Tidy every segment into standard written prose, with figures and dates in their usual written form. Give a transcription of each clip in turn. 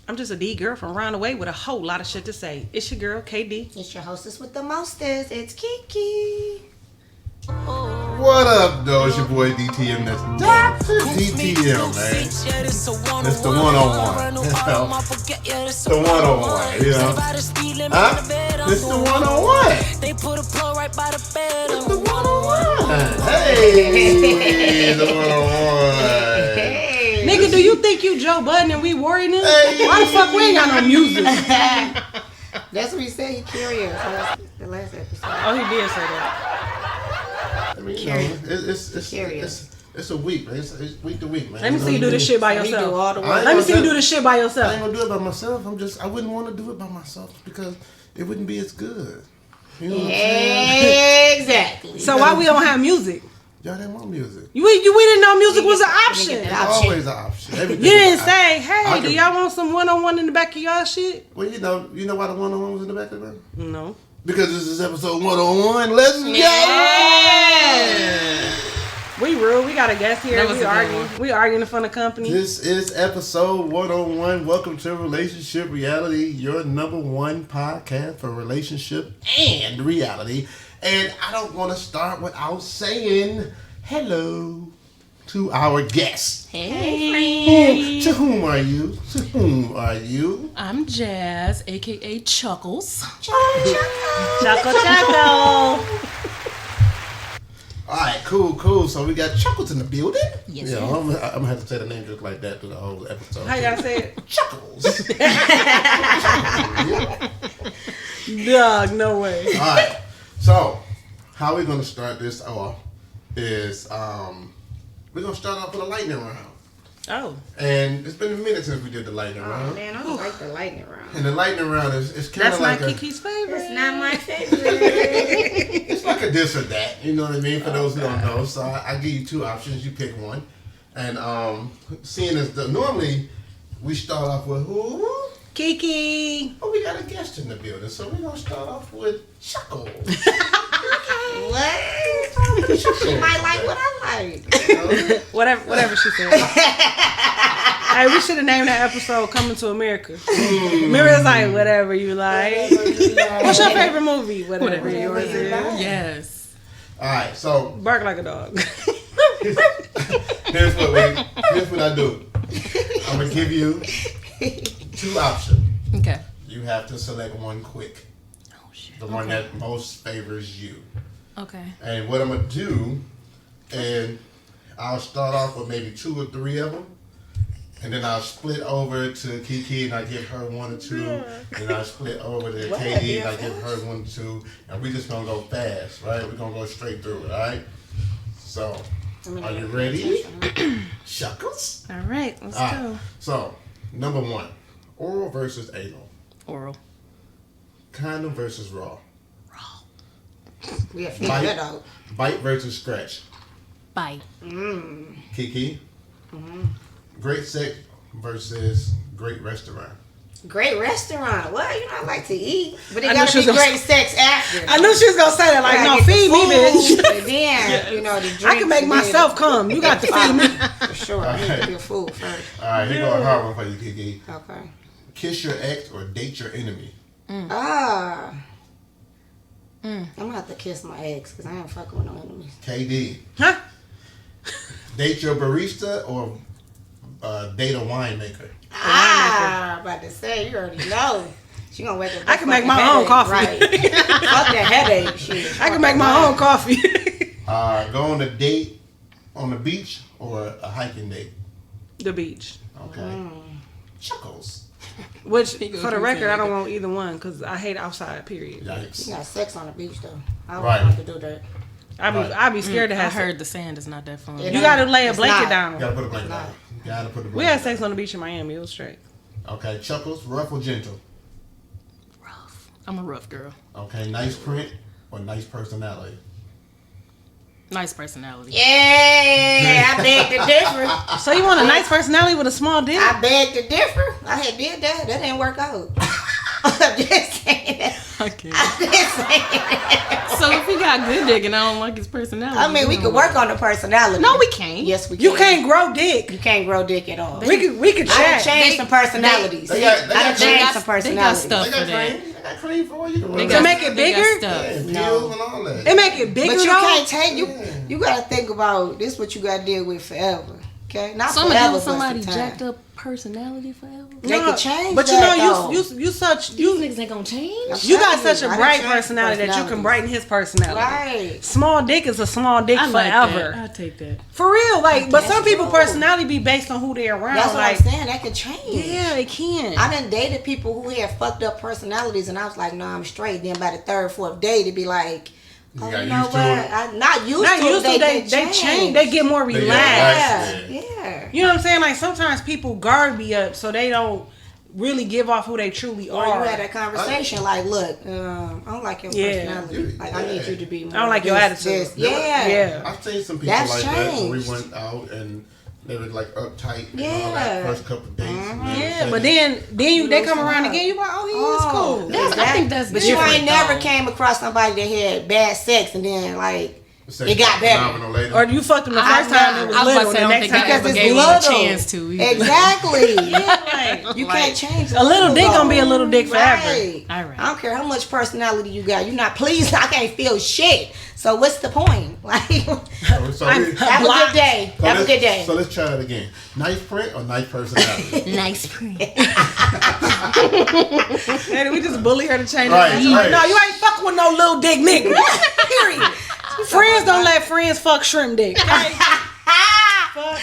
I'm just a D girl from around the way with a whole lot of shit to say. It's your girl, KD. It's your hostess with the mostest. It's Kiki. What up, though? It's your boy DTM. That's Dr. DTM, man. It's the one-on-one. It's the one-on-one, you know? Huh? It's the one-on-one. It's the one-on-one. Hey, the one-on-one. Nigga, do you think you Joe Budden and we worried him? Hey. Why the fuck we ain't got no music? That's what he said. He curious. The last episode. Oh, he did say that. I mean, you know, it's a week, man. It's week to week, man. Let me see you do this shit by He do yourself. all the work. Let me see you do this shit by I ain't yourself. gonna do it by myself. I wouldn't want to do it by myself because it wouldn't be as good. You know what I'm saying? Exactly. So why we don't have music? Y'all didn't want music. We didn't know music was an option. It's always an option. You Everything didn't is an say, hey, I do can- y'all want some one-on-one in the back of y'all shit? Well, you know why the one-on-one was in the back of the room? No. Because this is episode 101. Let's go! We real. We got a guest here. That was We a good arguing. We arguing in front of company. This is episode 101. Welcome to Relationship Reality, your number one podcast for relationship and reality. And I don't want to start without saying hello to our guest. Hey. To whom are you? To whom are you? I'm Jas, aka Chuckles. Chuckle, chuckle. All right, cool. So we got Chuckles in the building. Yes, Yeah, yes. I'm gonna have to say the name just like that through the whole episode. How y'all say it? Chuckles. Dog, no way. All right. So, how we're gonna start this off is we're gonna start off with a lightning round. Oh. And it's been a minute since we did the lightning Oh round. man, I don't like the lightning round. And the lightning round is kind That's of not like Kiki's favorite. It's not my favorite. it's like a this or that. You know what I mean? For those who don't know, so I give you two options. You pick one. And seeing as normally we start off with who? Kiki. Oh, we got a guest in the building, so we're gonna start off with Chuckles. What? She might like what I like. Whatever she said. Hey, we should have named that episode "Coming to America." Mira's like, whatever you like. What's your favorite movie? Whatever yours is. Yes. All right, so Bark like a dog. here's what I do. I'm gonna give you two options. Okay. You have to select one quick, Oh shit. the one that most favors you. Okay. And what I'm gonna do, and I'll start off with maybe two or three of them, and then I'll split over to Kiki and I give her one or two, and I'll split over to KD and I give her one or two, and we just gonna go fast, right? We're gonna go straight through it, all right? So, are you ready? Chuckles? All right, let's All right. go. So, number one, oral versus anal, Oral. condom versus raw, We have to figure that out. bite versus scratch. Bite. Kiki, great sex versus great restaurant. Great restaurant. Well, you know I like to eat, but it I knew gotta she be was gonna- great sex after. I knew she was gonna say that. Like, Gotta no, get the feed me, food, bitch. And then, you know, the drinks. I can make and then myself come. You got to feed me. For sure. I need to get food first. All right, here go a hard one for you, Kiki. Okay. Kiss your ex or date your enemy. Ah. I'm gonna have to kiss my ex because I ain't fucking with no enemies. KD, Huh? date your barista or date a winemaker. About to say, you already know. She gonna wake up. I can make fucking my own headache, coffee. Right. Fuck that headache shit. I can make my own coffee. Go on a date on the beach or a hiking date. The beach. Okay. Chuckles. Which, He go for the through record, I don't things. want either one because I hate outside. Period. You Yikes. got sex on the beach though. I don't Right. want to do that. I'd be scared to I have. heard the sand is not that fun. It You gotta lay a It's blanket not. down. You gotta put a blanket Nah. down. You gotta put a We blanket had sex on the beach in Miami. It was straight. down. Okay, Chuckles, rough or gentle? Rough. I'm a rough girl. Okay, nice print or nice personality? Nice personality. Yeah, I beg to differ. So you want a nice personality with a small dick? I beg to differ. I had did that. That didn't work out. I'm just saying that. I can't. So if he got good dick and I don't like his personality. I mean, we can work on the personality. No, we can't. Yes, we can. You can't grow dick. You can't grow dick at all. We could I chat. done changed some personalities. They got I done changed some They got personalities. stuff They for got that. cream. They got cream for you. They To got- make it they got bigger? stuff. and No. pills and all that. It make it bigger But you though. can't take you gotta think about this. What you gotta deal with forever. Okay, not So I'm forever. gonna But do somebody some time. jacked up personality forever. They could change But you that, know, though. you such These you niggas ain't gonna change. you got telling such you, a I done bright changed personality that you can personalities. brighten his personality. Right. Small dick is a small dick I like forever. that. I take that. For real, like, but some That's people true. personality be based on who they around. That's what like, I'm saying. That could change. yeah, it can. I done dated people who had fucked up personalities, and I was like, "No, I'm straight." Then by the third, fourth day, to be like, "Oh, got you know used to what? it? I'm not used Not to used it. to they change. They get more They get relaxed. relaxed. Yeah. You know what I'm saying? Like sometimes people guard be up, so they don't really give off who they truly Or you are. had a conversation like, "Look, I don't like your Yeah. personality. Like, I need you to be more. I don't like your this, attitude. this." Yeah. Yeah. I've seen some people That's like that when we changed. went out and they were like uptight and all Yeah. that first couple of days. Yeah, but then you they come loosen around up. again. You like, oh, he Oh, is cool. That's- I think that's But you different, ain't never though. came across somebody that had bad sex and then like it got better. Later. Or you fucked him the I first time. It was I was little. about to say, I The don't next think time I Because ever it's gave him a little. chance to either. Exactly. yeah, like, You can't change a little dick gonna be a little dick forever. Right. All right. I don't care how much personality you got. You're not pleased. I can't feel shit. So what's the point? Like, So we- have a good day. so Have a let's- good day. So let's try that again. Nice print or nice personality? Nice print. And we just bully her to change Right, it. right. No, you ain't fucking with no little dick nigga. Period. Friends don't let friends fuck shrimp dick. Okay? Fuck.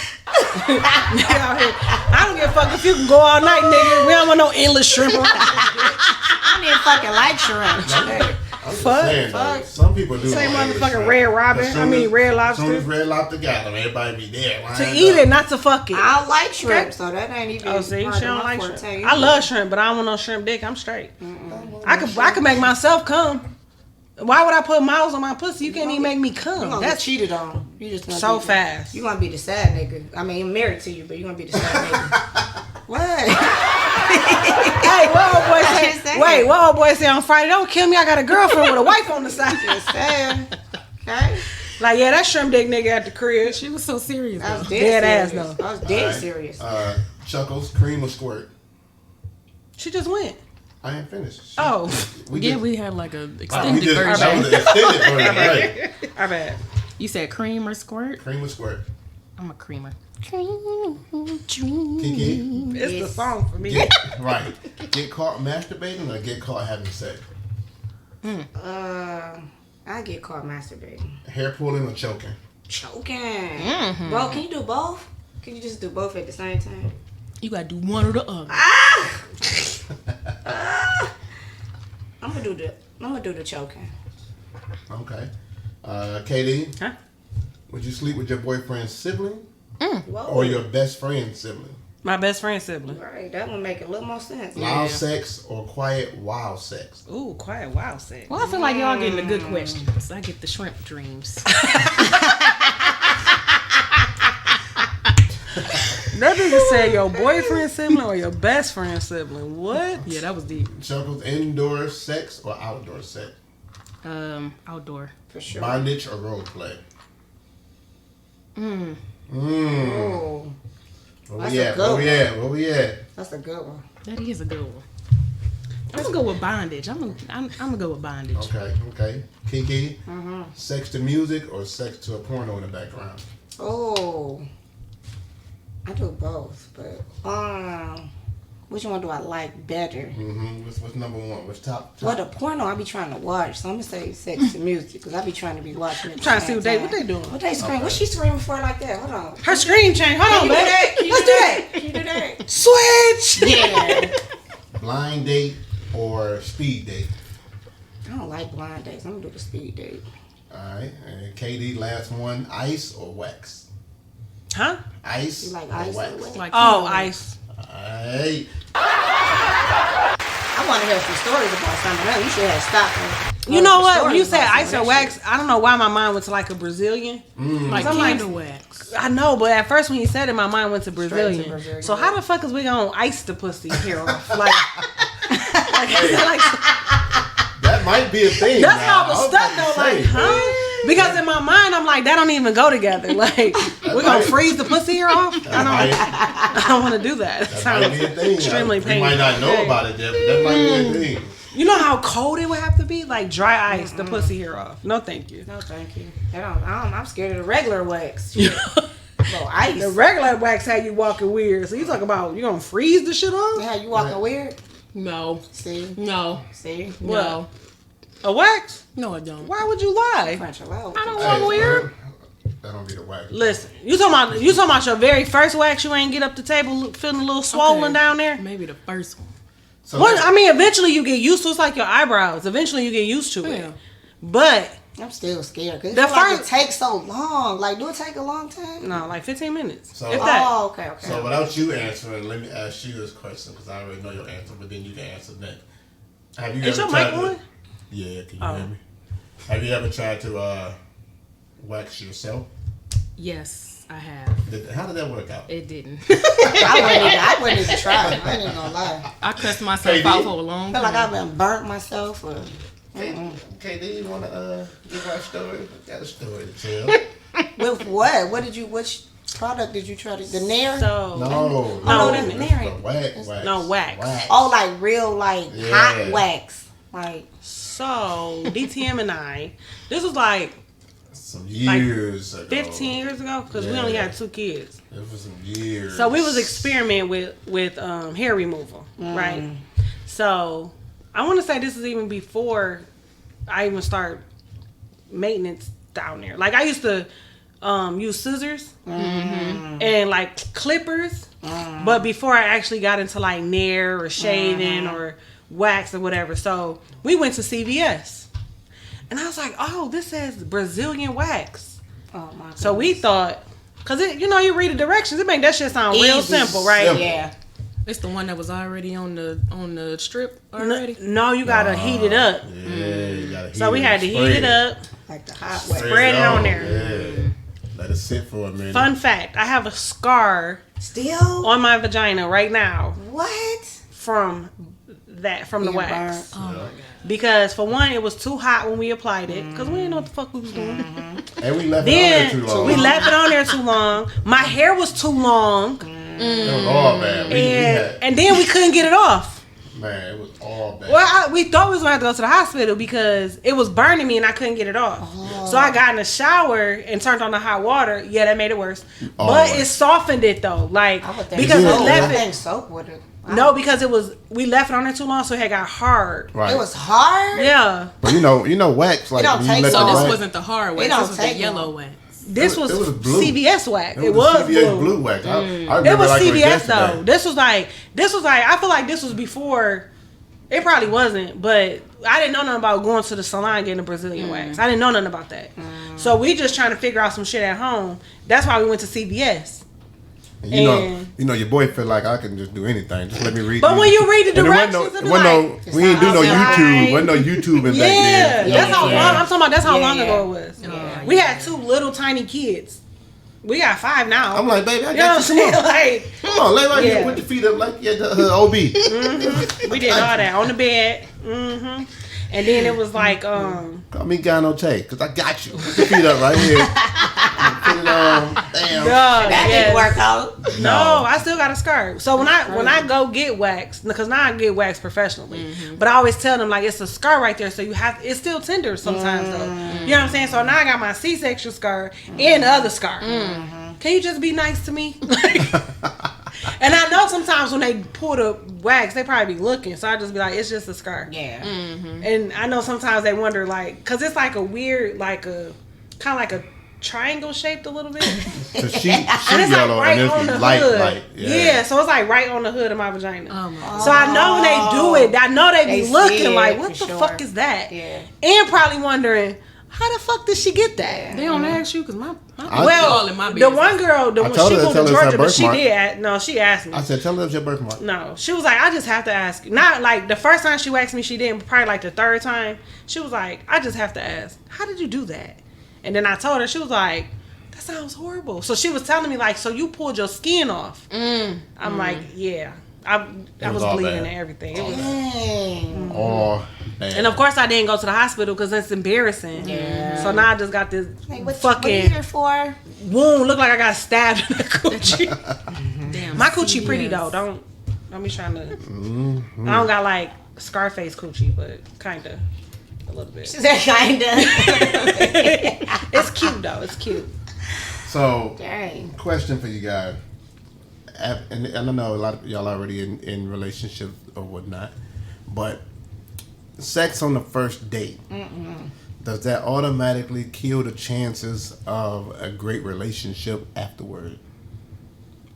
Nigga out here. I don't give a fuck if you can go all night, nigga. We don't want no endless shrimp. I didn't fucking like shrimp. I'm just Fuck, saying, fuck. though, some people do. Same like motherfucking shrimp. Red Robin. As soon I mean, as- Red As Lobster. soon as Red Lobster got them, everybody be there. To eat it, not to fuck it. I don't like shrimp, so that ain't even. Oh, see, part she of don't my like forte shrimp. either. I love shrimp, but I don't want no shrimp dick. I'm straight. I could make myself come. Why would I put miles on my pussy? You can't even make me You come. gonna get That's cheated on. You just gonna so be, fast. You gonna be the sad nigga. I mean, I'm married to you, but you gonna be the sad nigga. What? Hey, what old boy Just say? saying. Wait, what old boy say on Friday? Don't kill me. I got a girlfriend with a wife on the side. Just saying. Okay. Like, yeah, that shrimp dick nigga at the crib. She was so serious. I was though. dead, Dead ass, serious. though. I was dead serious. Chuckles, cream or squirt? She just went. I ain't finished. Oh, Yeah, we had like a Oh, we extended did. That version. was the extended version, right? our bad. You said cream or squirt? Cream or squirt? I'm a creamer. Kiki, It's the song for me. right. Get caught masturbating or get caught having sex? I get caught masturbating. Hair pulling or choking? Choking. Bro, can you do both? Can you just do both at the same time? You gotta do one or the other. I'm gonna do the choking. Okay. KD, Huh? would you sleep with your boyfriend's sibling Whoa. or your best friend's sibling? My best friend sibling. Right, that would make a little more sense. Loud sex or quiet wild sex? Ooh, quiet, wow, sex. Well, I feel like y'all getting a good question. So I get the shrimp dreams. That nigga said your boyfriend sibling or your best friend sibling. What? Yeah, that was deep. Chuckles, indoor sex or outdoor sex? Outdoor. For sure. Bondage or role play? Oh, Where That's we a at? good Where we at? Where we at? that's a good one. That is a good one. I'm gonna go with bondage. I'm gonna go with bondage. Okay. Kiki, sex to music or sex to a porno in the background? Oh, I do both, but which one do I like better? What's number one? What's top? Well, the porno I be trying to watch, so I'm gonna say sex to music because I be trying to be watching it. Trying to see what they doing. What they scream? What she screaming for like that? Hold on. Her screen change. Hold on, Can you do baby. that? Can you Let's do do that? that. Can you do that? Switch. Yeah. Blind date or speed date? I don't like blind dates. I'm gonna do the speed date. Alright. And KD, last one. Ice or wax? Huh? Ice You like or ice or wax? wax? Like Oh, ice. Alright. I want to hear some stories about something else. You should have stopped. You know what? When you Stories said about ice some or of that wax, I don't know why my mind went to like a Brazilian. like I'm like- candle wax. I know, but at first when you said it, my mind went to Brazilian. Brazilian. So how the fuck is we gonna ice the pussy here off? Like, like, is it like that might be a thing. That's now. how I was stuck though. Like, huh? Because in my mind, I'm like, that don't even go together. Like, we're gonna freeze the pussy hair off. I don't want to do that. That might be a thing. Extremely painful. You might not know about it, but that might be a thing. You know how cold it would have to be? Like dry ice, the pussy hair off. No, thank you. No, thank you. I'm scared of the regular wax. No ice. The regular wax had you walking weird. So you talk about you gonna freeze the shit off? Yeah, you walking weird? No. See? No. See? No. A wax? No, I don't. Why would you lie? French out. I don't walk weird. That don't be the wax. Listen, you talking about your very first wax? You ain't get up the table feeling a little swollen down there? Maybe the first one. So Well, I mean, eventually you get used to it. It's like your eyebrows. Eventually you get used to it. Yeah. But I'm still scared. Cause The it first- takes so long. Like, do it take a long time? no, like 15 minutes. So- if that. Oh, okay. So without you answering, let me ask you this question because I already know your answer, but then you can answer that. Have you Is ever your mic tried on? Yeah, can you hear me? Have you ever tried to wax yourself? Yes, I have. How did that work out? It didn't. I wouldn't even try. I ain't even gonna lie. I cussed myself KD? out for a long I feel like time. I've been burnt myself. Or, KD, you want to give our story? Got a story to tell. with what? Which product did you try to? The Nair? So No, no, it's the Nair. the wax. No, wax. Oh, like real, like Yeah. hot wax. Like, So DTM and I, this was like Some years ago. 15 years ago because we Yeah. only had 2 kids. It was some years. So we was experimenting with hair removal, right? So I want to say this is even before I even start maintenance down there. Like I used to use scissors and like clippers, but before I actually got into like nair or shaving or wax or whatever. So we went to CVS, and I was like, "Oh, this says Brazilian wax." oh my God. So we thought, cause you read the directions, it make that shit sound real Easy. simple, right? Simple. Yeah. It's the one that was already on the strip already. No, you gotta heat it up. Yeah, you gotta heat So we had to heat it up. Like the hot wax. Spread it on there. Yeah. Let it sit for a minute. Fun fact: I have a scar Still? on my vagina right now What? from the Being wax. burnt. Oh my god. Because for one, it was too hot when we applied it because we didn't know what the fuck we was doing. And we left it on there too Then long. we left it on there too long. My hair was too long, It was all bad. We had, and then we couldn't get it off. man, it was all bad. Well, we thought we was gonna have to go to the hospital because it was burning me and I couldn't get it off. So I got in the shower and turned on the hot water. Yeah, that made it worse. Oh, But right. it softened it though, like I would think because soap. we left I it. think soap would have. No, because we left it on there too long, so it had got hard. Right. It was hard? Yeah, But you know, wax like don't when you take let so the So this wax, wasn't the hard It wax. don't This was the take yellow long. wax. this It was was blue. CVS wax. It It was was CVS blue. blue wax. I remember It was like CVS yesterday. though. This was like I feel like this was before. It probably wasn't, but I didn't know nothing about going to the salon getting a Brazilian wax. I didn't know nothing about that. So we just trying to figure out some shit at home. That's why we went to CVS. And And- you know, your boy feel like I can just do anything. Just let me read. But these. when you read the And there wasn't directions, it be wasn't like, we ain't do no Alright. YouTube. Wasn't no YouTube back Yeah, then. You know that's what how I'm long. saying? I'm talking about. That's how Yeah, long yeah. ago it was. Yeah, We had 2 little tiny kids. We got 5 now. I'm like, baby, I you know what I'm got you. Come saying? on, Like come on, lay right Yeah. here, put your feet up like the OB. we did all that on the bed. And then it was like Call me Gano Tay, cause I got you. Put your feet up right here. Put it on. Damn. That yes. didn't work out. No, I still got a scar. So when I go get waxed, because now I get waxed professionally, but I always tell them like it's a scar right there, so you have it's still tender sometimes though. You know what I'm saying? So now I got my C-section scar and the other scar. Can you just be nice to me? And I know sometimes when they pull the wax, they probably be looking, so I just be like, it's just a scar. Yeah. And I know sometimes they wonder like, cause it's like a weird, like a kind of like a triangle shaped a little bit. The sheet And it's like yellow right and on the it's light, hood. light. Yeah, so it's like right on the hood of my vagina. Oh my. So I know when they do it, I know they be They see looking it, like, what for the sure. fuck is that? Yeah. And probably wondering, how the fuck did she get that? They don't ask you because my I- Well, all in my the business. one girl, I when told she her to moved tell to us her Georgia, but she birthmark. did. No, she asked me. I said, tell her it's your birthmark. No, she was like, I just have to ask. Not like the first time she waxed me, she didn't. Probably like the third time, she was like, I just have to ask, how did you do that? And then I told her, she was like, that sounds horrible. So she was telling me like, so you pulled your skin off? I'm like, yeah. I was all bleeding bad. and everything. It was, Dang. Oh, bad. And of course, I didn't go to the hospital because it's embarrassing. Yeah. So now I just got this What are you here for? wound. Look like I got stabbed in the coochie. Damn. My coochie pretty yes. though. Don't be trying to. I don't got like Scarface coochie, but kinda a little bit. She said kinda. It's cute though. It's cute. So, Dang. question for you guys. And I know a lot of y'all already in relationships or whatnot, but sex on the first date, does that automatically kill the chances of a great relationship afterward?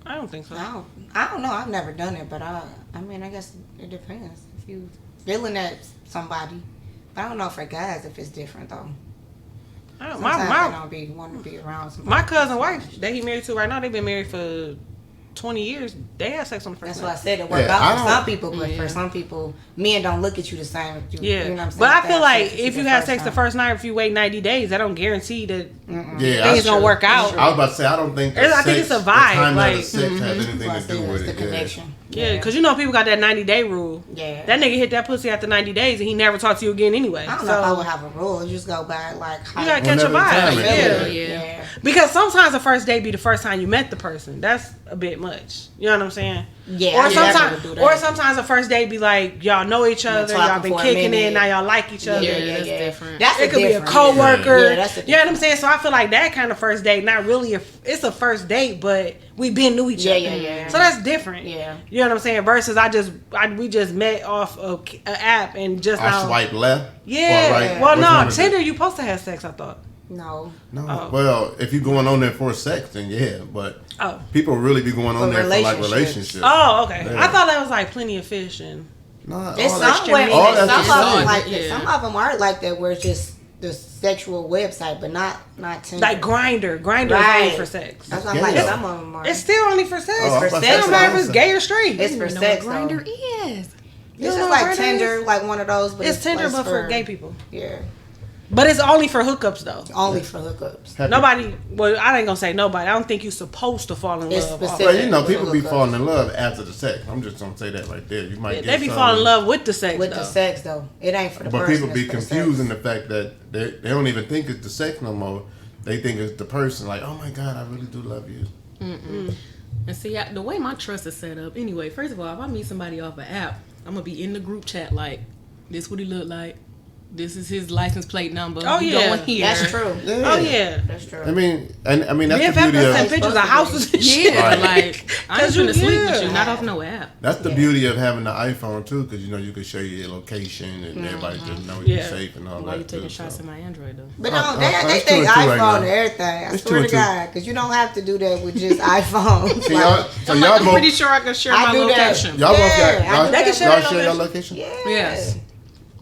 I don't think so. I don't know. I've never done it, but I mean, I guess it depends. If you feeling at somebody, but I don't know for guys if it's different though. I don't, Sometimes my they don't be wanting to be around somebody. my cousin wife that he married to right now, they've been married for 20 years. They had sex on the first That's night. why I said it worked out for some people, but for some people, men don't look at you the same. You know what I'm saying? But I feel like if you have sex the first night, if you wait 90 days, that don't guarantee that things gonna work out. I was about to say, I don't think that I think it's a vibe, the time like- of the sex has anything to do with the it. connection. Yeah, because you know people got that 90-day rule. Yeah. That nigga hit that pussy after 90 days and he never talked to you again anyway. I don't so know if I would have a rule. You just go by like how you gotta catch a Whenever the time vibe. is. Yeah. Because sometimes the first date be the first time you met the person. That's a bit much. You know what I'm saying? Yeah, Or I never sometimes, would do that. or sometimes the first date be like y'all know each other, y'all talking been for a kicking minute. it, now y'all like each other. Yeah, that's different. That's It could be a different. coworker. Yeah, that's a you know what I'm saying? So I feel like that kind of first date, not really it's a first date, but we been knew each other. Yeah. So that's different. Yeah. You know what I'm saying? Versus we just met off an app and just I now. swipe left. Yeah. Or right. Well, Which one no, is Tinder it? you supposed to have sex. I thought. No. No. Oh. Well, if you're going on there for sex, then yeah. But Oh. people really be going on For there for like relationships. relationships. Oh, okay. Yeah. I thought that was like Plenty of Fish and. Nah, It's all that- some women. all Some that's of them the like same. that. Yeah. Some of them are like that, where it's just the sexual website, but not Tinder. Like Grinder. Grinder is Right. only for sex. That's what I'm Yeah. like. Some of them are. It's still only for sex. Oh, I was about to It say, don't matter if that's it's gay or straight. It's for sex. Grinder though. is. You It's don't know just what like Grindr Tinder, is? like one of those. But It's Tinder, like but for gay people. Yeah, But it's only for hookups though. only for hookups. Have Nobody. Well, I ain't gonna say nobody. I don't think you're supposed to fall in It's love. specific. Well, you know, Yeah. people be falling in love after the sex. I'm just gonna say that right there. You might Yeah, get they be some- falling in love with the sex. With though. the sex though, it ain't for the But person. people be it's for the confused in sex. the fact that they don't even think it's the sex no more. They think it's the person. Like, oh my God, I really do love you. And see, the way my trust is set up, anyway, first of all, if I meet somebody off an app, I'm going to be in the group chat like, this what he look like. This is his license plate number. Oh, We yeah. going here. That's true. Yeah. Oh yeah. That's true. I mean, and I mean that's the BFF beauty send of pictures of houses and shit. Yeah, Right. like, I ain't 'Cause you- finna sleep with yeah. you, not off no app. that's the beauty of having the iPhone too, because you know you can show your location and everybody just know you're Yeah. safe and all Why that. you taking too, shots so. at my Android, though? But Oh, no, oh, they it's think 2 and 2 right iPhone now. and everything. I It's swear 2 to and 2. God, because you don't have to do that with just iPhone. So y'all, so y'all I'm both, pretty sure I can share I my do that. location. y'all both Yeah, got, I y'all, do that. They can share y'all their share your location. location? Yes.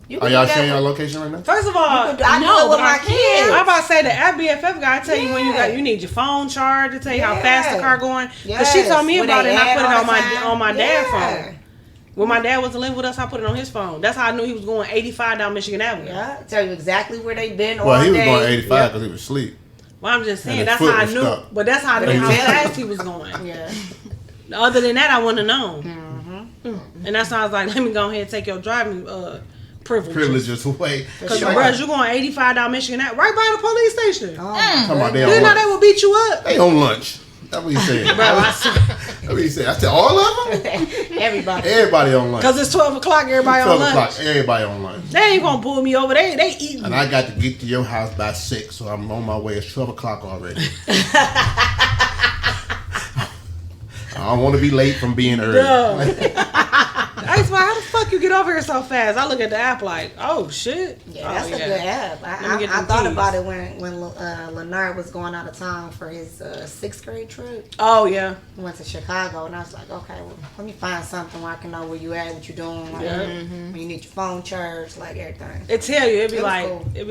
You Are can y'all do that sharing your with- location right now? First of all, I do it No, with but my I kids. I'm about to say the app BFF guy tell you when Yeah. you need your phone charged to tell you how Yeah. fast the car going. Because she told me When about they it and I add put it all on the my time. dad's Yeah. phone. When my dad wasn't living with us, I put it on his phone. That's how I knew he was going 85 down Michigan Avenue. Yeah, tell you exactly where they been all Well, he was day. going 85 because he was asleep. Well, I'm just saying And his that's foot how I was knew. stuck. But that's how Yeah. fast he was going. Yeah. Other than that, I wouldn't have known. And that's why I was like, let me go ahead and take your driving privileges. Privileges away. Because, Sure. bro, you going 85 down Michigan Avenue, right by the police station. Oh, Talking about they You on know lunch. they will beat you up. They on lunch. That's what he said. Bro, I swear. That's what he said. I said, all of them? everybody. Everybody on lunch. Because it's 12 o'clock, everybody 12 on o'clock, lunch. everybody on lunch. They ain't going to pull me over. They eating. And I got to get to your house by 6, so I'm on my way. It's 12 o'clock already. I don't want to be late from being early. I was like, how the fuck you get over here so fast? I look at the app like, oh, shit. Yeah, that's Oh, a good app. me I get I them thought keys. about it when Leonard was going out of town for his 6th grade trip. Oh, yeah. He went to Chicago, and I was like, okay, well, let me find something where I can know where you at, what you doing, like, Yeah. when you need your phone charged, like everything. It tell you, It was cool.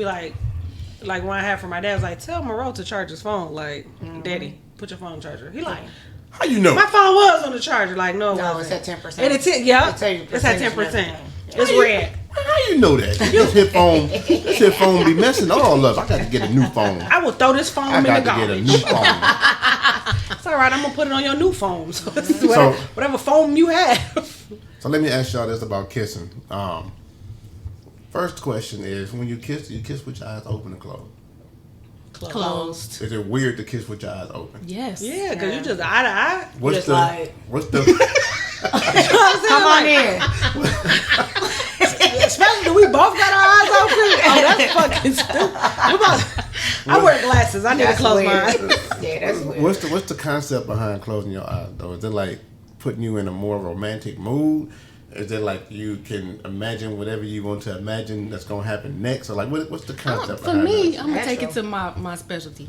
like when I had for my dad, I was like, tell Moreau to charge his phone. Like, Daddy, put your phone on charger. He like, How you know? my phone was on the charger. Like, no, it No, wasn't. it's at 10%. And it's yeah, They tell you it's at 10%. percentage and It's red. How you know that? This hip phone be messing all up. I got to get a new phone. I will throw this phone I in the got to get a garbage. new phone. It's all right. I'm gonna put it on your new phone. So this is whatever phone you have. So let me ask y'all this about kissing. first question is: when you kiss with your eyes open or closed? Closed. Is it weird to kiss with your eyes open? Yes. Yeah, because you just eye to eye. What's just the like- what's the Come on in. Especially when we both got our eyes open. Oh, that's fucking stupid. I wear glasses. I need to That's close my weird. eyes. Yeah, that's weird. what's the concept behind closing your eyes though? Is it like putting you in a more romantic mood? Is it like you can imagine whatever you want to imagine that's gonna happen next, or like what's the concept For behind me, that? I'm gonna take it Natural. to my specialty.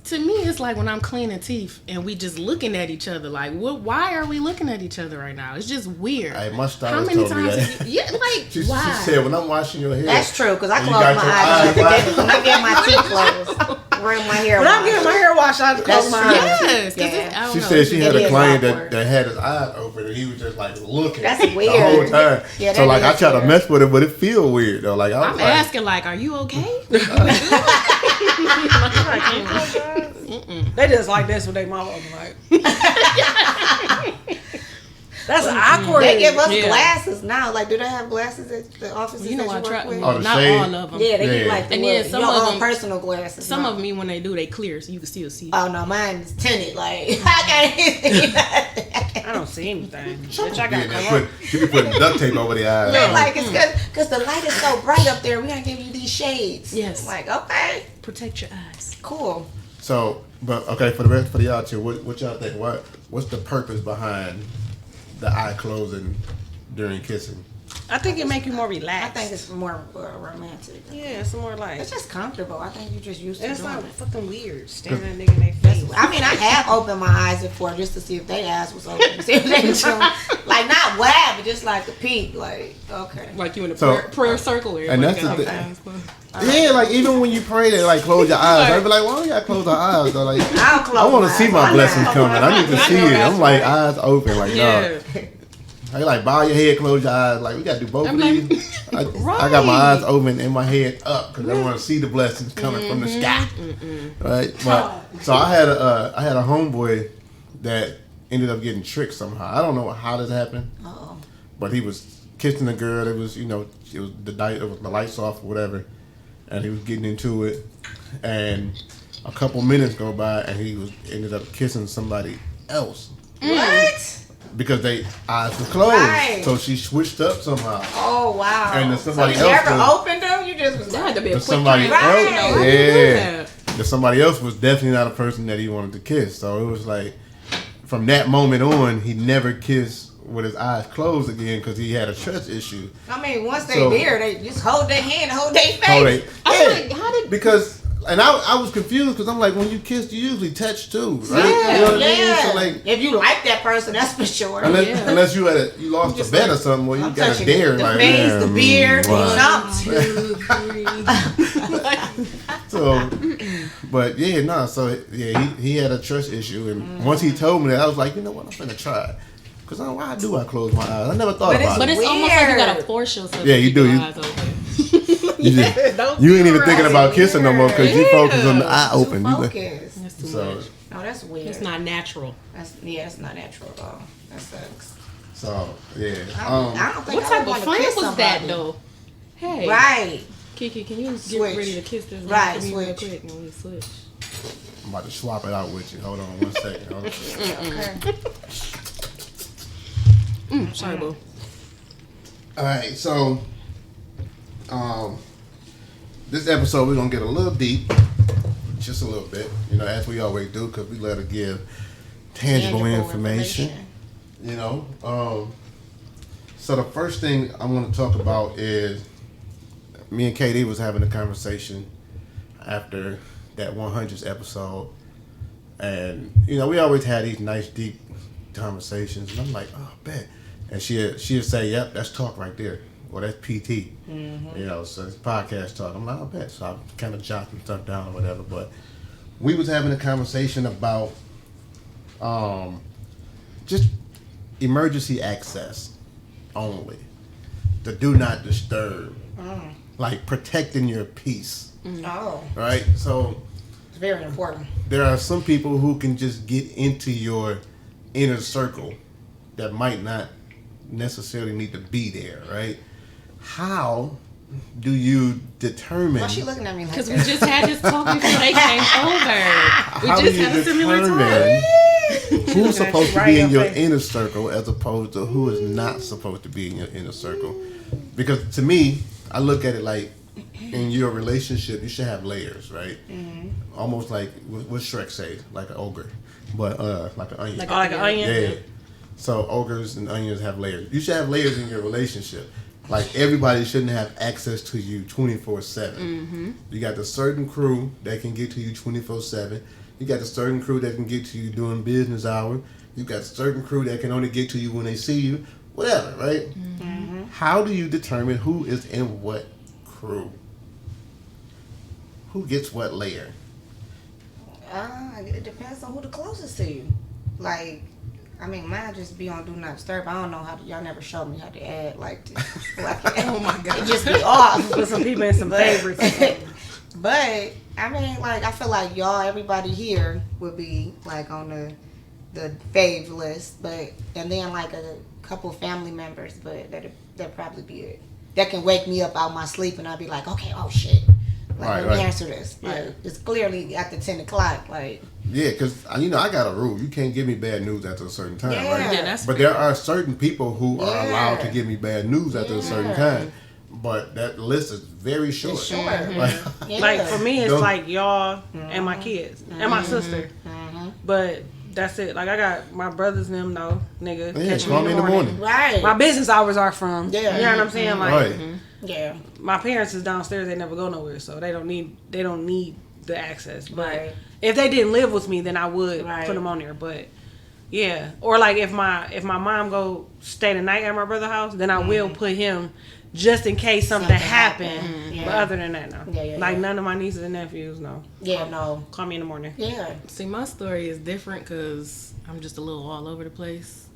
To me, it's like when I'm cleaning teeth and we just looking at each other. Like, why are we looking at each other right now? It's just weird. Hey, my How stylist many told me times? that. Yeah, like She why? said when I'm washing your hair. That's true, because I and you close got my your eyes wide- when I get my teeth closed. Wearing my hair When I'm washed. getting my hair washed, I just close That's my true. eyes. Yes, 'cause Yeah. it's- I don't She know, said she had It a is client awkward. that had his eyes open and he was just like looking That's the whole weird. time. Yeah, so that like I is try to weird. mess with it, but it feel weird though. Like I was I'm like, asking, like, are you okay? They just like this with their mouth open, like. That's awkward. They give us Yeah. glasses now. Like, do they have glasses at the offices You know, that I you try. work with? Oh, the Not shade. all of them. Yeah, they Yeah. get like the And then little, some your of own them- personal glasses. Some no. of them, when they do, they clear, so you can still see. Oh no, mine is tinted. Like I can't. I don't see anything. Bitch, I yeah, got they corona. you be putting duct tape over the eyes. They're like it's because the light is so bright up there. We gotta give you these shades. Yes. I'm like, okay, Protect your eyes. cool. So, but okay, for the rest for y'all too, what y'all think? What's the purpose behind the eye closing during kissing? I think it make you more I relaxed. think it's more romantic. Yeah, it's more like. It's just comfortable. I think you just used to It's doing not it. fucking weird staring at a nigga in their face. I mean, I have opened my eyes before just to see if their eyes was open. See if they was showing. Like, not wide, but just like a peek. Like, okay. Like you in a So- prayer circle. and that's everybody the got thing. their eyes closed. Yeah, like even when you pray, they like close your eyes. I'd be like, why don't y'all close our eyes? Though? Like, I'll close I want to my see eyes. my I'm blessings not- coming. I need to I see know it. that's I'm like right. eyes open. Like, Yeah. no. I like bow your head, close your eyes. Like we gotta do both I'm of like, these. I got my right. eyes open and my head up because I want to see the blessings coming from the sky. Right, but so I had a homeboy that ended up getting tricked somehow. I don't know how this happened, Uh-oh. but he was kissing a girl. It was it was the lights off or whatever, and he was getting into it, and a couple minutes go by and he ended up kissing somebody else. What? Because they eyes were closed, Right. so she switched up somehow. Oh wow! And then somebody so you else never was- opened them? You just was That had to like, be a But quick somebody turn. else, Right. You know, how you do yeah, that? that somebody else was definitely not a person that he wanted to kiss. So it was like, from that moment on, he never kissed with his eyes closed again because he had a trust issue. I mean, once they So- there, they just hold their hand, hold their face. Oh, they, I'm yeah, like, how did- because. And I was confused because I'm like, when you kiss, you usually touch too, right? Yeah, You know what I mean? yeah. So like, If you like that person, that's for sure. unless you lost a bet or something, where you I'm got a touching dare, the like, face, yeah, the beard, wow. something. So, but yeah, no. So yeah, he had a trust issue, and once he told me that, I was like, you know what, I'm finna try it. Cause why do I close my eyes? I never thought But about But it. it's almost like you gotta Weird. force yourself. Yeah, to you keep do. your You- eyes open. You, you ain't even thinking about kissing no more because you focus on the eye open. You like, Focus. That's too so, much. No, that's weird. It's not natural. That's not natural at all. That sucks. so yeah. I don't think What I type would of wanna friend kiss was that somebody. though? Hey, Right. Kiki, can you get Switch. ready to kiss this Right, to me real switch. quick and we switch? I'm about to swap it out with you. Hold on 1 second. Hold on. Okay. Sorry, boo. All right, so this episode we're gonna get a little deep, just a little bit, as we always do, because we let her give tangible information. You know, so the first thing I want to talk about is me and KD was having a conversation after that 100th episode, and we always had these nice deep conversations, and I'm like, oh, bet. And she'd say, yep, that's talk right there. Or that's PT. So it's podcast talk. I'm like, I bet. So I'm kind of jotting stuff down or whatever. But we was having a conversation about just emergency access only. The do not disturb. Like protecting your peace. Oh, Right? So it's very important. there are some people who can just get into your inner circle that might not necessarily need to be there, right? How do you determine? Why she looking at me like Because that? we just had this talk before they came over. We How just do you had a similar talk. determine who's supposed to Right be in in your your face. inner circle as opposed to who is not supposed to be in your inner circle? Because to me, I look at it like in your relationship, you should have layers, right? Almost like what Shrek say, like an ogre, but like an onion. Like an onion. Yeah. So ogres and onions have layers. You should have layers in your relationship. Like everybody shouldn't have access to you 24/7. You got the certain crew that can get to you 24/7. You got the certain crew that can get to you during business hours. You got certain crew that can only get to you when they see you. Whatever, right? How do you determine who is in what crew? Who gets what layer? It depends on who the closest to you. Like, I mean, mine just be on Do Not Disturb. I don't know how y'all never showed me how to add like this. Oh my god, it just be off. Put some people in some favorites. But I mean, like, I feel like y'all, everybody here would be like on the fave list, but and then like a couple family members, but that'd probably be it. That can wake me up out my sleep and I'd be like, okay, oh shit. Like, let me answer this. Like, it's clearly after 10 o'clock. Like, Yeah, because I got a rule. You can't give me bad news after a certain time, Yeah. right? Yeah, that's But there are certain people who are allowed to Yeah. give me bad news after a certain time. But that list is very short. it's short. Like, Yeah. Like for me, it's Don't- like y'all and my kids and my sister. But that's it. Like I got my brothers and them though, nigga. yeah, Catch me call me in the morning. Right. My business hours are from. Yeah. You know what I'm saying? Like Right. Yeah. my parents is downstairs. They never go nowhere, so they don't need the access. But Right. if they didn't live with me, then I would Right. put them on there. But yeah, or like if my mom go stay the night at my brother's house, then I will put him just in case something happened. happened. Yeah. But other than that, no. Yeah, like yeah. none of my nieces and nephews, no. Yeah, no. Call me in the morning. Yeah. See, my story is different because I'm just a little all over the place.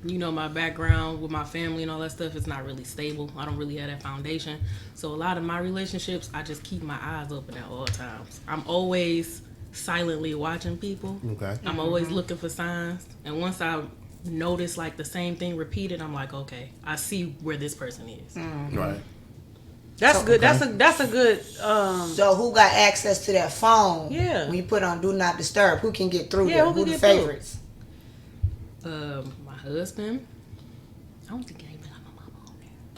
You know, my background with my family and all that stuff is not really stable. I don't really have that foundation. So a lot of my relationships, I just keep my eyes open at all times. I'm always silently watching people. Okay. I'm always looking for signs. And once I notice like the same thing repeated, I'm like, okay, I see where this person is. Right. That's good. okay. That's a good. So who got access to that phone? Yeah. When you put on Do Not Disturb, who can get through Yeah, there? who can Who the get through? favorites? My husband. I don't think I even got my mama on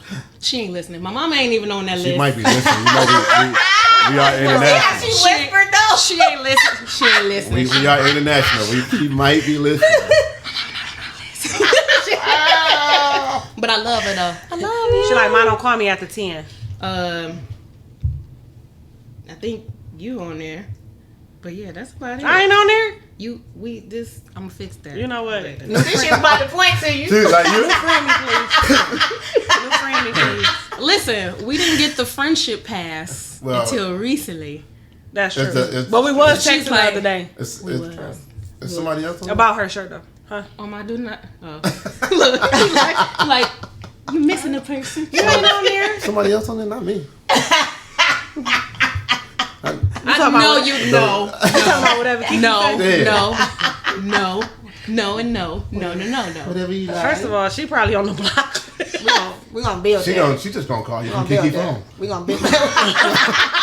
there. She ain't listening. My mama ain't even on that She list. might be listening. We are Yeah, international. she whispered though. She ain't listening. She ain't listening. We are international. She might be listening. But I love her though. I love you. She like, Mom, don't call me after 10. I think you on there. But yeah, that's about it. I ain't on there. I'm gonna fix that. You know what? later. This shit about to point to you. Dude, like you. Friend me, please. New friend me, please. Listen, we didn't get the friendship pass Well- until recently. That's true. It's- But we was She's texting the like- other day It's was. somebody else on there? about her shirt though. Huh? Oh my, do not. Oh. Look, like you missing a person. You ain't on there. Somebody else on there, not me. I talking know about- you know. You talking about whatever Kiki No, say? Yeah. no, and no. Whatever you like. First of all, she probably on the block. We gonna build that. She just gonna call you We from gonna Kiki build phone. that. We gonna build that.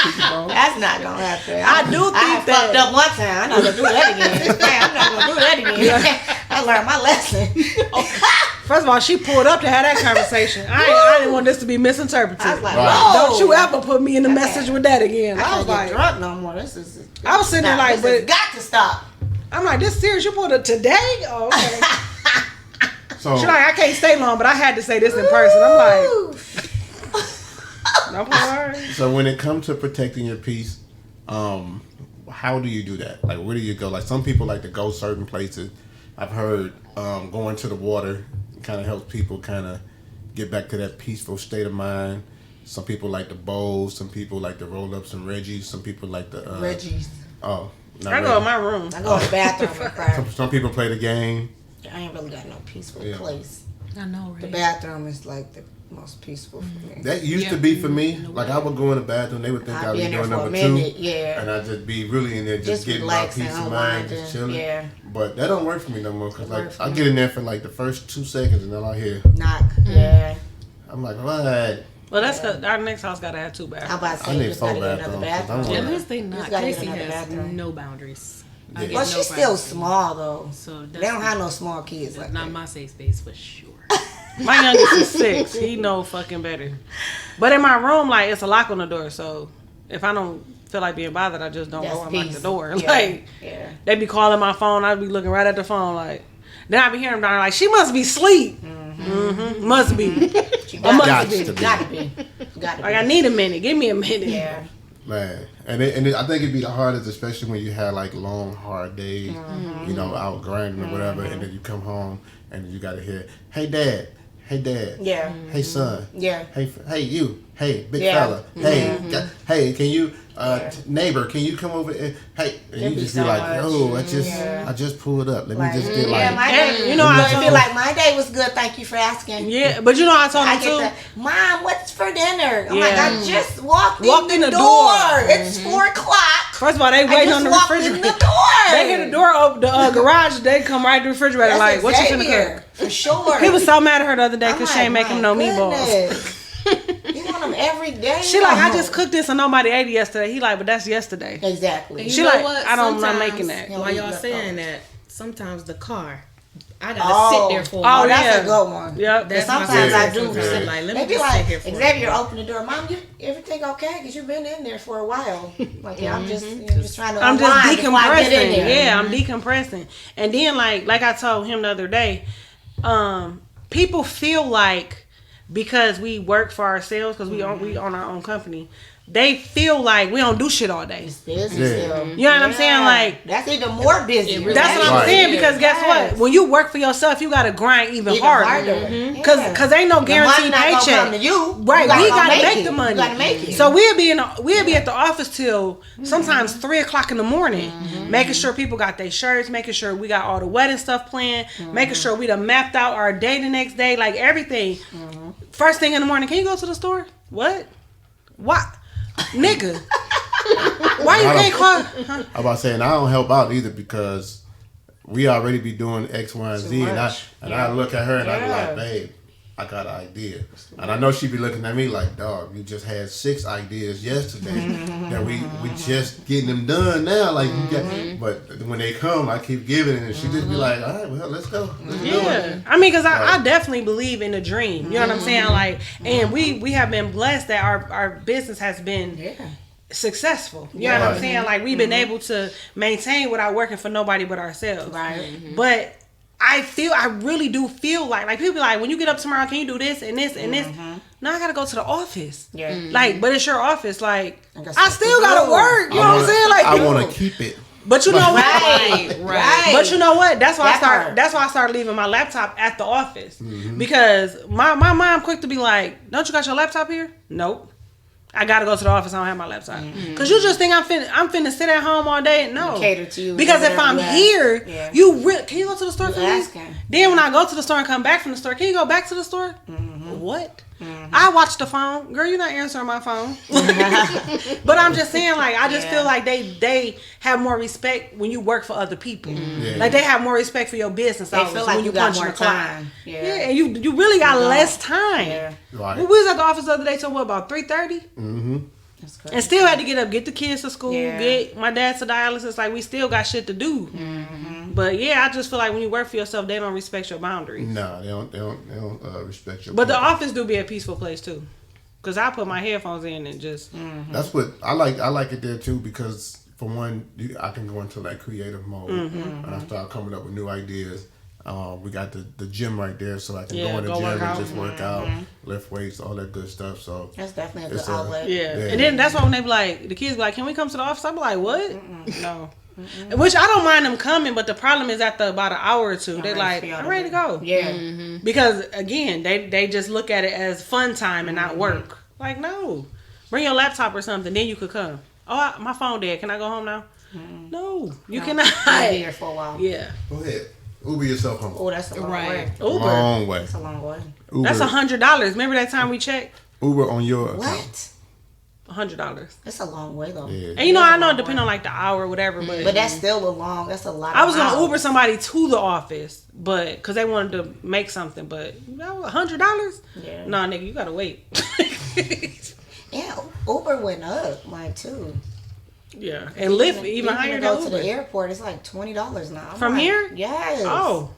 Kiki phone. That's not gonna happen. I do think I that- fucked up one time. I'm not gonna do that again. Man, I'm not gonna do that again. I learned my lesson. First of all, she pulled up to have that conversation. I didn't want this to be misinterpreted. I was like, Right. whoa. Don't you ever put me in the message with that again. I I was can't like, get drunk no more. This is. I was sitting there like, this has but got to stop. I'm like, this serious? You pulled it today? Oh, okay. So She's like, I can't stay long, but I had to say this in person. I'm like, no problem. So when it comes to protecting your peace, how do you do that? Like, where do you go? Like, some people like to go certain places. I've heard going to the water kind of helps people kind of get back to that peaceful state of mind. Some people like to bowl. Some people like to roll up some Reggies. Some people like to Reggie's. Oh, not I go in Reggie. my room. I go to the bathroom and cry. Some people play the game. I ain't really got no peaceful Yeah. place. I know, The right? bathroom is like the most peaceful for me. That used to Yeah. be for me. Like, I would go in the bathroom. They would think I I'll was be in there doing for a number minute, 2. yeah. And I'd just be really in there just getting my relaxing, peace of mind, just unwinding, chilling. yeah. But that don't work for me no more. Because, It work like, for I me. get in there for, like, the first 2 seconds and then I hear, Knock. Yeah. I'm like, what? Well, that's cause our next house gotta have 2 bathrooms. I'm about to say I you need just gotta 4 get another bathrooms, 'cause I'm bathroom. At like- least they not. gotta get Casey another has bathroom. no boundaries. I Yeah. get Well, no she's still privacy. small though. So They don't have no small kids That's like not that. my safe space for sure. My youngest is 6. He know fucking better. But in my room, like, it's a lock on the door. So if I don't feel like being bothered, I just don't That's go and lock peace. the door. Yeah. Like, Yeah. they be calling my phone. I be looking right at the phone, like. Then I be hearing them down there, like, she must be asleep. Must be. She must gotta be. be. Gotta be. Gotta be. Like, I need a minute. Give me a minute. Yeah. Man, and I think it'd be the hardest, especially when you had like long, hard days, you know, out grinding or whatever, and then you come home and you gotta hear, "Hey, dad. Hey, dad. Yeah. Hey, son. Yeah. Hey, you. Hey, big Yeah. fella. Hey, hey, can you, neighbor? Can you come over? And, hey, and It'd you be just so be like, much. yo, Yeah. I just pulled up. Let Like, me just get like, yeah, my And, day, you know, I I told- feel like my day was good. Thank you for asking. Yeah, but you know, I told I him get too. the Mom, what's for dinner? I'm Yeah. like, I just walked Walked in the door. It's 4:00. First of all, they I waiting just on the walked in refrigerator. the door. They hear the door open, the garage. They come right to the refrigerator. That's like, what you finna Xavier, cook? for sure. He was so mad at her the other day I'm because like, she ain't make him no my meatballs. goodness. You want them every day? She like, I No. just cooked this and nobody ate it yesterday. He like, but that's yesterday. Exactly. You She know like, what? I don't, I'm not Sometimes, making that. While y'all Yeah. saying that, sometimes the car, I gotta Oh. sit there for a Oh, while. Oh, that's yeah. a good one. Yep. That's Sometimes my I favorite do. sometimes. Yeah. Like, let They me be just like, sit here for Xavier, a while. open the door. Mom, everything okay? Because you've been in there for a while. Like, yeah, I'm just trying to I'm just unwind before I get in decompressing. there. Yeah, I'm decompressing. And then like I told him the other day, people feel like because we work for ourselves, because we own our own company, they feel like we don't do shit all day. It's busy Yeah. still. You know what I'm saying? Like, that's even more busy. really that's what I'm Right. saying, because guess Yes. what? When you work for yourself, you gotta grind even harder. Because Cause ain't no guaranteed paycheck. Come to paycheck. you. Right, You we gotta go make it. the money. You gotta make it. So we'll be at the office till sometimes 3:00 in the morning, making sure people got their shirts, making sure we got all the wedding stuff planned, making sure we done mapped out our day the next day, like everything. First thing in the morning, can you go to the store? What? Nigga. Why you can't call? Huh? I'm about saying I don't help out either because we already be doing X, Y, and Z, and much. I look at her and I be Yeah. like, babe, I got an idea, and I know she be looking at me like, dog, you just had 6 ideas yesterday that we just getting them done now, like you got, but when they come, I keep giving it, and she just be like, all right, well, let's go, let's do Yeah, it. I mean, cause I definitely believe in the dream. You know what I'm saying? Like, and we have been blessed that our business has been successful. You know what I'm Right. saying? Like, we've been able to maintain without working for nobody but ourselves. Right. But I really do feel like people be like, when you get up tomorrow, can you do this and this and this? No, I gotta go to the office. Yeah. Like, but it's your office. Like, I got I stuff still to gotta do. work. You know what I'm saying? Like, I want to keep it. but you know what? Right. But you know what? That's why That part. That's why I started leaving my laptop at the office, because my mom quick to be like, "Don't you got your laptop here?" Nope. I gotta go to the office. I don't have my laptop. Cause you just think I'm finna sit at home all day. No, Cater to you. because if I'm here, Yeah. can you go to the store You for me? asking. Then when I go to the store and come back from the store, can you go back to the store? What? I watch the phone, girl. You're not answering my phone. But I'm just saying, like, I just feel like they have more respect when you work for other people. Yeah. Like, they have more respect for your business. They feel like when you got punching more the clock. time. Yeah, and you really got less time. Yeah. Right. We was at the office the other day till what, about 3:30, That's crazy. and still had to get up, get the kids to school, Yeah. get my dad to dialysis. Like, we still got shit to do. But yeah, I just feel like when you work for yourself, they don't respect your boundaries. No, they don't respect your. But the people. office do be a peaceful place too, cause I put my headphones in and just That's what I like. I like it there too because for one, I can go into that creative mode and I start coming up with new ideas. We got the gym right there, so I can go in the go gym work and out. just work out, lift weights, all that good stuff. So That's definitely a It's good a- outlet. yeah. Yeah. And then that's why when they be like, the kids be like, "Can we come to the office?" I be like, "What? No." Which I don't mind them coming, but the problem is after about an hour or two, they're like, "I'm ready to go." Yeah. Because again, they just look at it as fun time and not work. Like, no, bring your laptop or something, then you could come. Oh, my phone dead. Can I go home now? No, you cannot. I'll be here for a while. Yeah, go ahead, Uber yourself home. Oh, that's a long Right. way. Uber. Long way. That's a long way. Uber, That's $100. Remember that time we checked? Uber on your account. What? $100. That's a long way though. Yeah. And you know, I know it depends on like the hour or whatever, But that's still that's a lot. I was gonna miles. Uber somebody to the office, but because they wanted to make something, but $100? Yeah. Nah, nigga, you gotta wait. Yeah, Uber went up like too. Yeah, and Lyft even higher to than go to the Uber. airport, it's like $20 now. I'm From like, here? Yes. Oh,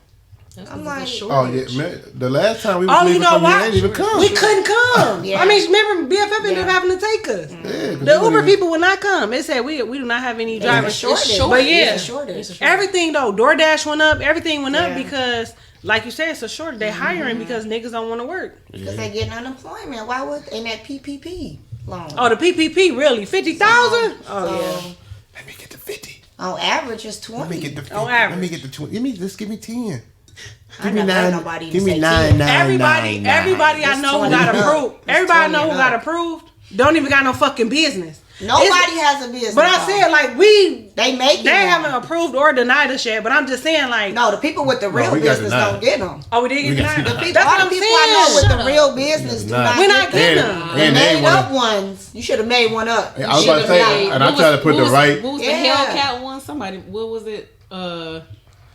I'm like, Oh yeah, man. The last time we was you leaving know from here, what? they didn't even come. We couldn't come. Yeah. I mean, remember BFF ended up Yeah. having to take us. Yeah, 'cause The we Uber wouldn't- people would not come. They said we do not have any drivers. shortage. But yeah, It's a shortage. everything though, DoorDash went up. Everything went up Yeah. because, like you said, it's a shortage. They hiring because niggas don't want to work. because they getting unemployment. Why would in that PPP loan? Oh, the PPP really 50,000? Oh So, yeah. Let me get the 50. on average, it's 20. Let me get the 50. On Let me average. get the 20. Just give me 10. I never heard nobody Give even me say 9, 10. Everybody I It's know who 20 got and up. approved. It's Everybody I 20 know who and got up. approved don't even got no fucking business. Nobody It's- has a business. But I though. said like they make it. they now. haven't approved or denied us yet. But I'm just saying like No, the people with the real we got business denied. don't get them. oh we did We get got denied. denied. People, That's all what the I'm people saying. I know with Shut the up. real business do We're not We're get not them. getting And- them. The and they made wanna- up ones, you should have made one up. I You was about to should've say, made- and I tried to put the right. What was the Yeah. Hellcat one? Somebody, what was it?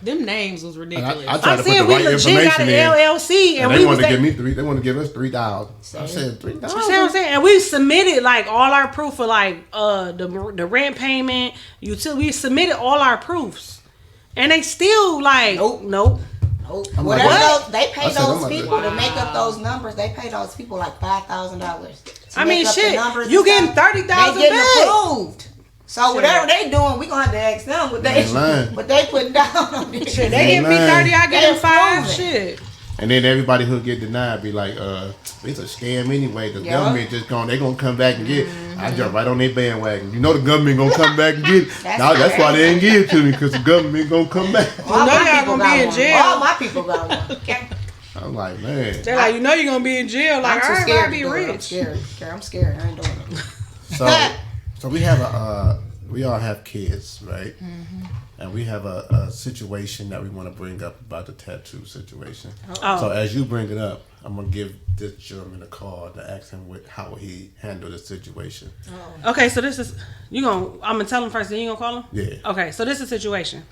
Them names was ridiculous. I tried I'm to put saying the we right legit got information an in. LLC and And we they was wanted to at, give me 3. They want to give us 3,000. I said 3,000. you see what I'm saying? And we submitted like all our proof for like the rent payment, utility. We submitted all our proofs, and they still like Nope. nope. Nope. I'm Whatever like, those, they pay I said, I'm those like, people to make up those numbers. They pay those people like $5,000. I mean, shit, you getting 30,000 They getting back. approved. So whatever they doing, we gonna have to ask them what ain't lying. they putting down on this shit. They give me Man. 30, I get them They 5. approving. Shit. And then everybody who get denied be like, it's a scam anyway. The Yeah. government just they gonna come back and get it. I jump right on their bandwagon. You know the government gonna come back and get it. That's why they didn't give it to me, because the government gonna come back. All know my y'all people gonna got be in one. jail. All my people got one. Okay. I'm like, man. They're like, you know, you're gonna be in jail. Like, I'm too all right, scared I'll to be do it. I'm rich. scared. I'm scared. I ain't doing it. So we have we all have kids, right? Mm-hmm. And we have a situation that we want to bring up about the tattoo situation. Oh. So as you bring it up, I'm gonna give this gentleman a call to ask him how he handled the situation. Okay, so this is I'm gonna tell him first, then you gonna call him? Yeah. Okay, so this is a situation.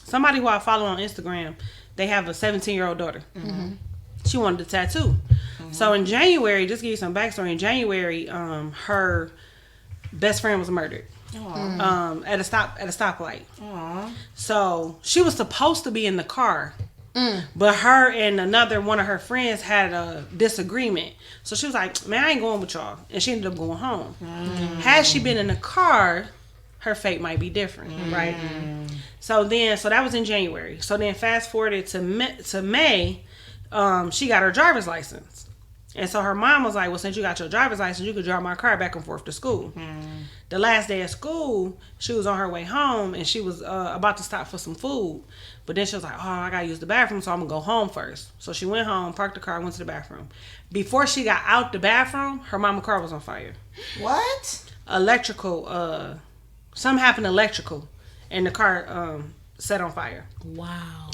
Somebody who I follow on Instagram, they have a 17-year-old daughter. Mm-hmm. She wanted a tattoo. Mm-hmm. So in January, just to give you some backstory, in January, her best friend was murdered. At a stoplight. Aww. So she was supposed to be in the car. But her and another one of her friends had a disagreement. So she was like, man, I ain't going with y'all. And she ended up going home. Had she been in the car, her fate might be different, right? So that was in January. So then fast forwarded to May, she got her driver's license. And so her mom was like, well, since you got your driver's license, you could drive my car back and forth to school. The last day of school, she was on her way home and she was about to stop for some food. But then she was like, oh, I got to use the bathroom, so I'm going to go home first. So she went home, parked the car, went to the bathroom. Before she got out the bathroom, her mama's car was on fire. What? Electrical, something happened electrical, and the car set on fire. Wow.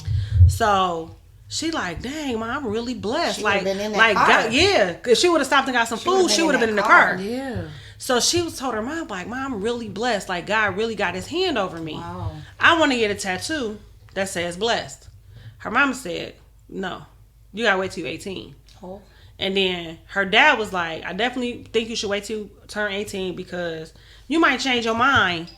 So she like, dang, Mom, I'm really blessed. She like, would've been in that like, car. God, yeah, if she would have stopped and got some food, she would have been in the car. Yeah. So she was told her mom, like, Mom, I'm really blessed. Like, God really got his hand over me. Wow. I want to get a tattoo that says blessed. Her mama said, no, you gotta wait till you're 18. Oh. And then her dad was like, I definitely think you should wait till you turn 18 because you might change your mind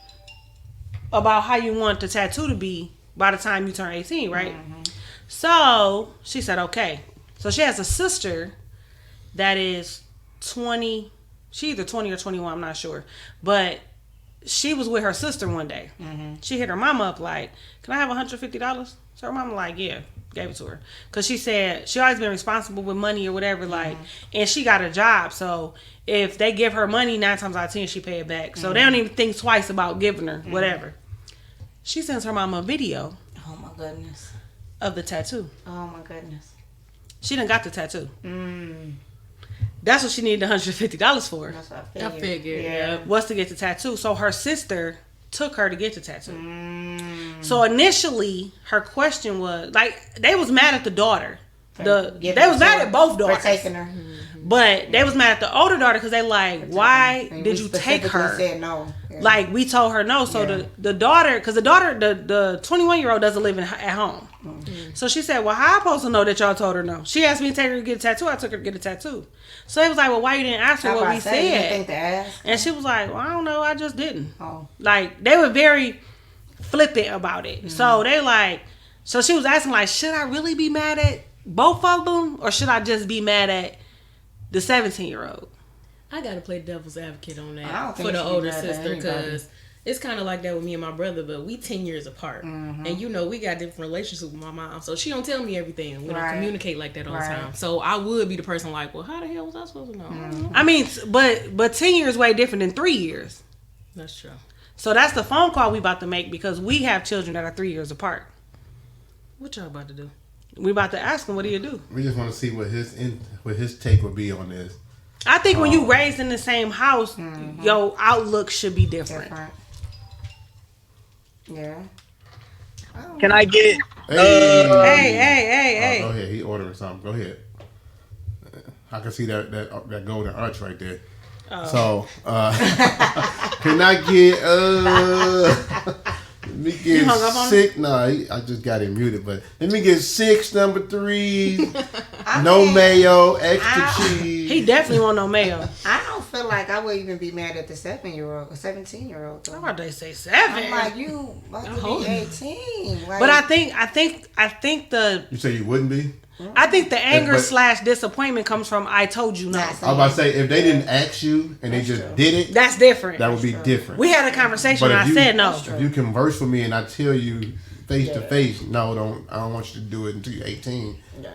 about how you want the tattoo to be by the time you turn 18, right? Mm-hmm. So she said, okay. So she has a sister that is 20. She either 20 or 21, I'm not sure. But she was with her sister one day. Mm-hmm. She hit her mama up like, can I have $150? So her mama like, yeah, gave it to her. Because she said she always been responsible with money or whatever, like, and she got a job. So if they give her money, 9 times out of 10, she pay it back. So they don't even think twice about giving her whatever. She sends her mama a video Oh my goodness. of the tattoo. Oh my goodness. She done got the tattoo. That's what she needed $150 for. That's what I figured. Yeah. Was to get the tattoo. So her sister took her to get the tattoo. So initially, her question was like they was mad at the daughter. They was mad at both daughters. For taking her. But they was mad at the older daughter because they like, why did you take her? Said no. Yeah. Like we told her no. So the daughter, because the 21-year-old doesn't live at home. So she said, well, how I supposed to know that y'all told her no? She asked me to take her to get a tattoo. I took her to get a tattoo. So they was like, well, why you didn't ask her what we said? You didn't think to ask? And she was like, well, I don't know. I just didn't. Oh. Like, they were very flippant about it. So they like, so she was asking like, should I really be mad at both of them? Or should I just be mad at the 17-year-old? I gotta play devil's advocate on I that don't think for the she older mad at sister anybody. because it's kind of like that with me and my brother, but we 10 years apart, and you know we got different relationships with my mom, so she don't tell me everything. We don't communicate like that all the time. So I would be the person like, well, how the hell was I supposed to know? I mean, but 10 years way different than 3 years. That's true. So that's the phone call we about to make because we have children that are 3 years apart. What y'all about to do? We about to ask him what do you do. We just want to see what his take would be on this. I think when you raised in the same house, your outlook should be different. Yeah. Can I get? Hey. Go ahead. He ordering something. Go ahead. I can see that golden arch right there. So, can I get let me get hung up on 6? No, I just got him muted. But let me get 6 number 3. No mayo, extra cheese. He definitely want no mayo. I don't feel like I would even be mad at the 7-year-old or 17-year-old. How about they say 7? I'm like, you about to be 18. Like, But I think the You say you wouldn't be? the anger But- / disappointment comes from I told you no. Nah, I was about to say, if they didn't ask you and they just did it, That's different. that would be different. We had a conversation But and if I you- said no. If you converse with me and I tell you face to face, no, I don't want you to do it until you're 18. yeah.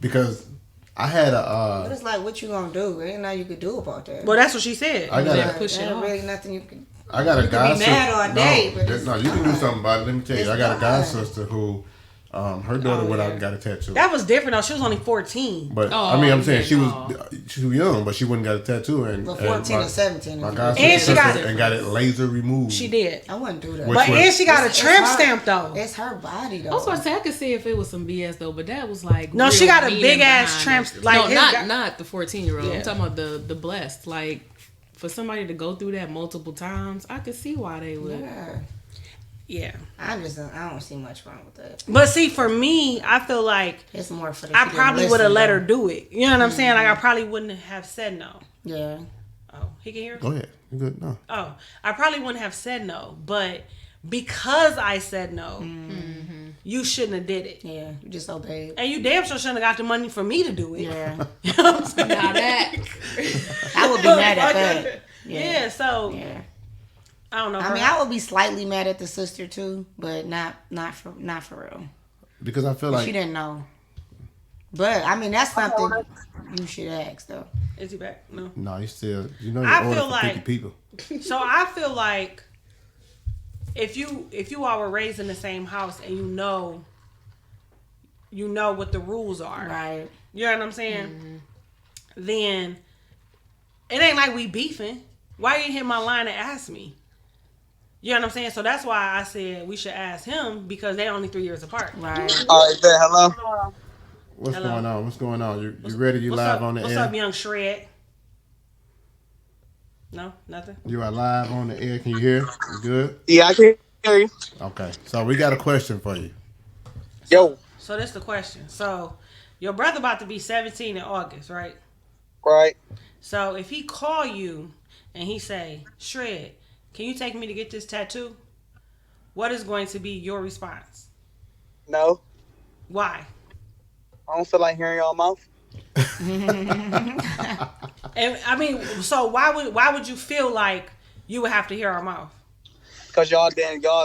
Because I had But it's like, what you gonna do? There ain't nothing you could do about that. Well, that's what she said. I got Yeah, a, push it There ain't off. really nothing you can. I got a You can god be sister. mad all day, but it's no, you can do fine. something about it. Let me tell you, It's I got a god fine. sister who, her daughter went out and got a tattoo. That was different though. She was only 14. But Oh, I mean, I'm saying yeah, she was no. too young, but she wouldn't got a tattoo and Well, 14 or 17. My is god different. And sister she got- and got it laser removed. She did. I wouldn't do that. Which But one? and she got a It's tramp her- stamp though. It's her body though. I was about to say I could see if it was some BS though, but that was like No, real she got a meaning big ass behind tramp. it. Like no, his not guy- not the 14-year-old. Yeah. I'm talking about the blessed. Like for somebody to go through that multiple times, I could see why they would. Yeah. Yeah. I don't see much wrong with that. But see, for me, I feel like It's more for the I she didn't probably would have listen, let her though. do it. You know what I'm saying? Like I probably wouldn't have said no. Yeah. Oh, he can hear us? Go ahead. You good? No. Oh, I probably wouldn't have said no, but because I said no, you shouldn't have did it. Yeah. You just obeyed. And you damn sure shouldn't have got the money for me to do it. Yeah. You know what I'm saying? Now that I would be mad at that. Yeah, so Yeah. I don't know. I mean, I would be slightly mad at the sister too, but not for real. Because I feel She like didn't know. But I mean, that's something you should ask though. Is he back? No. no, you still you know I you order feel for 50 like- people. So I feel like if you all were raised in the same house and you know what the rules are, Right. you know what I'm saying? Then it ain't like we beefing. Why you hit my line and ask me? You know what I'm saying? So that's why I said we should ask him because they only 3 years apart. Right. All right, there. Hello. What's Hello? going on? What's going on? You ready? You What's live up? on the What's air? up, young Shred? No, nothing. You are live on the air. Can you hear? You good? Yeah, I can hear you. Okay. So we got a question for you. Yo, So that's the question. So your brother about to be 17 in August, right? right. So if he call you and he say, Shred, can you take me to get this tattoo? What is going to be your response? No, Why? I don't feel like hearing y'all mouth. And I mean, so why would you feel like you would have to hear our mouth? Cause y'all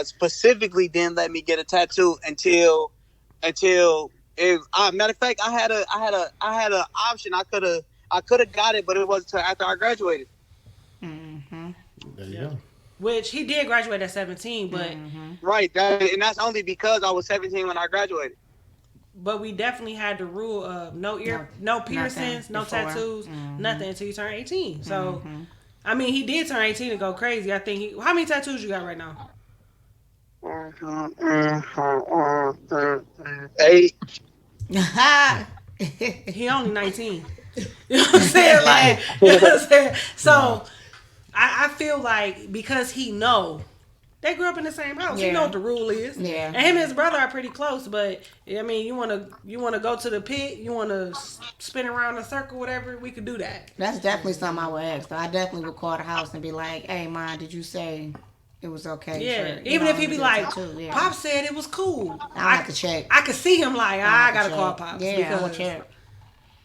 specifically didn't let me get a tattoo until if matter of fact I had a option. I could have got it, but it wasn't until after I graduated. There you go. Which he did graduate at 17, but Right, and that's only because I was 17 when I graduated. but we definitely had the rule of no piercings, no before. tattoos, nothing until you turn 18. So I mean, he did turn 18 and go crazy. I think how many tattoos you got right now? 8. He only 19. You know what I'm saying? Like, you know what I'm saying? So, I feel like because he know, they grew up in the same house. He know what the rule is. Yeah. And him and his brother are pretty close, but I mean, you wanna go to the pit, you wanna spin around in a circle, whatever, we could do that. That's definitely something I would ask. Though. I definitely would call the house and be like, "Hey, Mom, did you say it was okay?" Yeah. For, Even if he be like, yeah. Pop said it was cool. I have to check. I could see him like, I gotta call Pops. Yeah, because, I will check.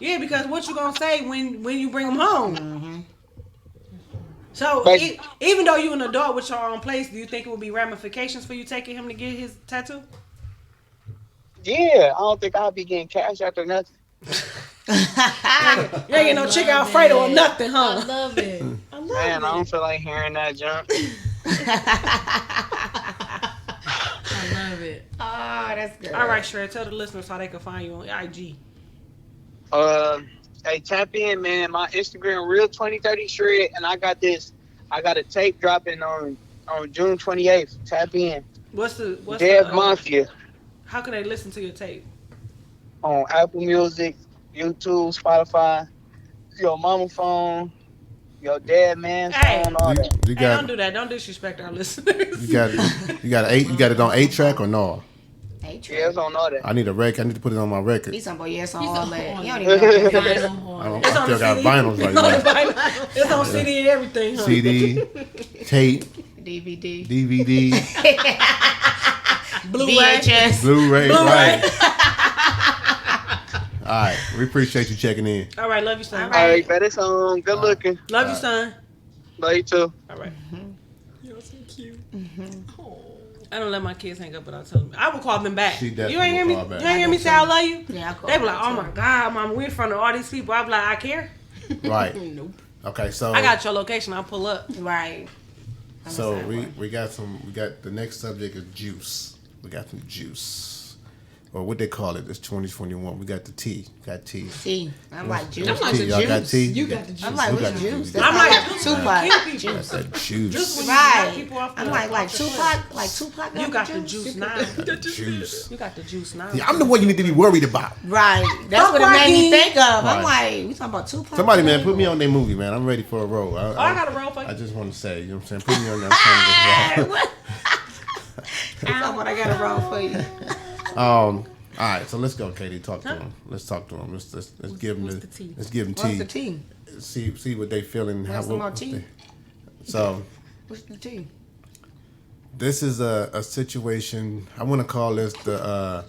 Yeah, because what you gonna say when you bring him home? Mm-hmm. So even though you an adult with your own place, do you think it would be ramifications for you taking him to get his tattoo? Yeah, I don't think I'll be getting cash after nothing. You ain't getting no chicken Alfredo or nothing, huh? I love it. Man, I don't feel like hearing that junk. I love it. Oh, that's good. All right, Shred, tell the listeners how they can find you on IG. Hey, tap in, man. My Instagram, real 2030 Shred, and I got a tape dropping on June 28th. Tap in. What's Dev Mafia How can they listen to your tape? on Apple Music, YouTube, Spotify, your mama phone, your dad man's phone, all that. You Hey, got don't do that. Don't disrespect our listeners. you got it on 8-track or no? Hey, Yeah, it's on all that. I need a record. I need to put it on my record. He's on, boy, yes, on He's all on that. all You don't that. even know. I It's on still got CD. vinyls right now. It's on CD and everything, huh? CD, tape, DVD. DVD, Blu-ray. VHS. Blu-ray. Blu-ray. Right. All right, we appreciate you checking in. All right, love you, son. All All right. right, better song. Good looking. Love you, son. Love you too. All right. You're so cute. I don't let my kids hang up without telling me. I will call them back. She You definitely ain't hear will me? call back. You ain't hear me say I love you? Yeah, I call They be like, back, oh too. my God, Mama, we're in front of all these people. I be like, I care. Right. Nope. Okay, so I got your location. I'll pull up. Right. so we got the next subject is juice. We got some juice. Or what they call it, it's 2021. We got the tea. Got tea. Tea. I'm like juice. I'm like tea. the Y'all got juice. tea? You got the juice. I'm like, Who what's got the juice? juice? I'm like, Tupac. kill people. That's that Just juice. when you knock Right. people off I'm the- like off the Tupac. cliff. Like Tupac. You got the juice now. That juice. You got the juice now. Yeah, I'm the one you need to be worried about. Right. That's Fuck what it made me Rocky. think of. I'm Right. like, we talking about Tupac. Somebody, man, put me on their movie, man. I'm ready for a role. I got a role for you. I just want to say, you know what I'm saying? Put me on there. I'm trying to get That's what I got to roll for you. All right, so let's go, Katie. Talk to them. Let's talk to them. Let's give them what's the tea? Let's give them What's tea. the tea? See what they feeling. Want some more tea? So What's the tea? this is a situation. I want to call this the.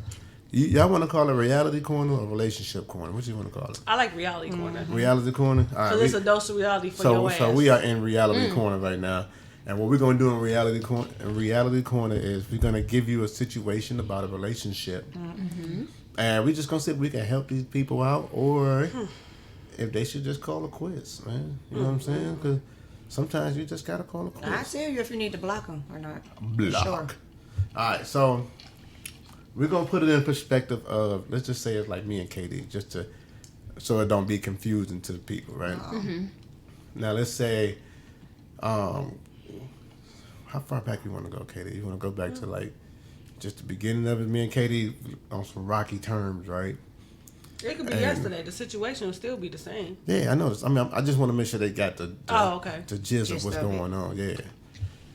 Y'all want to call it reality corner or relationship corner? What you want to call it? I like reality corner. Reality corner. All So right. it's a dose of reality for So your ass. so we are in reality corner right now, and what we're gonna do in reality corner is we're gonna give you a situation about a relationship, and we're just gonna see if we can help these people out or if they should just call it quits, man. You know what I'm saying? Because sometimes you just gotta call it I quits. tell you if you need to block them or not. Block. Sure. All right, so we're gonna put it in perspective of, let's just say it's like me and Katie, just to so it don't be confusing to the people, right? Now let's say, how far back you want to go, Katie? You want to go back to like just the beginning of it? Me and Katie on some rocky terms, right? It could be yesterday. The situation will still be the same. Yeah, I know this. I mean, I just want to make sure they got the Okay. the gist of Gist what's of it. going on. Yeah.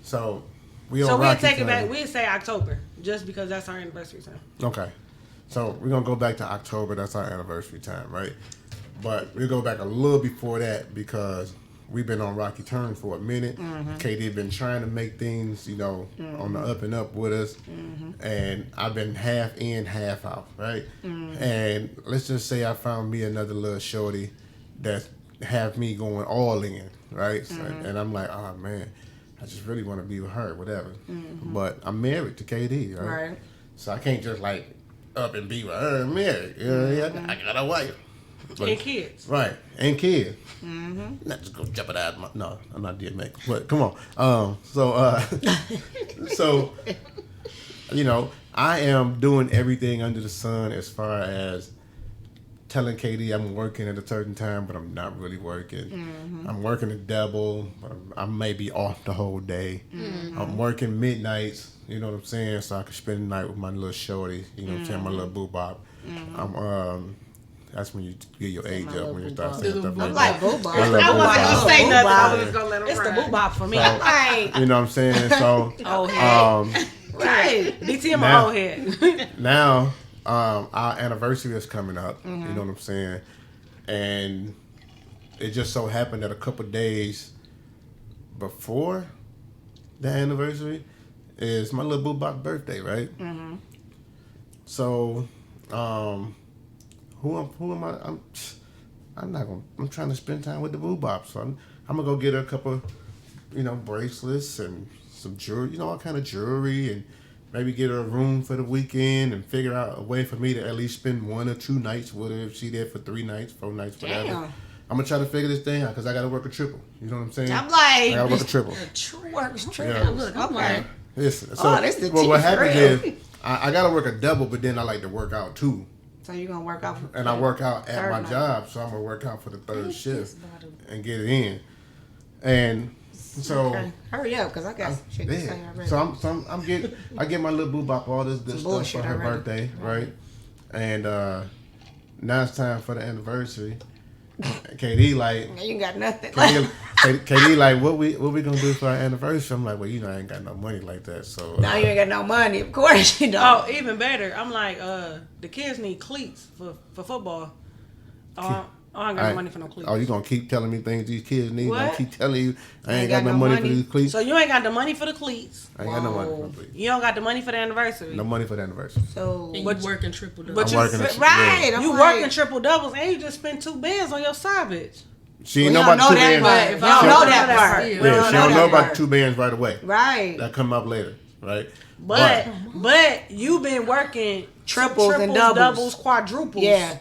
So we So on we'll rocky take it back. terms. We'll say October, just because that's our anniversary time. Okay. So we're going to go back to October. That's our anniversary time, right? But we'll go back a little before that because we've been on rocky terms for a minute. Katie been trying to make things, on the up and up with us. And I've been half in, half out, right? And let's just say I found me another little shorty that have me going all in, right? So, and I'm like, oh, man, I just really want to be with her, whatever. But I'm married to KD, right? Right. So I can't just like up and be with her. I'm married. I got a wife. But- And kids. Right. And kids. Not just go jeopardize my. No, I'm not DMX. But come on. So, I am doing everything under the sun as far as telling Katie I'm working at a certain time, but I'm not really working. I'm working a double, but I may be off the whole day. I'm working midnights, you know what I'm saying, so I can spend the night with my little shorty, you know what I'm saying, my little boo bop. That's when you get your age my up, when you little start boo saying stuff I'm like like that. boo bop. I love I wasn't boo-bop. gonna say nothing. I was Boo-bop. just gonna let him It's the ride. boo bop for me. So- I'm like, You know what I'm saying? So, Old head. right. DT in Now- my old head. now our anniversary is coming up. Mm-hmm. You know what I'm saying? And it just so happened that a couple days before the anniversary is my little boo-bop birthday, right? Mm-hmm. So, who am I? I'm not gonna. I'm trying to spend time with the boo-bop, so I'm gonna go get her a couple, bracelets and some jewelry, all kind of jewelry, and maybe get her a room for the weekend and figure out a way for me to at least spend 1 or 2 nights with her if she there for 3 nights, 4 nights, whatever. Damn. I'm gonna try to figure this thing out because I gotta work a triple. You know what I'm saying? I'm I like, gotta work a triple. works true. Yeah. Look, I'm Okay. like, Listen, so Oh, this the what tea for happens real. is I gotta work a double, but then I like to work out too. So you're gonna work out for And I work out at Third my night. job, so I'm gonna work out for the third shift and get it in. And so, Okay. Hurry up, cause I got some shit to say yeah. already. So I get my little boo bop all this good Some stuff bullshit for her already. birthday, right? And now it's time for the anniversary. KD like, you ain't got nothing. KD like, what we gonna do for our anniversary? I'm like, well, I ain't got no money like that, so. Now you ain't got no money. Of course you don't. Oh, even better. I'm like, the kids need cleats for football. Oh, I ain't got no money for no cleats. Oh, you gonna keep telling me things these kids need? I What? keep telling you I ain't got no money for these cleats. So you ain't got the money for the cleats. I ain't got no money for Whoa. the cleats. You don't got the money for the anniversary. No money for the anniversary. So and But- you working triple double. but I'm you working right. at- right, I'm You like, working triple doubles and you just spent 2 bands on your side bitch. She ain't We know don't about know the 2 that bands. part. If We I don't don't know know that that part. part. We Yeah, Yeah, don't she know don't know that about part. the 2 bands right away. Right. That come up later, right? But you been working Triples and doubles. quadruples. Yeah.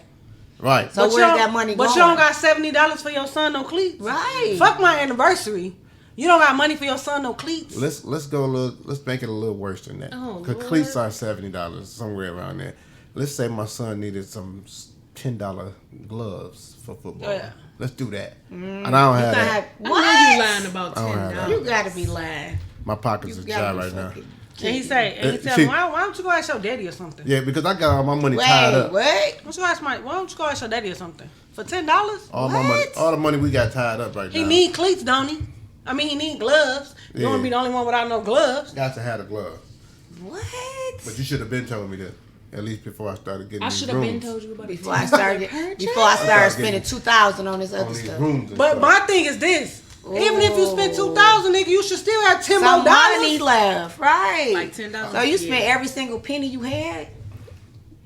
Right. So But where's you don't- that money But going? you don't got $70 for your son no cleats. Right. Fuck my anniversary. You don't got money for your son no cleats. Let's go a little. Let's make it a little worse than that. Oh, Cause Lord. cleats are $70, somewhere around there. Let's say my son needed some $10 gloves for football. Oh, yeah. Let's do that. And I don't have that. I know What? you lying about I don't have that. $10. You gotta be lying. My pockets You are gotta dry be right now. fucking And he say, and he tell See- me, why don't you go ask your daddy or something? Yeah, because I got all my money Wait, tied up. what? Why don't you go ask your daddy or something? For $10? All my money, all the money we got tied up right He now. need cleats, don't he? I mean, he need gloves. You don't Yeah. wanna be the only one without no gloves. Got to have a glove. What? But you should have been telling me that at least before I started getting I these should have been rooms. told you about it. Before I started spending $2,000 on this On other these stuff. rooms and But stuff. my thing is this. Even if you spend Ooh. $2,000, nigga, you should still have 10 Some more money dollars. left, right? Like $10. So you spent Yeah. every single penny you had?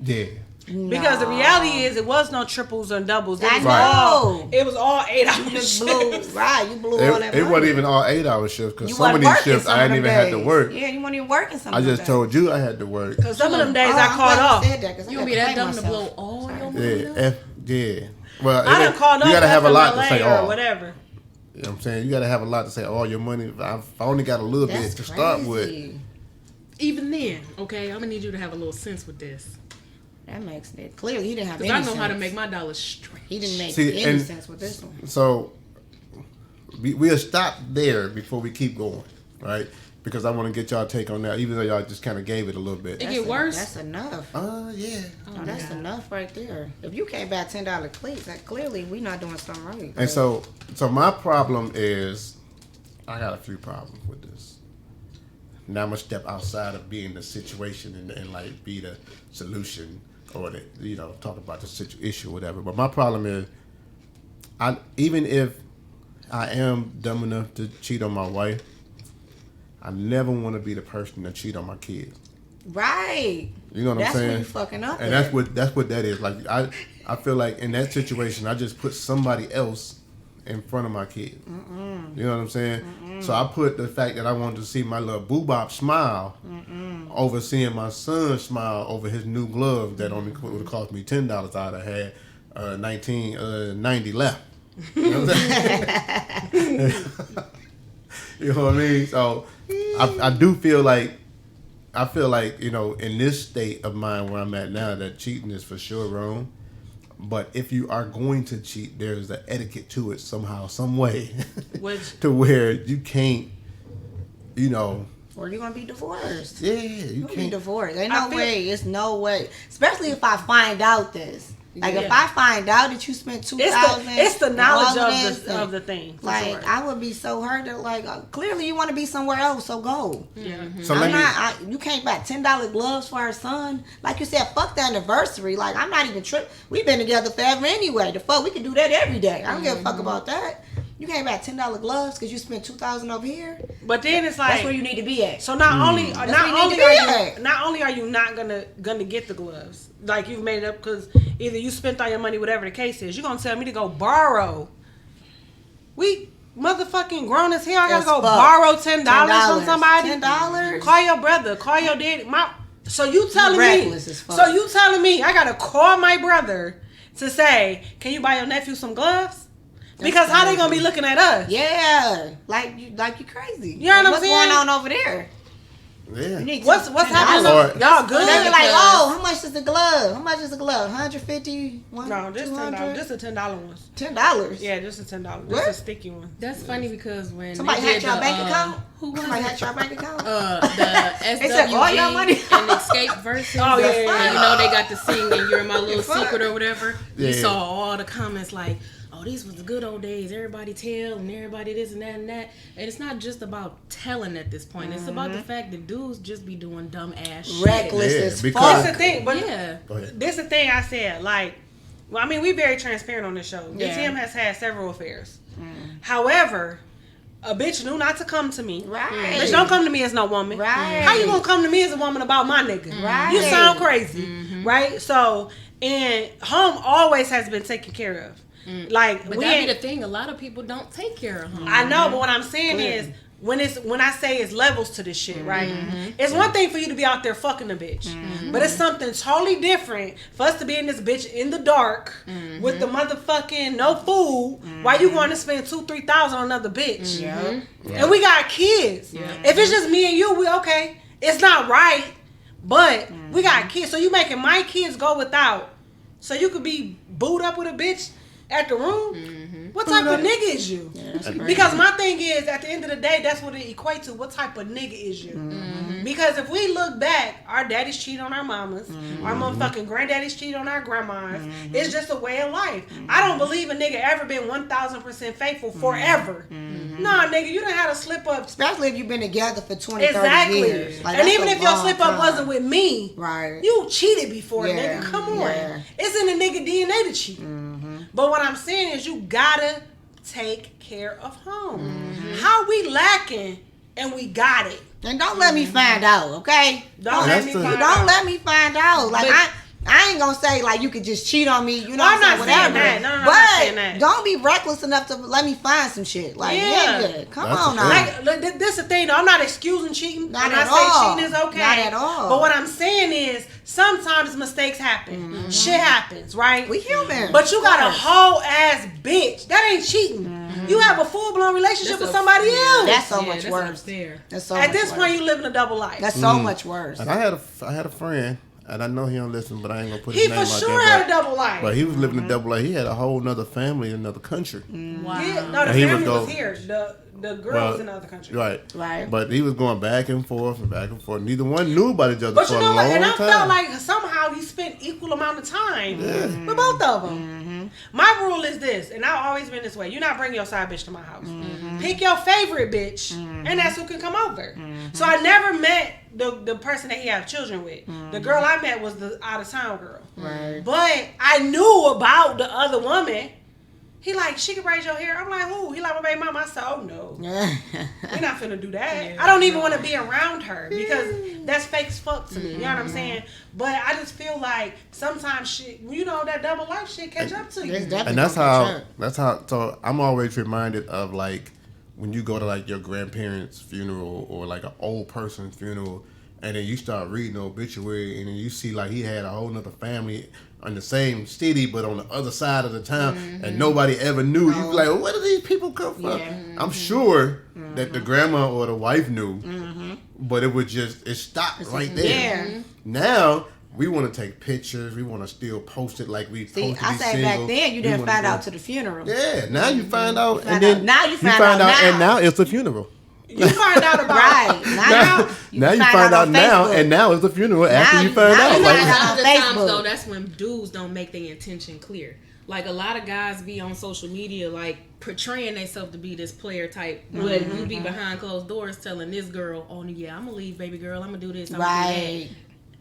Yeah. Because the Nah. reality is, it was no triples and doubles. It I was know. all. It was all 8 hours. You just blew, right? You blew all that It money. wasn't even all 8-hour shifts because You some of wasn't these working shifts some I of didn't them even have to days. work. Yeah, you weren't even working some I of them just days. told you I had to work. Because some of them days Oh, I I'm called glad you off. said that, 'cause I You gonna got be that blame dumb to myself. blow all your money? Yeah, yeah. Well, I done called off. you gotta have a lot to FMLA say or all. whatever. You know what I'm saying? You gotta have a lot to say all your money. I only got a little That's bit to start with. crazy. Even then, okay, I'm gonna need you to have a little sense with this. That makes it. Clearly, he didn't have any Because I know how to sense. make my dollars straight. He didn't make See, any and- sense with this one. So we'll stop there before we keep going, right? Because I want to get y'all take on that, even though y'all just kind of gave it a little bit. It get worse. That's enough. Yeah. Oh, that's enough right there. If you can't buy $10 cleats, that clearly we not doing something right. And so my problem is, I got a few problems with this. Now I'm gonna step outside of being the situation and like be the solution or the, talk about the issue or whatever. But my problem is, even if I am dumb enough to cheat on my wife, I never want to be the person that cheat on my kids. right. You know what That's I'm saying? when you fucking up. And that's what that is. Like I feel like in that situation, I just put somebody else in front of my kids. You know what I'm saying? So I put the fact that I wanted to see my little boo-bop smile over seeing my son smile over his new glove that only would have cost me $10. I'd have had 1990 left. You know what I'm saying? You know what I mean? So I do feel like in this state of mind where I'm at now, that cheating is for sure wrong. But if you are going to cheat, there's an etiquette to it somehow, some way, Which to where you can't, or you're gonna be divorced. yeah, you You're gonna be can't. divorced. Ain't I no feel- way. It's no way. Especially if I find out this. Like if I find out that you spent $2,000, it's the knowledge of the thing. Like sure. I would be so hurt that like clearly you want to be somewhere else, so go. Yeah. So You can't buy $10 gloves for our son. Like you said, fuck the anniversary. Like I'm not even tripping. We've been together forever anyway. The fuck we can do that every day. I don't give a fuck about that. You can't buy $10 gloves because you spent $2,000 over here. But then it's like That's where you need to be at. So not only are you not gonna get the gloves, like you've made it up because either you spent all your money, whatever the case is, you're gonna tell me to go borrow. We motherfucking grown as hell. I gotta go borrow $10 from somebody. $10. Call your brother. Call your daddy. So you telling Reckless as fuck. So you telling me I gotta call my brother to say, can you buy your nephew some gloves? Because how they gonna be looking at us? Yeah, like you crazy. You know what I'm saying? What's going on over there? Yeah. What's happening? Y'all good? They be like, oh, how much is the glove? How much is the glove? $150? No, just $10. Just a $10 one. $10. Yeah, just a $10. What? Just a sticky one. That's funny because when Somebody they hacked did your the, bank account. Who was Somebody it? hacked your bank account. The They said, all your money. SWV and Escape versus. Oh, yeah. And you know they got to sing and You're My Little Fuck. Secret or whatever. Yeah. You saw all the comments like, oh, these was the good old days. Everybody tell and everybody this and that and that. And it's not just about telling at this point. It's about the fact that dudes just be doing dumb ass shit. Reckless Yeah, as because- fuck. That's the thing. But Yeah. Go ahead. this the thing I said. Like, well, I mean, we very transparent on this show. Yeah. DTM has had several affairs. However, a bitch knew not to come to me. Right. Bitch, don't come to me as no woman. Right. How you gonna come to me as a woman about my nigga? Right. You sound crazy. Right? So, and home always has been taken care of. Like, But we that ain't, be the thing. A lot of people don't take care of home. I know, but what I'm saying is when I say it's levels to this shit, right? It's one thing for you to be out there fucking a bitch, but it's something totally different for us to be in this bitch in the dark with the motherfucking no food while you going to spend $2,000-$3,000 on another bitch, and we got kids. If it's just me and you, we okay. It's not right, but we got kids, so you making my kids go without, so you could be booed up with a bitch at the room. What type of nigga is you? Because my thing is, at the end of the day, that's what it equates to. What type of nigga is you? Because if we look back, our daddies cheat on our mamas, our motherfucking granddaddies cheat on our grandmas. It's just a way of life. I don't believe a nigga ever been 1,000% faithful forever. Nah, nigga, you done had a slip up. Especially if you've been together for 20, Exactly. 30 years. Like, and that's even a if your long slip up time. wasn't with me, Right. you cheated before, Yeah. nigga. Come on. Yeah. It's in the nigga DNA to cheat. But what I'm saying is you gotta take care of home. How we lacking and we got it. And don't let me find out, okay? Don't let me That's the- find Don't out. let me find out. Like I ain't gonna say like you could just cheat on me, you know Well, what I'm I'm not saying? saying Whatever. that. No, I'm not saying But that. don't be reckless enough to let me find some shit. Like, Yeah. nigga, come That's on the now. thing. Like, this the thing though. I'm not excusing cheating. Not I'm at not saying all. cheating is okay. Not at all. But what I'm saying is sometimes mistakes happen. Shit happens, right? We human. But you got a Of course. whole ass bitch. That ain't cheating. You have a full blown relationship with somebody else. That's so Yeah, much that's worse. unfair. That's so At much this worse. point, you living a double life. That's so much worse. And I had a friend, and I know he don't listen, but I ain't gonna put He his name for out sure there. had a double life. But he was living a double life. He had a whole nother family in another country. Wow. Yeah, no, the And he would family go- was here. The girl Well, was in another country. Right. Right. But he was going back and forth and back and forth. Neither one knew about each other But for you a know long what? And I time. felt like somehow he spent equal amount of time with both of them. My rule is this, and I've always been this way. You not bring your side bitch to my house. Pick your favorite bitch, and that's who can come over. So I never met the person that he have children with. The girl I met was the out of town girl. Right. But I knew about the other woman. He like, she can braid your hair. I'm like, who? He like, my baby mama. I said, oh no. We're not finna do that. I don't even want to be around her because that's fake as fuck to me. You know what I'm saying? But I just feel like sometimes shit, you know, that double life shit catch up to you. It's definitely And that's gonna how so I'm always reminded of like when you go to like your grandparents' funeral or like an old person's funeral, and then you start reading the obituary, and then you see like he had a whole nother family in the same city but on the other side of the town, and nobody ever knew. You be like, well, where do these people come from? Yeah. I'm sure that the grandma or the wife knew, but it stopped right there. Yeah. Now we want to take pictures. We want to still post it like we See, supposed to I be said single. back then you We didn't wanna find go- out to the funeral. Yeah, now you find out, find and then out. Now you find out now. and now it's a funeral. You find out about Right. Now you find out on now, Facebook. and now it's the funeral after you find now out. you Like, find out. A lot of the on times Facebook. though, that's when dudes don't make their intention clear. Like a lot of guys be on social media like portraying themselves to be this player type, but you be behind closed doors telling this girl, "Oh yeah, I'm gonna leave, baby girl. I'm gonna do this. I'm gonna do Right. that."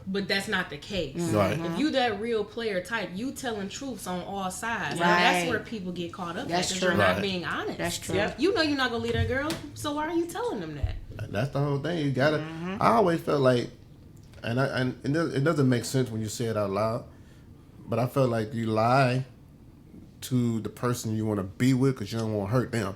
But that's not the case. Right. If you that real player type, you telling truths on all sides. Right. And that's where people get caught up. That's because true. you're not Right. being honest. That's true. Yep. You know you're not gonna leave that girl, so why are you telling them that? that's the whole thing. You gotta. I always felt like, and it doesn't make sense when you say it out loud, but I felt like you lie to the person you want to be with because you don't want to hurt them.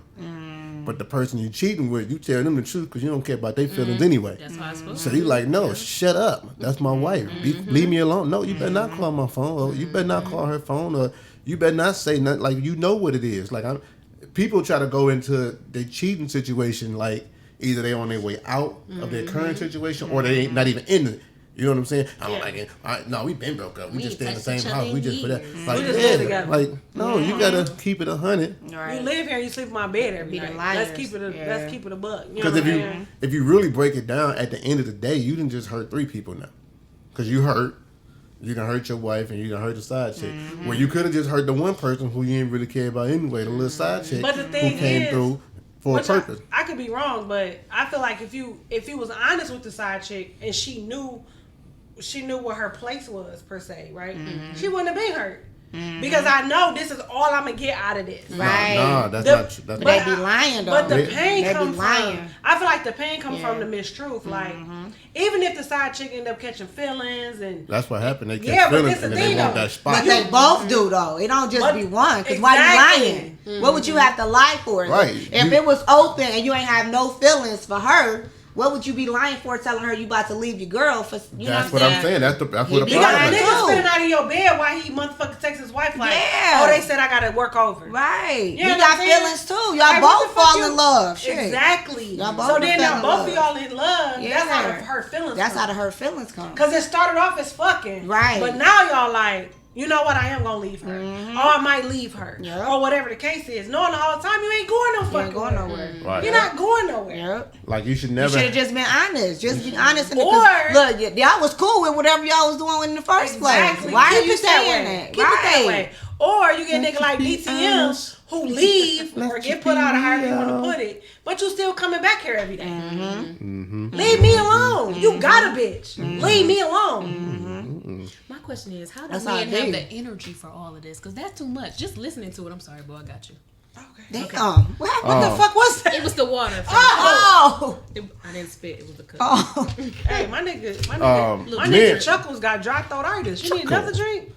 But the person you cheating with, you tell them the truth because you don't care about their feelings anyway. That's how it's supposed So to you like, no, shut up. That's my wife. Leave me alone. No, you better not call my phone. Or you better not call her phone. Or you better not say nothing. Like, you know what it is. Like, people try to go into the cheating situation like either they on their way out of their current situation or they ain't not even in it. You know what I'm saying? I don't like it. No, we been broke up. We just stay in the same house. We just for that. Like, We just live yeah, together. like, no, you gotta keep it 100. Right. You live here, you sleep in my bed every Be the night. liars. Let's keep it a Yeah. let's keep it a buck. You know Because what I'm saying? if you really break it down, at the end of the day, you didn't just hurt 3 people now. Because you done hurt your wife and you done hurt the side chick. Where you could have just hurt the one person who you didn't really care about anyway, the little side chick But the thing who came is, through for a Which purpose. I could be wrong, but I feel like if you was honest with the side chick and she knew what her place was per se, right? She wouldn't have been hurt. Because I know this is all I'm gonna get out of this. Right. Nah, that's The- not true. That's But they not be lying though. But the They- pain they be comes from. lying. I feel like the pain comes Yeah. from the mistruth. Like even if the side chick end up catching feelings and That's what happened. They catch Yeah, but feelings this and the then they thing, want though. that spot. But they both do though. It don't just But- be one. Because why Exactly. you lying? What would you have to lie for? Right. If You- it was open and you ain't have no feelings for her, what would you be lying for? Telling her you about to leave your girl for? You That's know what what I'm saying. That's what the You you got a lying problem is. nigga too. spinning out of your bed while he motherfucking texts his wife like, Yeah. oh, they said I gotta work over. Right. You know You what got I'm saying? feelings too. Y'all Like, what both the fuck fall in love. Shit. Exactly. Y'all both So done then fell now in both love. of y'all in love. Yeah. That's how her feelings. That's come. how her feelings come. Cause it started off as fucking. Right. But now y'all like, you know what, I am gonna leave her. Or I might leave her. Yep. Or whatever the case is. Knowing the whole time you ain't going no You fucking ain't going where. nowhere. Right. You're not going nowhere. Yep. Like, you should You never. should have just been honest. Just be honest. In the, Or- look, y'all was cool with whatever y'all was doing in the first Exactly. place. Why Keep are you it that saying way. that? Keep it that way. Or you get a nigga like DTM who leave or get put out or however you want to put it, but you still coming back here every day. Leave me alone. You got a bitch. Leave me alone. My question is, how do That's how men I have do. the energy for all of this? Because that's too much. Just listening to it. I'm sorry, boy, I got you. Damn. What happened? What the fuck was that? It was the water. Oh. I didn't spit. It was the cup. Oh. Hey, my nigga, my Men- nigga Chuckles got dry throat-itis. You need another drink?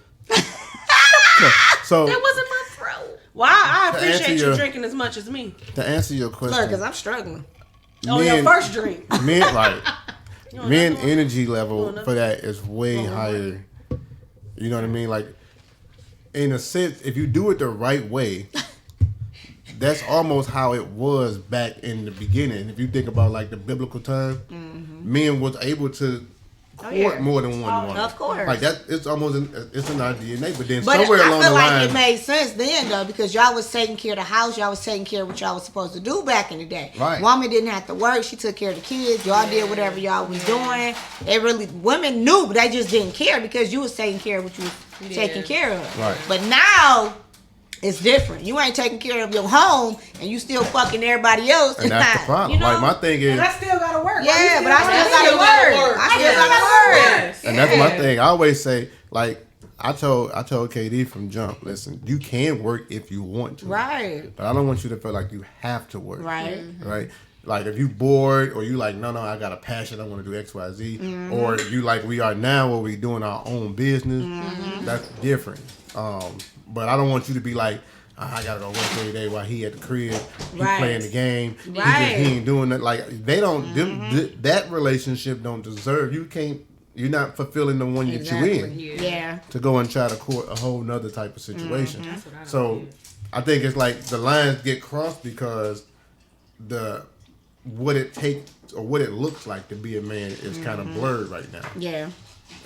So That wasn't my throat. Well, I To appreciate answer you your- drinking as much as me. to answer your Look, question, because I'm struggling. On your first drink. men like You want men another one? energy You level want for that is way higher. You know what I mean? Like, in a sense, if you do it the right way, that's almost how it was back in the beginning. If you think about like the biblical time, men was able to court yeah. more than one woman. Of course. Like that, it's almost it's in our DNA. But then But somewhere I along feel the like line, it made sense then, though, because y'all was taking care of the house. Y'all was taking care of what y'all was supposed to do back in the day. Right. Woman didn't have to work. She took care of the kids. Y'all did whatever y'all was doing. It really, women knew, but they just didn't care because you was taking care of what you was taking care of. Right. But now, it's different. You ain't taking care of your home, and you still fucking everybody else. and that's the problem. You know? Like my thing is, And I still gotta work. Yeah, but I still gotta gotta work. I still gotta work. Yes. and that's my thing. I always say, like, I told KD from jump, listen, you can work if you want to. Right. But I don't want you to feel like you have to work. Right. Right? Like if you bored or you like, no, I got a passion, I want to do X, Y, Z. Or you like we are now where we doing our own business. That's different. But I don't want you to be like, I gotta go work every day while he at the crib, he Right. playing the game, Right. he ain't doing that. Like they don't, that relationship don't deserve. You're not fulfilling the one that you in Yeah. to go and try to court a whole nother type of situation. That's what I don't So do. I think it's like the lines get crossed because what it takes or what it looks like to be a man is kind of blurred right now. Yeah.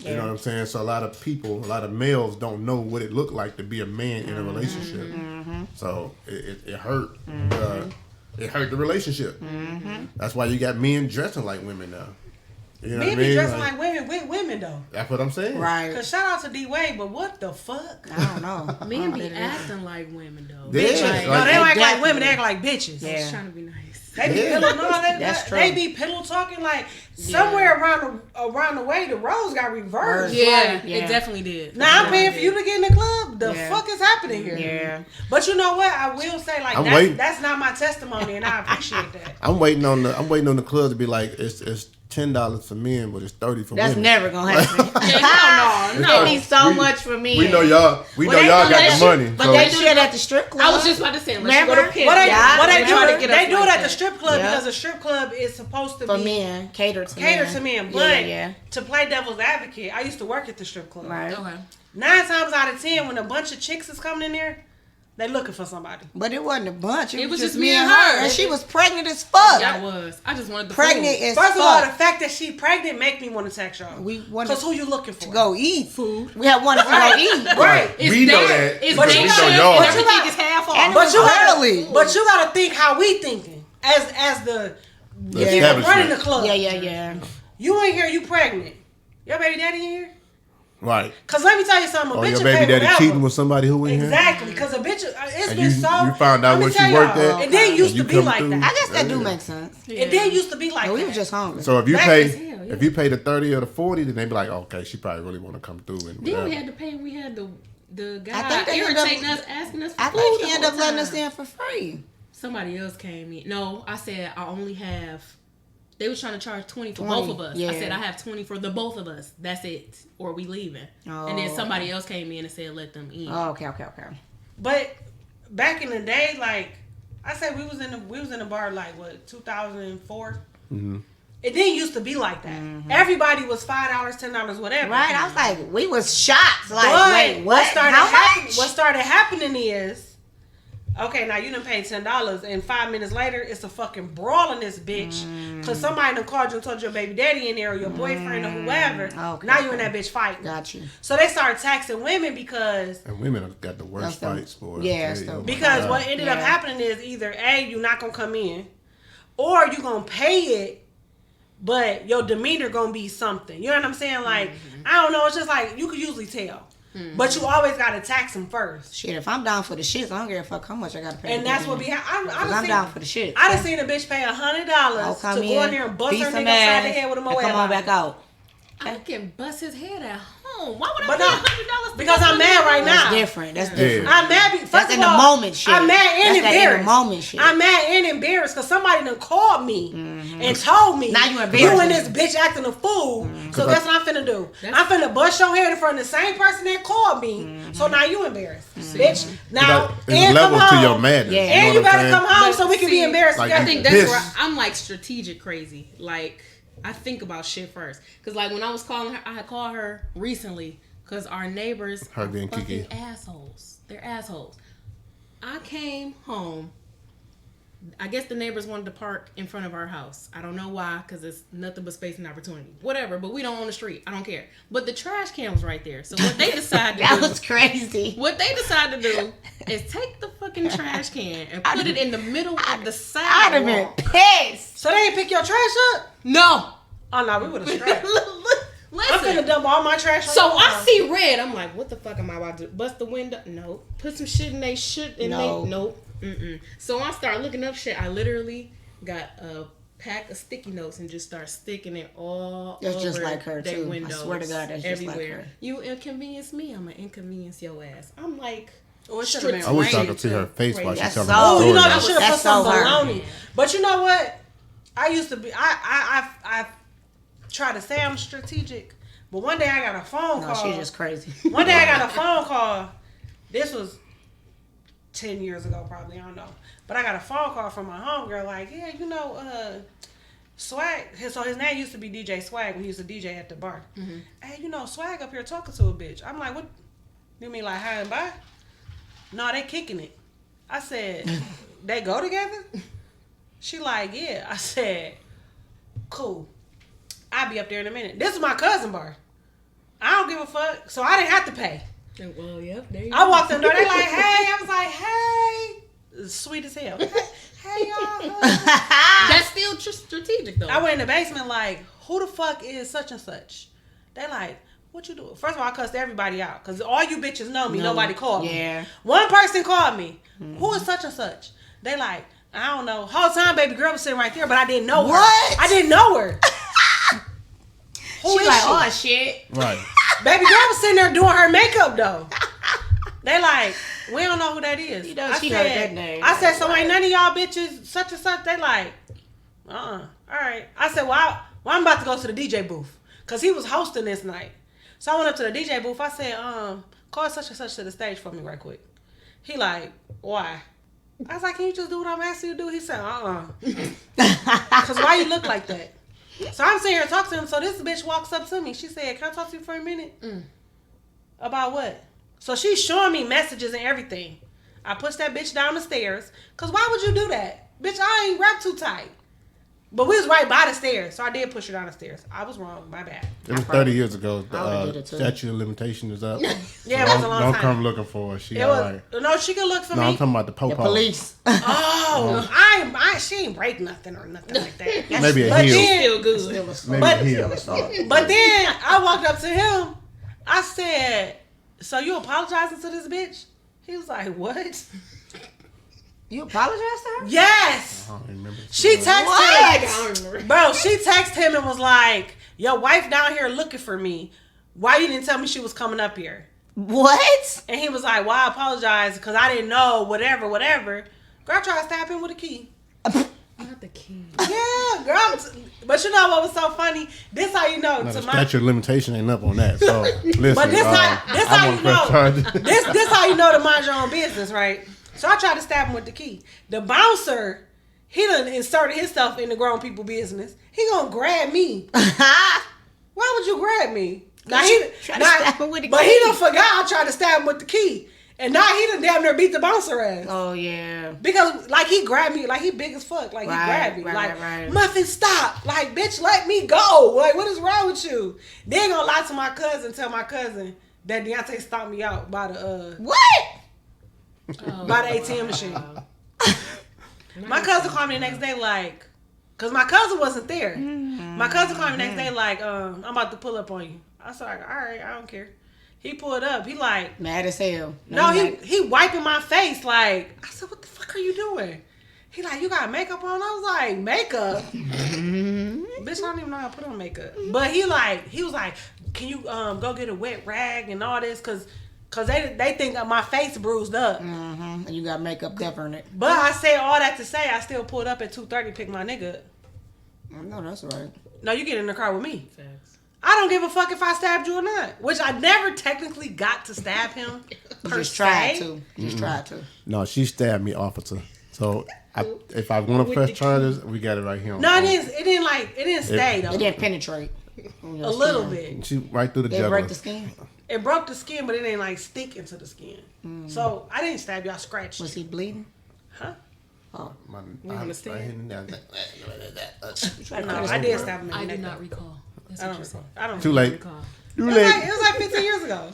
You know what I'm saying? So a lot of males don't know what it looked like to be a man in a relationship. So it hurt. It hurt the relationship. Mm-hmm. That's why you got men dressing like women now. You know Men what I be mean? dressing like women with women though. That's what I'm saying. Right. Cause shout out to D Wade, but what the fuck? I don't know. Men be acting like women though. Yeah, Bitches. like- No, they don't act like Definitely. women. They act like bitches. Yeah. Just trying to be nice. They be Yeah. pillow. No, That's true. they be pillow talking like somewhere around the way the roles got reversed. Yeah, Yeah. it definitely did. Now I'm paying for you to get in the club. The Yeah. fuck is happening here? Yeah. But you know what? I will say like I'm waiting. that's not my testimony, and I appreciate that. I'm waiting on the club to be like it's $10 for men, but it's 30 for That's women. never gonna happen. Hell no, They need so much for me. We know y'all. We know they y'all do got that the money. But so they do that at the strip club. I was just about to say, let's go to Remember? Pimp. What they, Yeah, what they I do, remember. they do it at the that. strip club Yeah. because the strip club is supposed to for be men, catered to men. But yeah. to play devil's advocate, I used to work at the strip club. Right. Okay. 9 times out of 10, when a bunch of chicks is coming in there, they looking for somebody. But it wasn't a bunch. It was just me me and and her. her. And she was pregnant as fuck. Yeah, I was. I just wanted the Pregnant food. as First of all, the fuck. fact that she pregnant make me want to text y'all. We wanted Because who you looking for? to go eat food. We had wanted to go eat. Right. It's We know day- that. It's But day you shift know and y'all. everything is half off. And it But was you gotta, early. but you gotta think how we thinking as the people establishment. running the club. Yeah. You ain't here, you pregnant. Your baby daddy in here? Right. Cause let me tell you something. A Or bitch your will baby pay daddy whatever. cheating with somebody who in here. Exactly. Cause a bitch, it's And been you so. found out let me where she tell worked y'all, at? It didn't used And you to be come like through? I that. guess that do make sense. It didn't used to be like We that. were just hungry. So if you Back pay as hell, yeah. if you pay the 30 or the 40, then they be like, okay, she probably really want to come through and Then whatever. we had to pay. We had the guy I think they ended up- irritating us, asking us for I food. think the he ended up whole letting time. us in for free. Somebody else came in. No, I said I only have. They was trying to charge 20 for 20, both of us. yeah. I said I have 20 for the both of us. That's it, or we leaving. And then Oh. somebody else came in and said let them in. Oh, okay. But back in the day, like I said, we was in the bar like what 2004. Mm-hmm. It didn't used to be like that. Everybody was $5, $10, whatever. Right? I was like, we was shocked. Like, But wait, what? started How happening? much? What started happening is, okay, now you done paid $10, and 5 minutes later, it's a fucking brawl in this bitch. Cause somebody done called you and told your baby daddy in there, or your boyfriend, or whoever. Okay. Now you and that bitch fighting. Got you. So they started taxing women because And women have got the worst That's the- fights for yeah, it. it's the- Because what ended up Yeah. happening is either A, you're not gonna come in, or you gonna pay it, but your demeanor gonna be something. You know what I'm saying? Like, I don't know, it's just like you could usually tell. But you always gotta tax them first. Shit, if I'm down for the shits, I don't give a fuck how much I gotta pay. And that's what be happening. I'm down for the shit. I done seen a bitch pay $100 I'll to come go in there and bust beat her some nigga upside the ass, head with a and moe. come on back out. I can bust his head at home. Why would I But pay no, $100? because I'm mad right now. That's different. That's different. I'm mad. First That's of in the all, moment shit. I'm mad and That's that in the embarrassed. moment shit. I'm mad and embarrassed because somebody done called me and told me Now you embarrassed. you and this bitch acting a fool. So guess what I'm finna do? I'm finna bust your head in front of the same person that called me. So now you embarrassed, bitch. Now There's and come levels to your home. madness. Yeah. And know you what I'm better saying? come home But so we can be see, embarrassed like, I together. think that's This- where I'm like strategic crazy. Like I think about shit first. Cause like when I was calling her, I had called her recently because our neighbors Her are being fucking Kiki. assholes. They're assholes. I came home. I guess the neighbors wanted to park in front of our house. I don't know why, because it's nothing but space and opportunity. Whatever, but we don't own the street. I don't care. But the trash can was right there. So what they decided to That do, was crazy. what they decided to do is take the fucking trash can and put it in the middle of the I'd have been sidewalk. pissed. So they ain't pick your trash up? No. Oh no, we would have scrapped. I'm Listen. finna dump all my trash. on So your I house. see red. I'm like, what the fuck am I about to do? Bust the window? No. Put some shit in they shit and No. they nope. Mm-mm. So I start looking up shit. I literally got a pack of sticky notes and just start sticking it all That's over just like her, their too. I windows. swear to God, that's just like everywhere. her. You inconvenience me, I'm gonna inconvenience your ass. I'm like, Oh, it should've been I wish I rain, could see too. her face while she's That's telling so- the Oh, story. you know, though. they should have put That's some so her. baloney. But you know what? I used to be. I try to say I'm strategic, but one day I got a phone No, call. she's just crazy. One day I got a phone call. This was 10 years ago, probably. I don't know. But I got a phone call from my homegirl, like, yeah, you know, Swag. So his name used to be DJ Swag when he used to DJ at the bar. Hey, you know, Swag up here talking to a bitch. I'm like, what? You mean like high and by? No, they kicking it. I said, they go together? She like, yeah. I said, cool. I'll be up there in a minute. This is my cousin bar. I don't give a fuck. So I didn't have to pay. well, yep, there you I walked in there. They like, hey. I was like, hey. sweet as hell. Hey y'all. That's still strategic though. I went in the basement like, who the fuck is such and such? They like, what you doing? First of all, I cussed everybody out because all you bitches know me. Nobody called me. Yeah. One person called me. Who is such and such? They like, I don't know. Whole time, baby girl was sitting right there, but I didn't know her. What? I didn't know her. Who She is like, she? oh shit. Right. Baby girl was sitting there doing her makeup though. They like, we don't know who that is. You know she heard that name. I said, so ain't none of y'all bitches such and such? They like, all right. I said, well, I'm about to go to the DJ booth because he was hosting this night. So I went up to the DJ booth. I said, call such and such to the stage for me right quick. He like, why? I was like, can you just do what I'm asking you to do? He said, because why you look like that? So I'm sitting here talking to him. So this bitch walks up to me. She said, can I talk to you for a minute? About what? So she's showing me messages and everything. I pushed that bitch down the stairs. Because why would you do that? Bitch, I ain't wrapped too tight. But we was right by the stairs. So I did push her down the stairs. I was wrong. My bad. It was 30 years ago. I would've did The it too. statute of limitation is up. Yeah, So it was a long don't time. come looking for her. She It all was, right. no, she can look for No, me. I'm talking about the The popo. police. Oh, she ain't break nothing or nothing like that. Maybe a But heel. then, Still good. Still assault. Maybe but- a heel. but then I walked up to him. I said, so you apologizing to this bitch? He was like, what? You apologize to her? Yes. I don't remember. She texted I him. don't remember. Bro, she texted him and was like, your wife down here looking for me. Why you didn't tell me she was coming up here? What? And he was like, well, I apologize because I didn't know, whatever. Girl tried to stab him with a key. Not the key. Yeah, girl. But you know what was so funny? This how you know. No, to the my, statute of limitation ain't up on that. So listen. But this how I'm you on know. press charges. this how you know to mind your own business, right? So I tried to stab him with the key. The bouncer, he done inserted himself in the grown people business. He gonna grab me. Why would you grab me? Now Try to stab him with the but key. he done forgot I tried to stab him with the key. And now he done damn near beat the bouncer ass. Oh yeah. Because like he grabbed me, like he big as fuck. Like he grabbed me. Right. Muffin, stop. Like, bitch, let me go. Like, what is wrong with you? They ain't gonna lie to my cousin, tell my cousin that Deontay stopped me out by the What? by the ATM machine. My cousin called me the next day like, cause my cousin wasn't there. My cousin called me the next day like, I'm about to pull up on you. I was like, all right, I don't care. He pulled up. He like, Mad as hell. no, he wiping my face. Like, I said, what the fuck are you doing? He like, you got makeup on? I was like, makeup? Bitch, I don't even know how to put on makeup. But he was like, can you go get a wet rag and all this? Cause they think my face bruised up. And you got makeup covering it. But I say all that to say, I still pulled up at 2:30, pick my nigga up. No, that's right. No, you get in the car with me. Facts. I don't give a fuck if I stabbed you or not. Which I never technically got to stab him. You per just tried se. to. Just tried to. No, she stabbed me, officer. So if I want to press charges, we got it right here. No, it didn't stay though. It didn't penetrate. A little bit. She right through the They jugular. break the skin. It broke the skin, but it didn't like stick into the skin. So I didn't stab you. I scratched. Was he bleeding? Huh? understand? No, I did stab him. In the I do neck, not though. recall. That's I what don't you're saying. recall. I don't Too recall. late. Recall. Too It late. was like 15 years ago.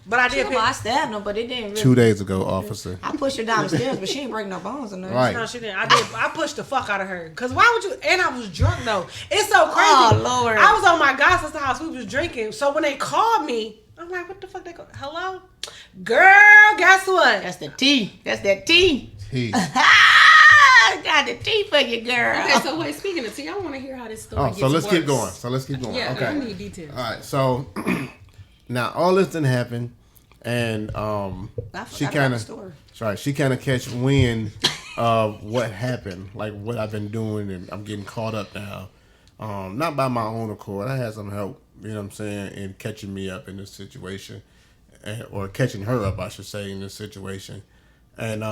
But I did pick. Well, I stabbed him, but it didn't really. 2 days ago, officer. I pushed her down the stairs, but she ain't break no bones or nothing. Right. No, she didn't. I pushed the fuck out of her. Cause why would you? And I was drunk though. It's so crazy. Oh, Lord. I was on my godsister's house. We was drinking. So when they called me, I'm like, what the fuck? They call? Hello, girl. Guess what? That's the tea. That's that tea. He. Got the tea for you, girl. Okay, so wait, speaking of tea, I want to hear how this story Oh, gets so let's keep worse. going. Yeah, Okay. I need details. All right. So now all this didn't happen, and she kind of sorry, she kind of catch wind of what happened, like what I've been doing, and I'm getting caught up now. Not by my own accord. I had some help, you know what I'm saying, in catching me up in this situation, or catching her up, I should say, in this situation, and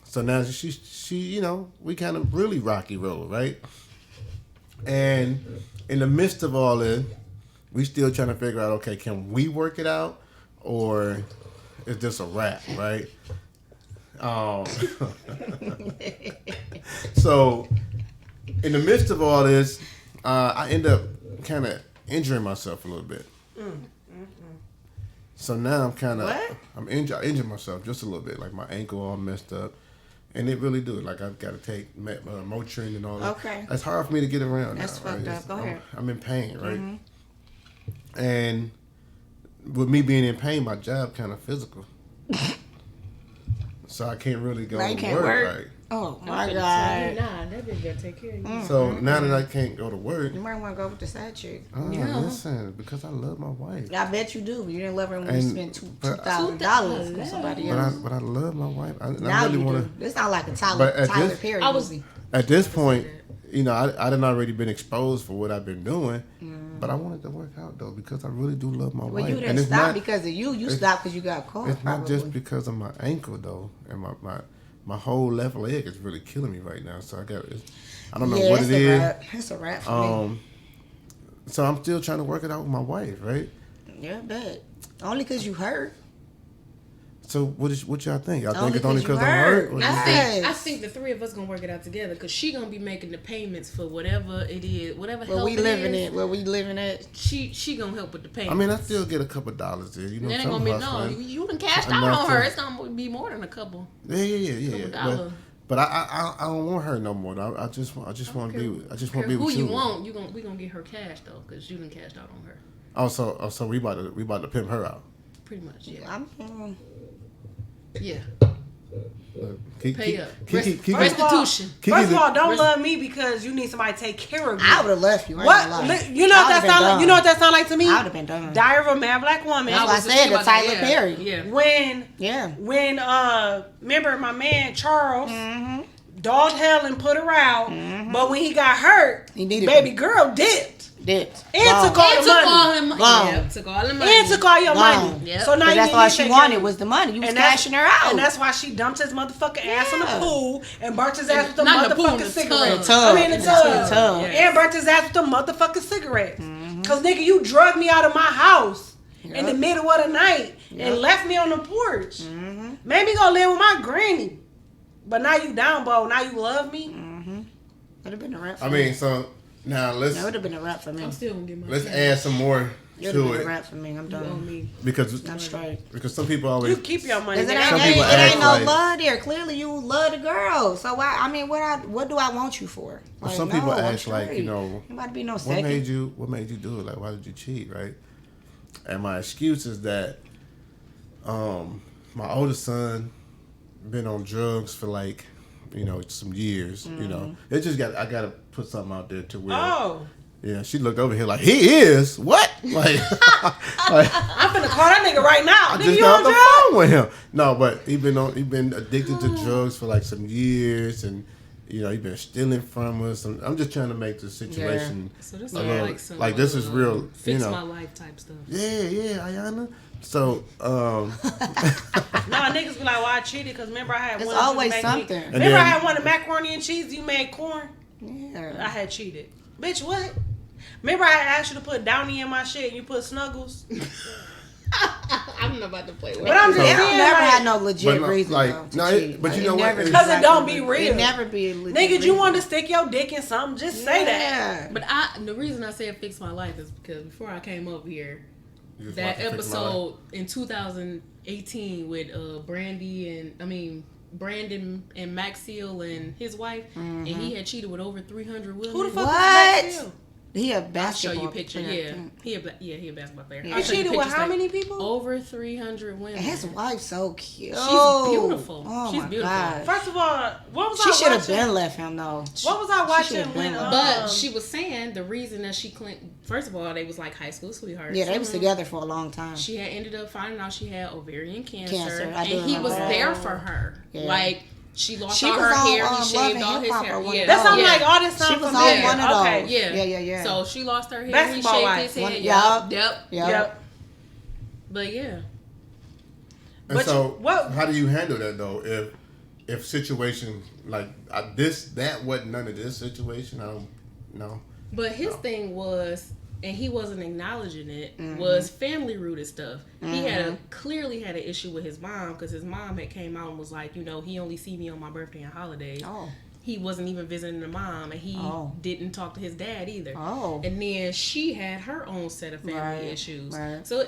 so now she you know, we kind of really rocky road, right? And in the midst of all this, we still trying to figure out, okay, can we work it out, or is this a wrap, right? So in the midst of all this, I end up kind of injuring myself a little bit. So now I'm kind of, I injured myself just a little bit, like my ankle all messed up. And it really do. Like I've got to take Motrin and all that. Okay. It's hard for me to get around. That's now, fucked right? up. Go ahead. I'm in pain, right? And with me being in pain, my job kind of physical. So I can't really go Now you to can't work. work? Right? Oh I'm my finna God. tell you, nah, that bitch gotta take care of you. So now that I can't go to work, You might want to go with the side chick. listen, because I love my wife. I bet you do. You didn't love her when you And- spent but- $2,000 on somebody else. But I love my wife. I Now really you want do. This sound like a Tyler But at Tyler this- Perry I was- movie. At this point, you know, I done already been exposed for what I've been doing, but I wanted to work out though because I really do love my Well, wife. you didn't it's stop not, because of you. You stopped because you got caught. it's not just probably. because of my ankle though, and my whole left leg is really killing me right now. So I don't know what it's it a is. wrap. It's a wrap for me. So I'm still trying to work it out with my wife, right? Yeah, I bet. Only because you hurt. So what y'all think? Y'all Only think it's only 'cause you because I'm hurt. hurt? Or Nah. you think- Yes. I think the three of us gonna work it out together because she gonna be making the payments for whatever it is, whatever Where help we it living is. at? Where we living at? She gonna help with the payments. I mean, I still get a couple dollars there. You know, That ain't some gonna be hustling. you done cashed out Enough on her. to- It's gonna be more than a couple. Yeah. $2. But I don't want her no more. I just want to be. I just want to be Who with you you. want? We gonna get her cash though, cause you done cashed out on her. So we about to pimp her out. Pretty much, yeah. Yeah. Pay up. Kiki, Restitution. First of all, don't love me because you need somebody to take care of you. I would have left you. I ain't What? gonna lie. You know what that sound like? You know what that sound like to me? I would have been done. Diary of a Mad Black Woman. That's why I was said the about that, Tyler yeah. Perry. Yeah. When remember my man Charles Mm-hmm. dogged Helen, put her out, but when he got hurt, He needed baby her. girl dipped Dipped. and took all And the took all money. him. Gone. Yeah, took all the money. And took all your Gone. money. Yep. So now you that's need all to she take wanted care of was the money. You was And that's- cashing her out. And that's why she dumped his motherfucking ass in the Yeah. pool and burnt his ass with the Not in the pool, in motherfucking the cigarette. tub. I mean the In the tub. tub. And burnt his ass with the motherfucking cigarettes. Cause nigga, you drugged me out of my house in the middle of the night and left me on the porch. Made me go live with my granny. But now you down, bro. Now you love me. Would have been a rap for I me. mean, so now That would have been a rap for me. I'm still gonna get my let's cash. add some more It would have to been a it rap for me. I'm on done. me. because I'm straight. some people always You keep your money. Cause it nigga. ain't, Some it people ain't, it act ain't no like- love there. Clearly, you love the girl. So why? I mean, what do I want you for? Like, some people no, I'm ask like, straight. you know, Ain't about to be no what second. made you do it? Like, why did you cheat, right? And my excuse is that my oldest son been on drugs for like, you know, some years. You know, it just I gotta put something out there to where. Oh. Yeah, she looked over here like, he is what? Like, I'm finna call that nigga right now. I Nigga, just you got on off the drugs? phone with him. No, but he been addicted to drugs for like some years, and you know he been stealing from us. I'm just trying to make the situation So this a is little like some like this is real. fix You know, my life type stuff. yeah, Ayana. So Nah, niggas be like, well, I cheated because remember I had It's one. always you make something. Me, And remember I then- had one of macaroni and cheese. You made corn. I Yeah. had cheated. Bitch, what? Remember I had asked you to put Downy in my shit and you put Snuggles. I'm not about to play with But I'm just They saying, don't never like, had no legit But no, reason like, though, to no, cheat. but you Like, know it what? never It's- Because it don't be exactly- real. It never be a legit nigga, you reason. want to stick your dick in something? Just say that. Yeah. But the reason I said fix my life is because before I came up here, you just that want to fix my life. episode in 2018 with Brandon and Maxiel and his wife, and he had cheated with over 300 women. Who the fuck What? is Maxfield? He a I'll show basketball you a picture. player. Yeah, he a basketball player. Yeah. I'll He show you cheated with pictures how later. many people? Over 300 women. And his wife's so cute. She's beautiful. Oh She's my beautiful. god. First of all, what was She I should have watching? been left him though. What was I watching should've when? been left. But she was saying the reason that she claimed, first of all, they was like high school sweethearts. Yeah, they was together for a long time. She had ended up finding out she had ovarian cancer, Cancer, I do and he was remember that. there for her. Yeah. Like she lost She all was her on, hair, he Love shaved and all his Hip Hop hair. or one Yeah, of That's those. I'm like all this She sound was familiar. on one of those. Okay. Yeah. Yeah. So she lost her hair. Basketball he shaved wife. his One- head. yup. Yep. Yep. But yeah. And But so, you- what- how do you handle that though? If situation like that wasn't none of this situation, I don't know. But his thing was, and he wasn't acknowledging it, was family rooted stuff. He clearly had an issue with his mom because his mom had came out and was like, you know, he only see me on my birthday and holidays. Oh. he wasn't even visiting the mom, and he didn't talk to his dad either. Oh. And then she had her own set of family issues. Right. So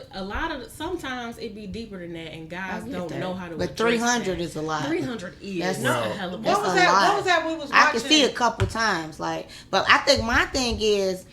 sometimes it be deeper than that, and guys don't know how to. But 300 is a lot. 300 is that's a hell of a lot. What was that we was watching? I could see a couple times, but I think my thing is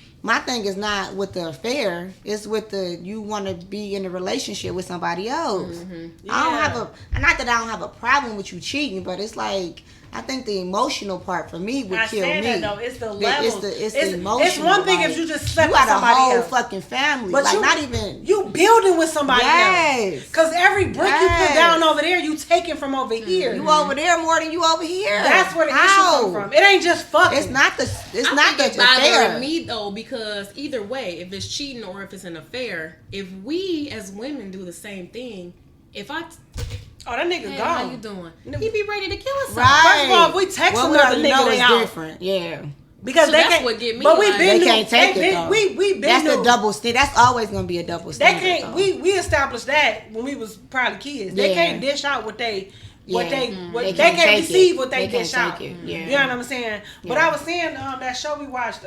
not with the affair. It's with you want to be in a relationship with somebody else. Mm-hmm. Yeah. Not that I don't have a problem with you cheating, but it's like, I think the emotional part for me would kill me. That, though. It's the level. It's the emotional. It's one thing if you just slept with You somebody got a whole else. fucking family, but not even you building with somebody else. Because every brick you put down over there, you taking from over here. You over there more than you over here. That's where the issue come from. It ain't just fucking. It's not the. It's not that bothering me though, because either way, if it's cheating or if it's an affair, if we as women do the same thing, oh, that nigga gone. How you doing? He be ready to kill himself. Right. First of all, if we text another nigga, they out. Different. Yeah. Because that's can't, what get me. But they can't take it though. We been that's the double standard. That's always gonna be a double standard. They can't. We established that when we was probably kids. They can't dish out what they can't receive what they dish out. Yeah. You know what I'm saying? Yeah. But I was saying that show we watched,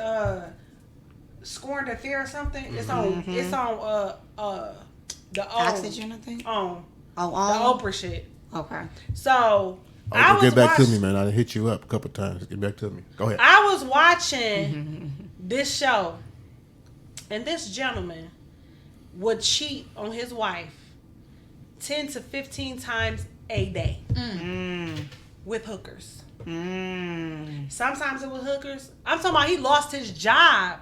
Scorned Affair or something. Mm-hmm. It's on the Oxygen, I think. The Oprah shit. Okay. So get back to me, man. I hit you up a couple times. Get back to me. Go ahead. I was watching this show, and this gentleman would cheat on his wife 10 to 15 times a day with hookers. Sometimes it was hookers. I'm talking about he lost his job.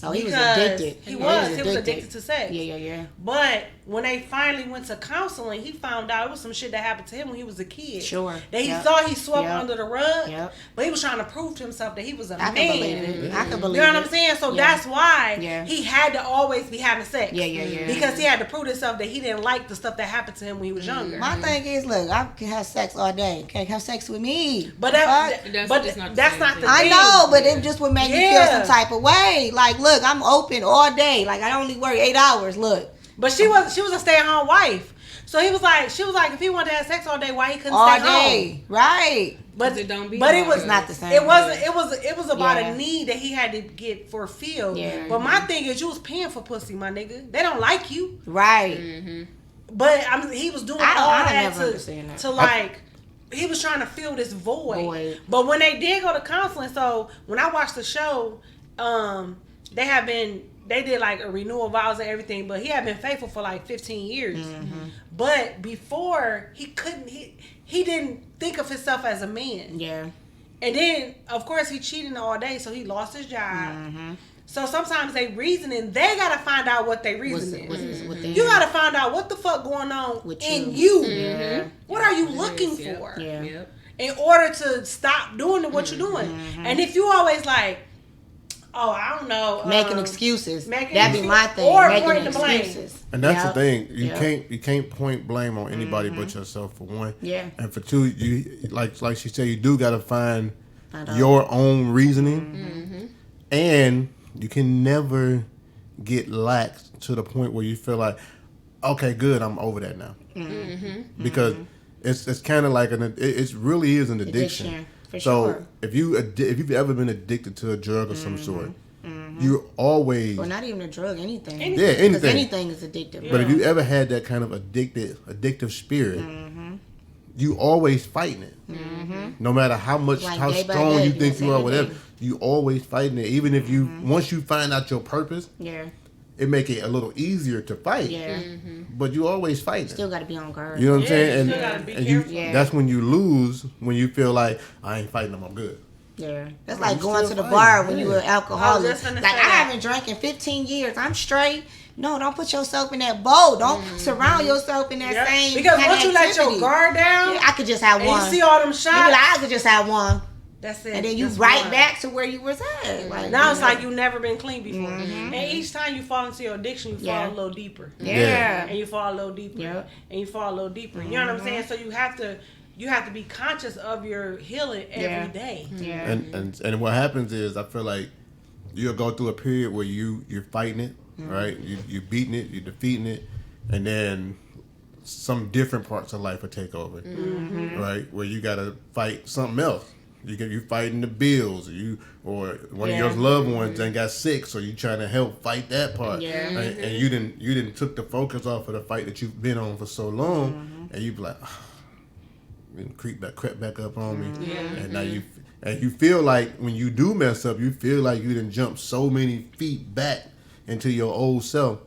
Oh, he was addicted. He was addicted to sex. Yeah. But when they finally went to counseling, he found out it was some shit that happened to him when he was a kid. Sure. That he thought he swept under the rug. But he was trying to prove to himself that he was a man. I can believe it. I can believe it. You know what I'm saying? So that's why he had to always be having sex. Yeah. Because he had to prove to himself that he didn't like the stuff that happened to him when he was younger. My thing is, look, I can have sex all day. Can't have sex with me. But that's not the thing. I know, but it just would make me feel some type of way. Like, look, I'm open all day. Like, I only work 8 hours. Look. But she was a stay-at-home wife. So she was like, if he wanted to have sex all day, why he couldn't stay home? Right. But it don't be. But it was not the same. It wasn't. It was about a need that he had to get fulfilled. Yeah. But my thing is, you was paying for pussy, my nigga. They don't like you. Right. Mm-hmm. But he was doing all that to like. He was trying to fill this void. But when they did go to counseling, so when I watched the show, they did like a renewal vows and everything, but he had been faithful for like 15 years. Mm-hmm. But before he didn't think of himself as a man. Yeah. And then of course he cheated all day, so he lost his job. Mm-hmm. So sometimes they gotta find out what they reasoning. You gotta find out what the fuck going on in you. Mm-hmm. What are you looking for? Yeah. Yep. In order to stop doing what you're doing. Mm-hmm. And if you always like, oh, I don't know, making excuses. That'd be my thing. Or making excuses. And that's the thing. You can't point blame on anybody but yourself, for one. Yeah. And for two, you like she said, you do gotta find your own reasoning. Mm-hmm. And you can never get lax to the point where you feel like, okay, good, I'm over that now. Mm-hmm. Because it's kind of like it really is an addiction. For so sure. if you've ever been addicted to a drug of some sort, you're always, or not even a drug, anything. Yeah, anything. Anything is addictive. But if you ever had that kind of addictive spirit, you always fighting it. No matter how strong you think you are, whatever, you always fighting it. Even if once you find out your purpose, it make it a little easier to fight. Yeah. But you always fight. Still got to be on guard. You know what I'm saying? And that's when you lose, when you feel like, I ain't fighting them, I'm good. Yeah. That's like going to the bar when you were alcoholic. Like, I haven't drank in 15 years. I'm straight. No, don't put yourself in that bowl. Don't surround yourself in that same because once you let your guard down, I could just have one. You see all them shots. I could just have one. That's it. And then you back to where you was at. Like, now it's like you never been clean before. And each time you fall into your addiction, you fall a little deeper. Yeah. And you fall a little deeper. Yeah. And you fall a little deeper. You know what I'm saying? So you have to be conscious of your healing every day. Yeah. And what happens is, I feel like you'll go through a period where you're fighting it, right? You're beating it, you're defeating it, and then some different parts of life will take over, right? Where you got to fight something else. You fighting the bills, or one of your loved ones done got sick, so you trying to help fight that part. Yeah. And you didn't took the focus off of the fight that you've been on for so long, and you be like, crept back up on me, and now you feel like when you do mess up, you feel like you done jumped so many feet back into your old self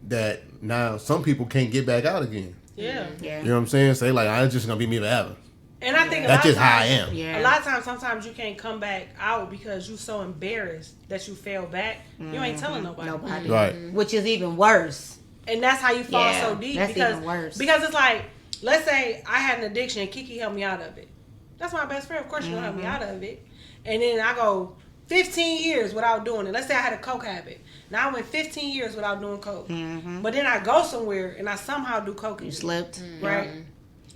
that now some people can't get back out again. Yeah. You know what I'm saying? Say like, I'm just gonna be me forever. And I think That's just how I am. Yeah. A lot of times, sometimes you can't come back out because you're so embarrassed that you fell back. You ain't telling nobody. Right. Which is even worse. And that's how you fall Yeah, so deep. that's because, even worse. Because it's like, let's say I had an addiction and Kiki helped me out of it. That's my best friend. Of course, she'll help me out of it. And then I go 15 years without doing it. Let's say I had a coke habit. Now I went 15 years without doing coke. But then I go somewhere and I somehow do coke. You slipped. Right?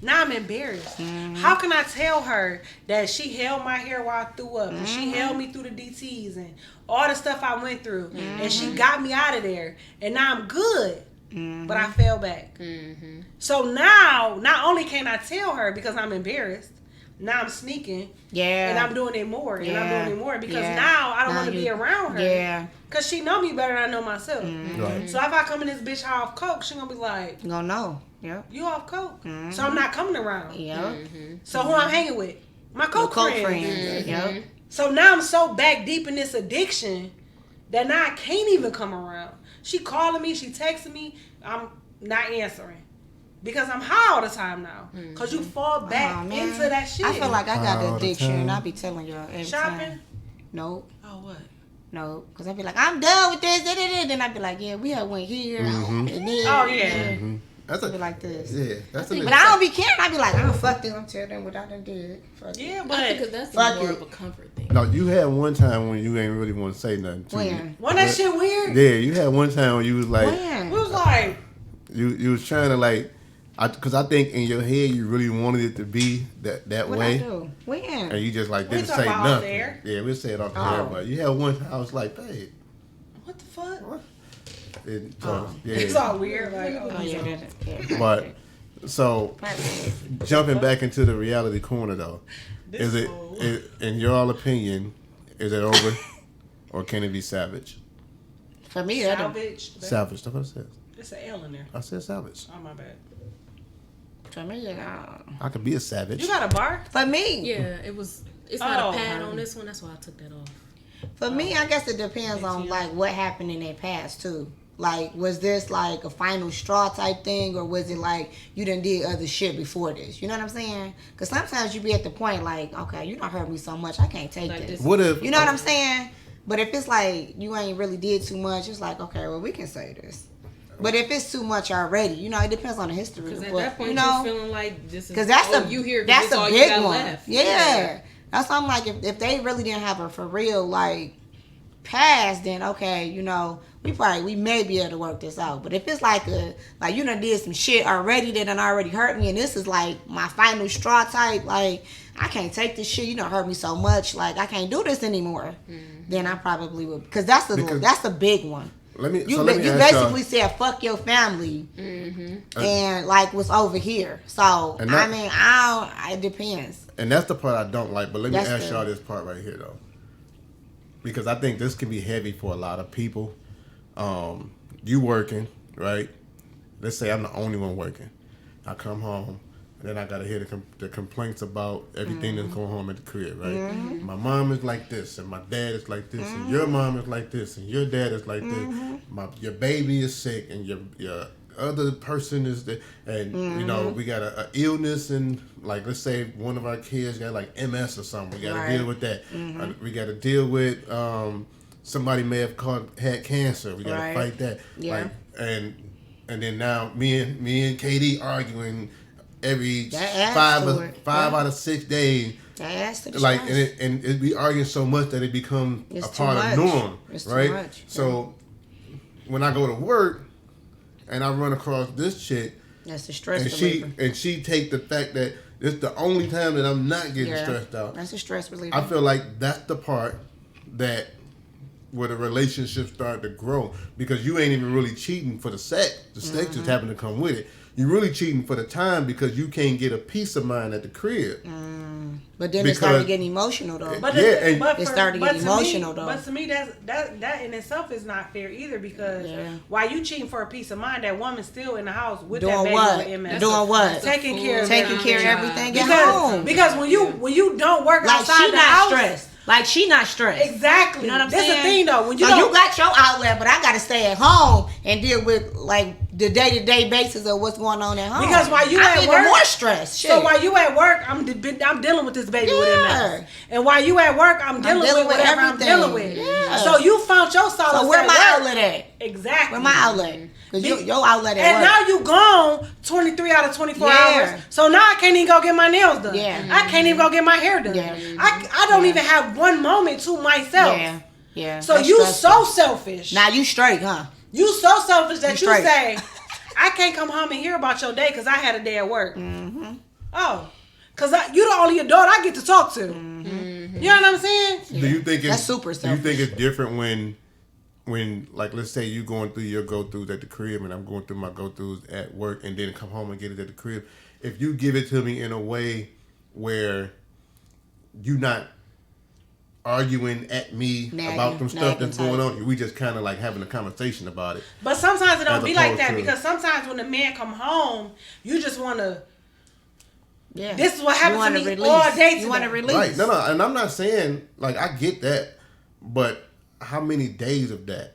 Now I'm embarrassed. How can I tell her that she held my hair while I threw up and she held me through the DTs and all the stuff I went through and she got me out of there and now I'm good, but I fell back. So now, not only can I tell her because I'm embarrassed, now I'm sneaking and I'm doing it more and I'm doing it more because now I don't want to be around her. Yeah. Because she know me better than I know myself. Right. So if I come in this bitch off coke, she gonna be like, You gonna know. Yep. you off coke. So I'm not coming around. Yep. So who I'm hanging with? My coke friends. Yep. So now I'm so back deep in this addiction that now I can't even come around. She calling me, she texting me, I'm not answering. Because I'm high all the time now. Because you fall back into that shit. I feel like I got All the the addiction and time. I be telling y'all every Shopping? time. Nope. Oh, what? No, because I be like, I'm done with this. Then I be like, yeah, we have went here. And then, Oh, yeah. That's I be like this. that's But I don't be caring. I be like, I don't fuck this. I'm telling them what I done did. Fuck it. Yeah, Because but that's Fuck more it. of a comfort thing. No, you had one time when you ain't really want to say nothing to me. When? wasn't that shit weird? Yeah, you had one time when you was like, When? It was like, you was trying to like, because I think in your head you really wanted it to be that What way, I do? When? and you just like We didn't talk say about off nothing. the air. Yeah, we say it off the air, but you had one time I was like, babe, what the fuck? what? It's all weird. Like, Oh, yeah, yeah. But so jumping back into the reality corner though, This is fool. in your all opinion, is it over or can it be savage? For me, that salvage. Salvage. That's what I said. It's an L in there. I said savage. Oh, my bad. for me, I could be a savage. You got a bar? for me, Yeah, it's not Oh, a pad honey. on this one. That's why I took that off. for me, I guess it depends on like what happened in their past too. Like, was this like a final straw type thing, or was it like you done did other shit before this? You know what I'm saying? Because sometimes you be at the point like, okay, you done hurt me so much, I can't take Like this. this. What if You know what I'm saying? But if it's like you ain't really did too much, it's like, okay, well, we can say this. But if it's too much already, you know, it depends on the history. Because at But, that point, you know, you're feeling like this is because that's you here. that's That's a all you big got one. left. Yeah. That's why I'm like, if they really didn't have a for real like past, then okay, you know, we may be able to work this out. But if it's like you done did some shit already that done already hurt me, and this is like my final straw type, like I can't take this shit. You done hurt me so much, like I can't do this anymore. Then I probably would, because that's a big one. let me You so let me you ask basically y'all, said fuck your family, and like what's over here. So And that- I mean, it depends. and that's the part I don't like. But let me That's ask the- y'all this part right here though, because I think this can be heavy for a lot of people. You working, right? Let's say I'm the only one working. I come home, and then I gotta hear the complaints about everything that's going on at the crib, right? My mom is like this, and my dad is like this, and your mom is like this, and your dad is like this. Your baby is sick, and your other person is there, and you know we got a illness, and like let's say one of our kids got like MS or something. We got to Right. deal with that. We got to deal with somebody may have had cancer. We got to Right. fight that. Yeah. Like, and then now me and KD arguing every That adds five to it. out Yeah. of 6 days. That's the Like stress. and it be arguing so much that it becomes It's a too part of much. norm, It's too right? much, So when I go to work and I run across this chick, That's the stress and reliever. she take the fact that it's the only time that I'm not getting Yeah. stressed out. That's a stress reliever. I feel like that's the part that where the relationship started to grow, because you ain't even really cheating for the sex. The sex just happened to come with it. you're really cheating for the time because you can't get a peace of mind at the crib. But then it started getting emotional though. But it started getting emotional though. But to me, that in itself is not fair either because while you cheating for a peace of mind, that woman's still in the house with doing that baby what? with MS. Doing what? Taking care of everything at home. Because when you don't work like outside she the not house, stressed. Like she not stressed. Exactly. You know what I'm That's saying? the thing though. When you so don't, you got your outlet, but I got to stay at home and deal with like the day-to-day basis of what's going on at home. Because while you I'm at work, more stressed. So while you at work, I'm dealing with this baby with MS. And while you at work, I'm dealing with whatever everything. I'm dealing with. Yeah. So you found your solace. So where at my work. outlet at? Exactly. Where my outlet? Because your outlet at and work. now you gone 23 out of 24 hours. So now I can't even go get my nails done. Yeah. I can't even go get my hair done. Yeah. I don't even have one moment to myself. Yeah. Yeah. So That's you stressful. so selfish. Now you straight, huh? You so selfish that you straight. say, I can't come home and hear about your day because I had a day at work. Mm-hmm. Oh. Because you the only adult I get to talk to. Mm-hmm. You know what I'm saying? Yeah. Do you think it's That's super Do you selfish. think it's different when like let's say you going through your go-throughs at the crib and I'm going through my go-throughs at work and then come home and get it at the crib? If you give it to me in a way where you not arguing at me about some stuff that's going on, we just kind of like having a conversation about it. But sometimes it don't be like that opposed to- because sometimes when the man come home, you just want to. Yeah. This is what happened to me release. all day today. You want to release. Right? No, and I'm not saying like I get that, but how many days of that?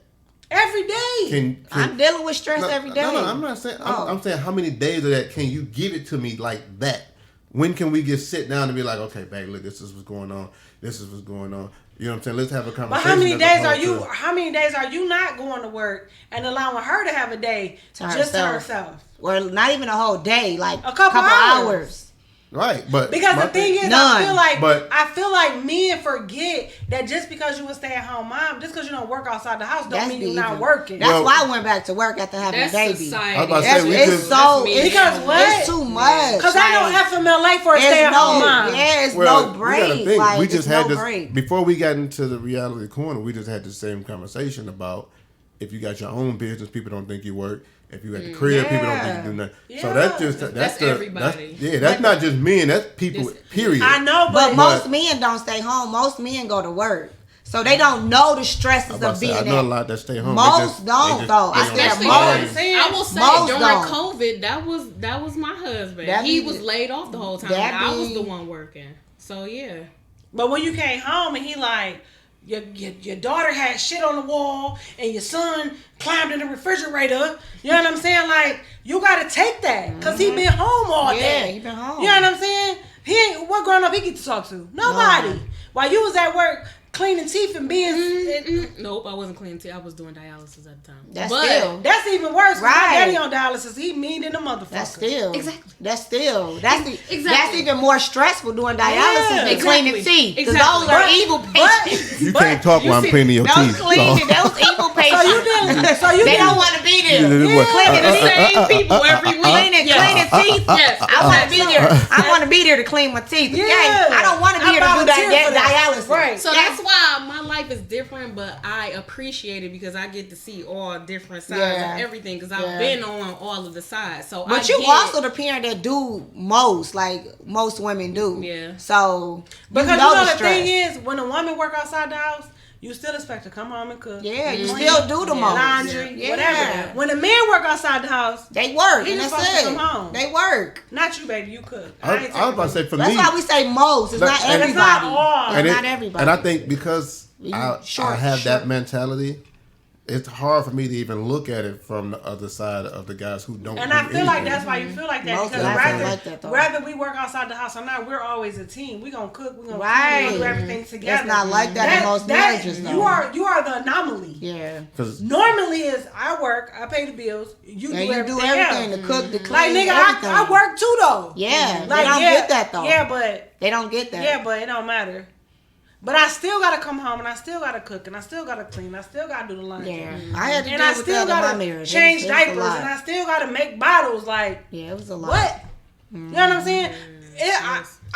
Every day. I'm dealing with stress every day. No, I'm not saying. I'm saying how many days of that can you give it to me like that? When can we just sit down and be like, okay, babe, look, this is what's going on. This is what's going on. You know what I'm saying? Let's have a conversation. But how many days are you? How many days are you not going to work and allowing her to have a day just to herself? Or not even a whole day, like a couple hours. Right, but because the thing is, none. I feel like men forget that just because you a stay-at-home mom, just because you don't work outside the house, don't mean you're not working. That's why I went back to work after having a baby. Society. I was about to say, because what? It's too much. Because I know FMLA for a stay-at-home mom. Yeah, it's no break. Like, we just had this break. before we got into the reality corner. We just had the same conversation about if you got your own business, people don't think you work. If you at the crib, people don't think you do nothing. Yeah. So that's everybody. That's not just men. That's people. Period. I know, but most men don't stay home. Most men go to work, so they don't know the stresses of being. I know a lot that stay home. Most don't though. I will say most during don't. COVID, that was my husband. He was laid off the whole time. I was the one working. So yeah. But when you came home and he like. Your daughter had shit on the wall and your son climbed in the refrigerator. You know what I'm saying? Like, you got to take that because he been home all day. Yeah, he been home. You know what I'm saying? He ain't, what grown up he get to talk to? Nobody. While you was at work cleaning teeth and being... Nope, I wasn't cleaning teeth. I was doing dialysis at the time. That's even worse. Right. My daddy on dialysis, he mean than a motherfucker. That's even more stressful doing dialysis than cleaning teeth. Because those are evil patients. You can't talk while I'm cleaning your teeth. Those evil patients. They don't want to be there. Cleaning the same people every week. Cleaning teeth. Yes. I want to be there. I want to be there to clean my teeth. Yeah. I don't want to be here to do that dialysis. Right. So that's why my life is different, but I appreciate it because I get to see all different sides of everything because I've been on all of the sides. So, but you also the parent that do most, like most women do. Yeah. So because you know the thing is, when a woman work outside the house, you still expect to come home and cook. Yeah, you still do the most. Laundry, whatever. When a man work outside the house, they work. He and just that's supposed it. to come home. They work. Not you, baby. You cook. I was about to say for me. That's why we say most. It's not everybody. It's not all. It's not everybody. And I think because I have that mentality, it's hard for me to even look at it from the other side of the guys who don't. And I feel like that's why you feel like that Most because rather we work outside the house or not, we're always a team. We gonna cook. We gonna do everything together. It's not like that in most marriages. You are the anomaly. Yeah. Normally is I work, I pay the bills. You do everything. To cook, to clean. Like nigga, I work too though. Yeah. Like, they don't get that though. Yeah, but they don't get that. Yeah, but it don't matter. But I still gotta come home and I still gotta cook and I still gotta clean. And I still gotta do the laundry. Yeah, I had to and deal I with still that in my gotta marriage. change diapers and I still gotta make bottles. Like it was a lot. What? You know what I'm saying?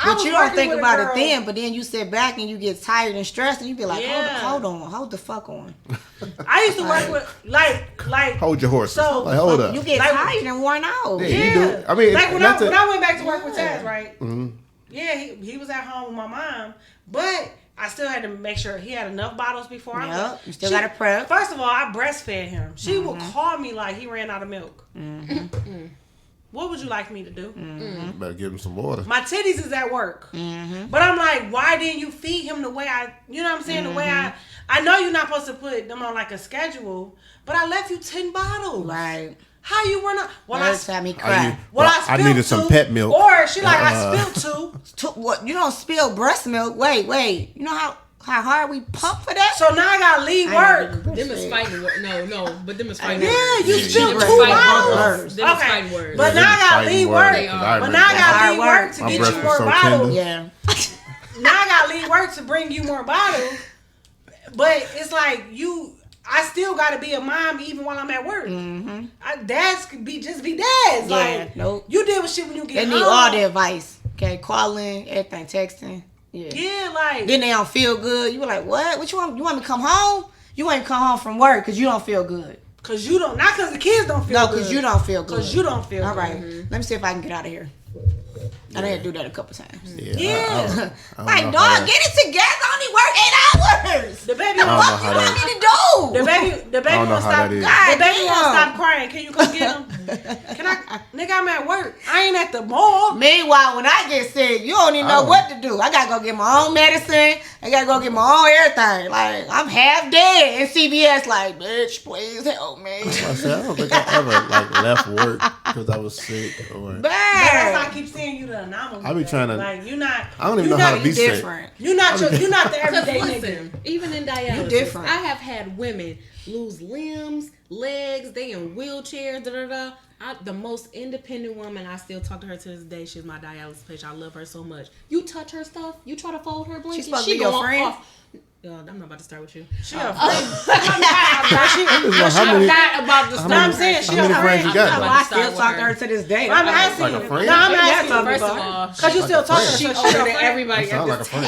But you don't think about it then, but then you sit back and you get tired and stressed and you be like, hold the fuck on. I used to work with like hold your horses. So like, hold up. You get tired and worn out. Yeah. You do. I mean, like when I went back to work with Taz, right? Mm-hmm. Yeah, he was at home with my mom, but I still had to make sure he had enough bottles before I went. You still got to prep. First of all, I breastfed him. She would call me like he ran out of milk. What would you like me to do? Better give him some water. My titties is at work. But I'm like, why didn't you feed him the way you know what I'm saying? The way I know you're not supposed to put them on like a schedule, but I left you 10 bottles. Right. How you run out? Well, I needed some pet milk. Or she like, I spilled 2. What? You don't spill breast milk. Wait. You know how hard we pump for that? So now I gotta leave work. Them is fighting words. No, but them is fighting words. Yeah, you spilled 2 bottles. Them is fighting words. But now I gotta leave work. But now I gotta leave work to get you more bottles. Yeah. Now I gotta leave work to bring you more bottles. But it's like I still gotta be a mom even while I'm at work. Dads could just be dads. Like, you deal with shit when you get home. They need all the advice. Okay, calling, everything, texting. Yeah, like then they don't feel good. You were like, what? What you want? You want me to come home? You want me to come home from work because you don't feel good. Because you don't, not because the kids don't feel good. No, because you don't feel good. Because you don't feel good. All right, let me see if I can get out of here. I done had to do that a couple times. Yeah. Like, dog, get it together. I only work 8 hours. The baby what you want me to do? The baby won't stop. The baby won't stop crying. Can you come get him? Nigga, I'm at work. I ain't at the mall. Meanwhile, when I get sick, you don't even know what to do. I gotta go get my own medicine. I gotta go get my own everything. Like, I'm half dead. And CVS like, bitch, please help me. I don't think I ever left work because I was sick or. That's why I keep seeing you the anomaly. I be trying to. Like, you're not. I don't even know how to be different. sick. You're not the everyday nigga. Even in dialysis, you different. I have had women lose limbs, legs, they in wheelchairs, the most independent woman, I still talk to her to this day. She's my dialysis patient. I love her so much. You touch her stuff, you try to fold her blanket, she's supposed to be your friend. I'm not about to start with you. She a friend. I'm not about to start. I'm saying she a friend. How many friends you got? I still talk to her to this day. I'm asking like a friend? No, I'm asking you. First of all, because you still talking to her. She older than everybody at this table.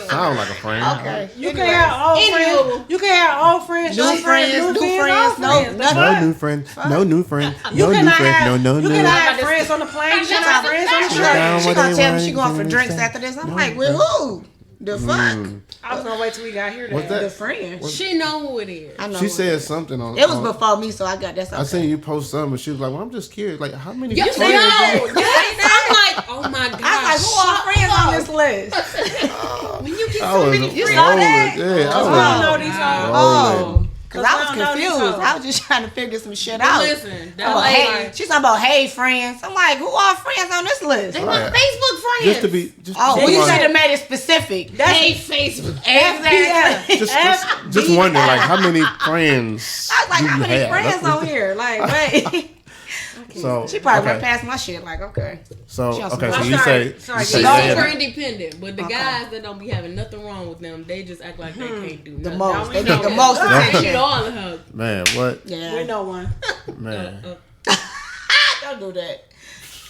Sound like a friend. Okay. You can have old friends. You can have old friends, new friends, no new friends, no new friends, no You new friends, no. You can have friends on the plane. You can have friends on the train. She gonna tell me she going for drinks after this. I'm like, with who? The fuck? I was gonna wait till we got here. What's that? The friend. She know who it is. I know. She said something on. It was before me, so I got that. I seen you post something, but she was like, "Well, I'm just curious. Like, how many friends?" I'm like, "Oh my god!" I'm like, "Who are friends on this list?" When you get so many friends, you saw that? Yeah, I don't know these all. Because I was confused. I was just trying to figure some shit out. Listen, she's talking about hey friends. I'm like, who are friends on this list? They my Facebook friends. Just to be. You should have made it specific. Hey Facebook. Exactly. Just wondering, like, how many friends? I was like, how many friends on here? Like, wait. So she probably went past my shit. Like, okay. So you say super independent, but the guys that don't be having nothing wrong with them, they just act like they can't do nothing. The most. They need the most attention. They need all of her. Man, what? Yeah. We know one. Man. Don't do that.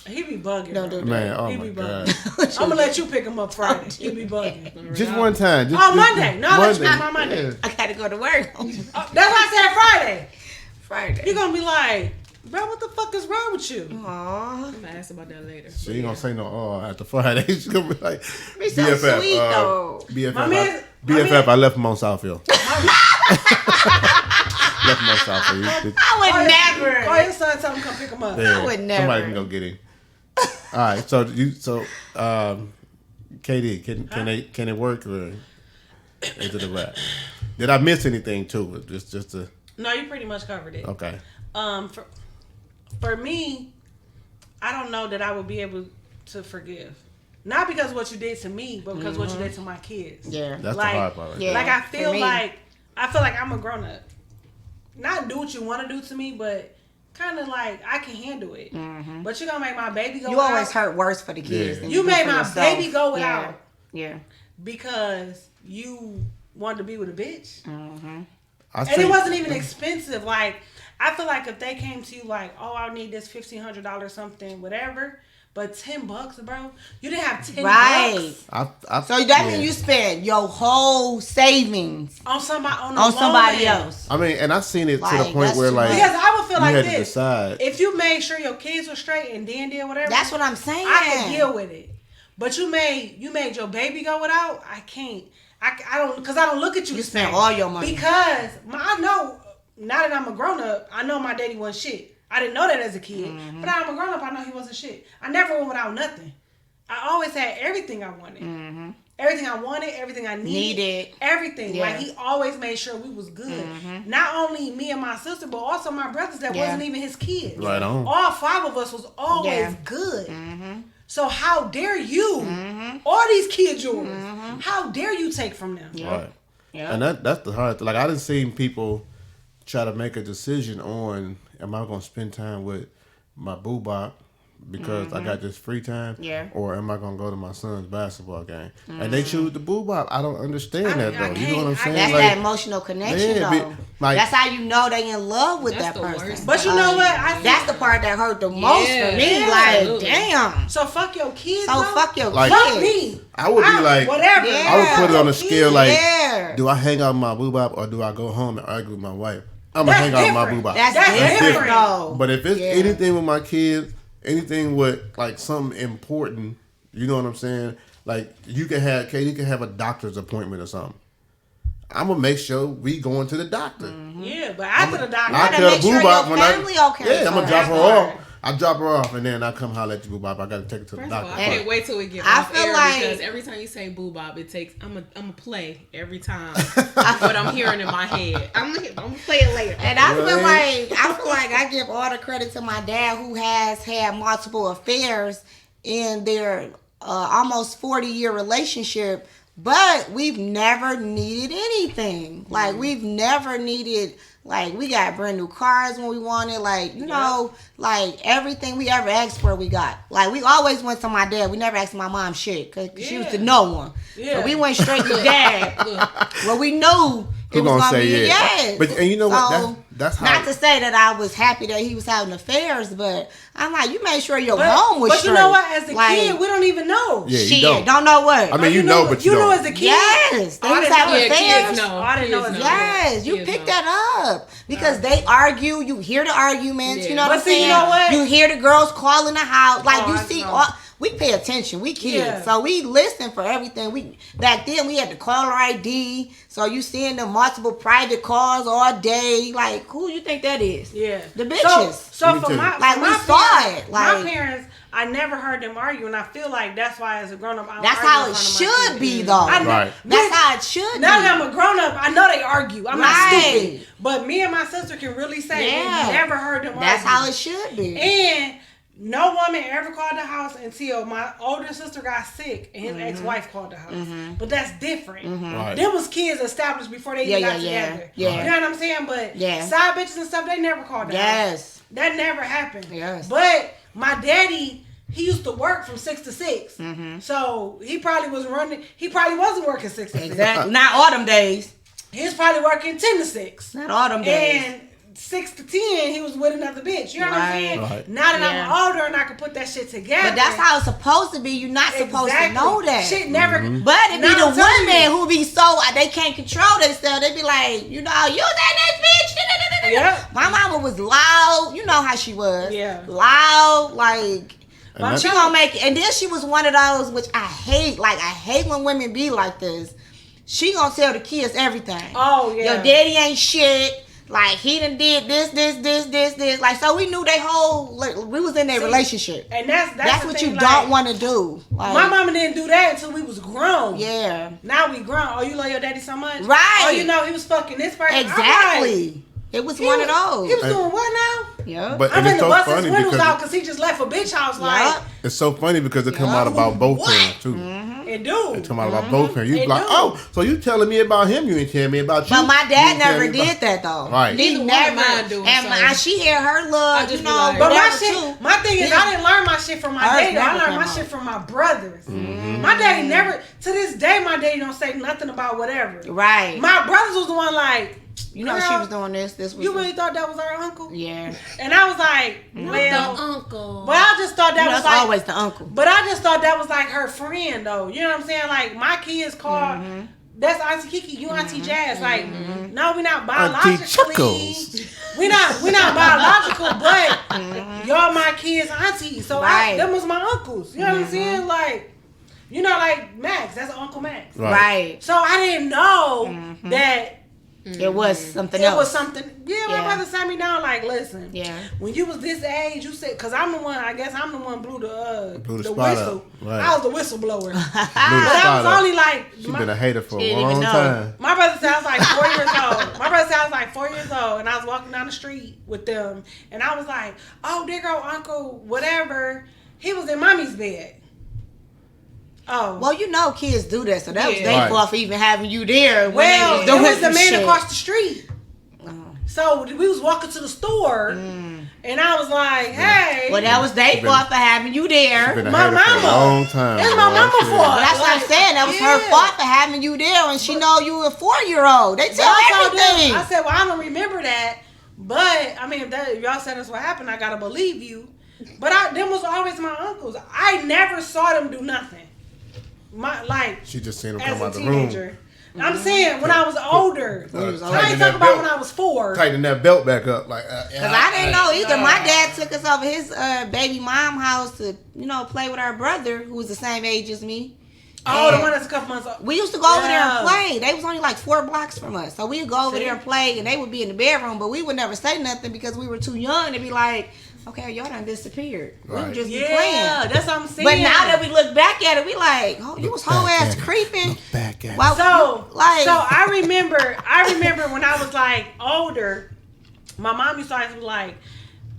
He be bugging. Don't do that. Man, oh he my be God. bugging. I'm gonna let you pick him up Friday. He be bugging. Just one time. Monday. No, let's pick my Monday. I gotta go to work. That's why I said Friday. You're gonna be like, bro, what the fuck is wrong with you? Aww. I'm gonna ask about that later. She ain't gonna say no after Friday. She's gonna be like, be so BFF, sweet though. BFF, I left him on Southfield. Left him on Southfield. I would never. Call your son, tell him come pick him up. Yeah, I would never. Somebody can go get him. All right, KD, can it work or is it a wrap? Did I miss anything too? Just to. No, you pretty much covered it. Okay. For me, I don't know that I would be able to forgive. Not because of what you did to me, but because of what you did to my kids. Yeah. That's the hard part. Right? Yeah. Like I feel like I'm a grown up. Not do what you want to do to me, but kind of like I can handle it. Mm-hmm. But you gonna make my baby go. You always hurt worse for the kids. Than you made my yourself. baby go without. Yeah. Because you wanted to be with a bitch. Mm-hmm. And it wasn't even expensive. Like I feel like if they came to you like, oh, I need this $1,500 something, whatever, but $10, bro, you didn't have $10. Right. So that means yeah. you spent your whole savings on somebody else. I mean, and I've seen it to Like, the point that's where too like much. because I would feel you like had this. to decide. If you made sure your kids were straight and then did whatever, That's what I'm saying. I could deal with it. But you made your baby go without. I can't. I don't, because I don't look at you. You spent all your money. Because I know now that I'm a grown up, I know my daddy wasn't shit. I didn't know that as a kid, but now I'm a grown up. I know he wasn't shit. I never went without nothing. I always had everything I wanted. Everything I wanted, everything I needed. Everything. Yeah. Like, he always made sure we was good. Not only me and my sister, but also my brothers that wasn't even his kids. Right on. All 5 of us was always good. So how dare you, all these kids yours, how dare you take from them? Right. And that's the hard thing. Like, I done seen people try to make a decision on, am I going to spend time with my boo-bop because I got this free time? Yeah. Or am I going to go to my son's basketball game? And they choose the boo-bop. I don't understand that, though. You know what I'm saying? That's like, that emotional connection, yeah, though. like, That's how you know they in love with that the person. worst. But you know what? That's the part that hurt the most for me. Yeah, like, absolutely. damn. So fuck your kids. So bro. fuck your Like- Fuck kids. me. I would be like, whatever. Yeah. I would put it on a scale like, Yeah. do I hang out with my boo-bop or do I go home and argue with my wife? I'm going to That's hang out with my different. boo-bop. That's different, though. But if it's Yeah. anything with my kids, anything with like something important, you know what I'm saying? Like you can have a doctor's appointment or something. I'm gonna make sure we going to the doctor. Yeah, but after the doctor, I gotta tell make the sure boo-bop your when family okay yeah, I'm gonna first. drop her That's off. I drop her off and then I come holler at you, boo-bop. I gotta take her to the First of all, doctor. I can't wait till we get I off feel air like- because every time you say boo bop, it takes I'm a play every time what I'm hearing in my head. I'm gonna play it later. And I feel Right. like I give all the credit to my dad, who has had multiple affairs in their almost 40-year relationship, but we've never needed anything. Like, we've never needed, like, we got brand new cars when we wanted, like, you know, like, everything we ever asked for, we got. Like, we always went to my dad. We never asked my mom shit, because she was the no one. Yeah. So we went straight to dad. Well, we knew it was gonna going to say be a yeah. yes. But and you know what? So, That's how. not to say that I was happy that he was having affairs, but I'm like, you made sure your home was but straight. you know what? As a Like, kid, we don't even know. Yeah, you shit, don't. know what. I mean, you know, but you know don't. as a kid. Yes, they I was didn't having know. Yeah, affairs. kids know. I didn't know Kids it's- Yes, you Kids pick know. that up because they argue. You hear the arguments. Yeah. You know what But I'm see, saying? you know what? You hear the girls calling the house. Like, Oh, you I see, know. we pay attention. We kids, Yeah. so we listen for everything. We back then we had the caller ID, so you seeing the multiple private calls all day. Like, who you think that is? Yeah. The bitches. So Let me for tell my, you. Like, for we my saw parents, it, like- my parents, I never heard them argue, and I feel like that's why as a grown up, I don't That's argue how in it front of my should kids. be, though. I know- Right. That's how it should Now be. that I'm a grown up, I know they argue. I'm Right. not stupid. But me and my sister can really say Yeah. we never heard them That's argue. how it should be. And no woman ever called the house until my older sister got sick and his ex-wife called the house. But that's different. Right. Them was kids established before they even got together. Yeah. You know what I'm saying? But Yeah. side bitches and stuff, they never called the house. Yes. That never happened. Yes. But my daddy, he used to work from 6 to 6. So he probably was running. He probably wasn't working 6 to 6. Exactly. Not all them days. He was probably working 10 to 6. Not all them days. And 6 to 10, he was with another bitch. You know what I'm saying? Right. Now that Yeah. I'm older and I can put that shit together. But that's how it's supposed to be. You're not supposed to Exactly. know that. Shit never. But it be Now the I'm telling women you. who be so they can't control themselves. They be like, you know, you that next bitch. Yep. My mama was loud. You know how she was. Yeah. Loud, like. And that- She gonna make it. And then she was one of those, which I hate. Like, I hate when women be like this. She gonna tell the kids everything. Oh, yeah. Your daddy ain't shit. Like, he done did this. Like, so we knew they whole, like, we was in their See, relationship. And that's That's the what thing, you like, don't want to do. Like, My mama didn't do that until we was grown. yeah. Now we grown. Oh, you love your daddy so much? Right. Oh, you know he was fucking this person. I'm like, Exactly. It was he one was- of those. He was doing what now? Yeah. But I'm and in it's the so bus his funny windows because out because he just left a bitch house like, it's so funny because it come out about both parents too. and dude. It come out about both parents. You It like, do. oh, so you telling me about him? You ain't telling me about you. But my You dad ain't telling never me about- did that though. Right. He Neither one never. of mine do, And so- my, she had her I love, just you be know. like- But my whatever, shit, too. my thing is, Yeah. I didn't learn my shit from my Hers daddy. I never learned came my out. shit from my brothers. My daddy never, to this day, my daddy don't say nothing about whatever. Right. My brothers was the one like, You know Girl, she was doing this. This was You really thought that was her uncle? yeah. And I was like, well, the uncle. but I just thought that was That's like always the uncle. But I just thought that was like her friend though. You know what I'm saying? Like my kids call that's Auntie Kiki, you Auntie Jazz. Like, no, we're not biologically. Chuckles. We're not biological, but y'all my kids' auntie. So Right. them was my uncles. You know what I'm saying? Like, you know, like Max, that's Uncle Max. Right. So I didn't know that It was something it else. was something. Yeah, my Yeah. brother sat me down like, listen. Yeah. When you was this age, you said, because I'm the one. I guess I'm the one blew the Blew the spot whistle. up. Right. I was the whistleblower. Blew the But I spot was up. only like. She been a hater for She a didn't even long know. time. My brother said I was like 4 years old. My brother said I was like 4 years old, and I was walking down the street with them, and I was like, "Oh, there go Uncle, whatever." He was in Mommy's bed. Oh, Well, you know kids do that, so that was Yeah. their Right. fault for even having you there. When well, they it doing was the some man shit. across the street. Oh. So we was walking to the store, and I was like, "Hey, Well, that was their been- fault for having you there. Been a My hater for a mama. long time. It's my boy. mama Shit. fault. That's what I'm saying. That was her Yeah. fault for having you there, and she know you a 4-year-old. They But tell I told them- everything. I said, well, I don't remember that. But, I mean, if y'all said that's what happened, I got to believe you. But them was always my uncles. I never saw them do nothing. She just seen him As come a out the room. teenager. I'm saying when I was older. When you was I older. ain't Tighten talking that about when belt. I was 4. Tighten that belt back up. Like, Cause I didn't know either. My dad took us over his baby mom house to, play with our brother who was the same age as me. Oh, the And one that's a couple months old. we used to go over there and Yeah. play. They was only like 4 blocks from us, so we'd go over there and play, and they would be in the bedroom, but we would never say nothing because we were too young to be like, okay, y'all done disappeared. We would Right. just be playing. Yeah, that's what I'm saying. But now that we look back at it, we like, oh, you was whole back ass at it. creeping. Look back at Wow. So, Like- so I remember when I was like older, my mom used to always be like,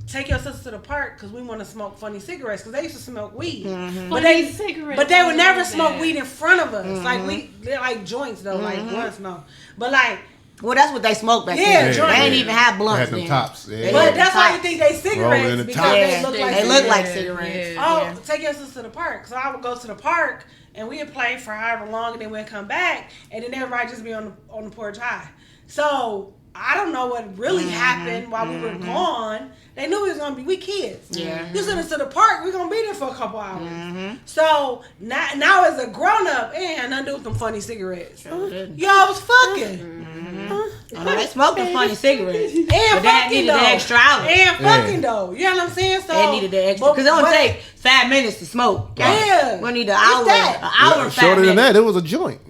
take your sister to the park because we want to smoke funny cigarettes because they used to smoke weed. Funny cigarettes. But they would I never love smoke that. weed in front of us. Like they're like joints though, like blunts no. But like, Well, that's what they smoked back Yeah, then. joint. They didn't even have They blunts had them then. tops. Yeah. They but had that's why you tops. think they Rolling cigarettes in the because top. they Yeah, look like they look like cigarettes. cigarettes. Oh, Yeah. take your sister to the park. So I would go to the park and we'd play for however long, and then we'd come back, and then everybody just be on the porch high. So I don't know what really happened while we were gone. They knew we was gonna be kids. Yeah. You send us to the park, we're gonna be there for a couple hours. So now as a grown up, it ain't nothing to do with them funny cigarettes. didn't. Y'all was fucking. Oh, no, they smoked the funny cigarettes. And But they fucking needed though. the extra hour. And fucking though. You know what I'm saying? So They needed the extra. Because it only take 5 minutes to smoke. Yeah. We need an It's hour. that. An hour and 5 Shorter than minutes. that, it was a joint.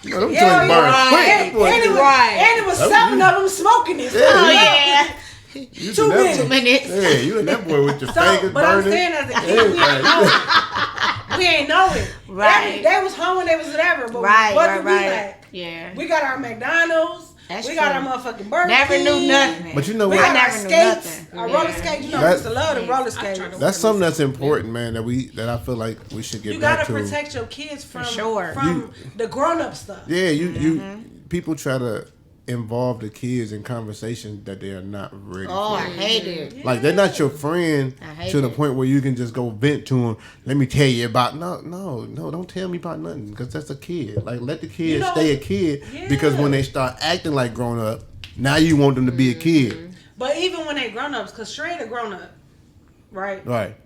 You know, them Yeah, joints burn yeah. quick. And, boy. and it was, and it was 7 of them smoking it. Oh, yeah. You 2 did that- minutes. 2 minutes. Yeah, you and that boy with your So, fingers but I'm burning. saying as a kid, we ain't know it. We ain't know it. Right. They was home when they was whatever, but Right, what right, did we right. lack? Yeah. We got our McDonald's. That's we got true. our motherfucking Burger Never King. knew nothing. But you know We what? got our never knew skates, nothing. our Yeah. roller skates. You know, That- we used to love the roller skates. That's something that's important, man. That I feel like we should get You back gotta to. protect your kids from sure. the grown up stuff. Yeah, you people try to involve the kids in conversations that they are not ready Oh, I for. hate it. Like they're not your friend I hate to the it. point where you can just go vent to them. Let me tell you about no, don't tell me about nothing because that's a kid. Like let the kid You know, stay a kid because when they start acting like grown up, now you want them to be a kid, But even when they grown ups, cause Shrey a grown up, right? right?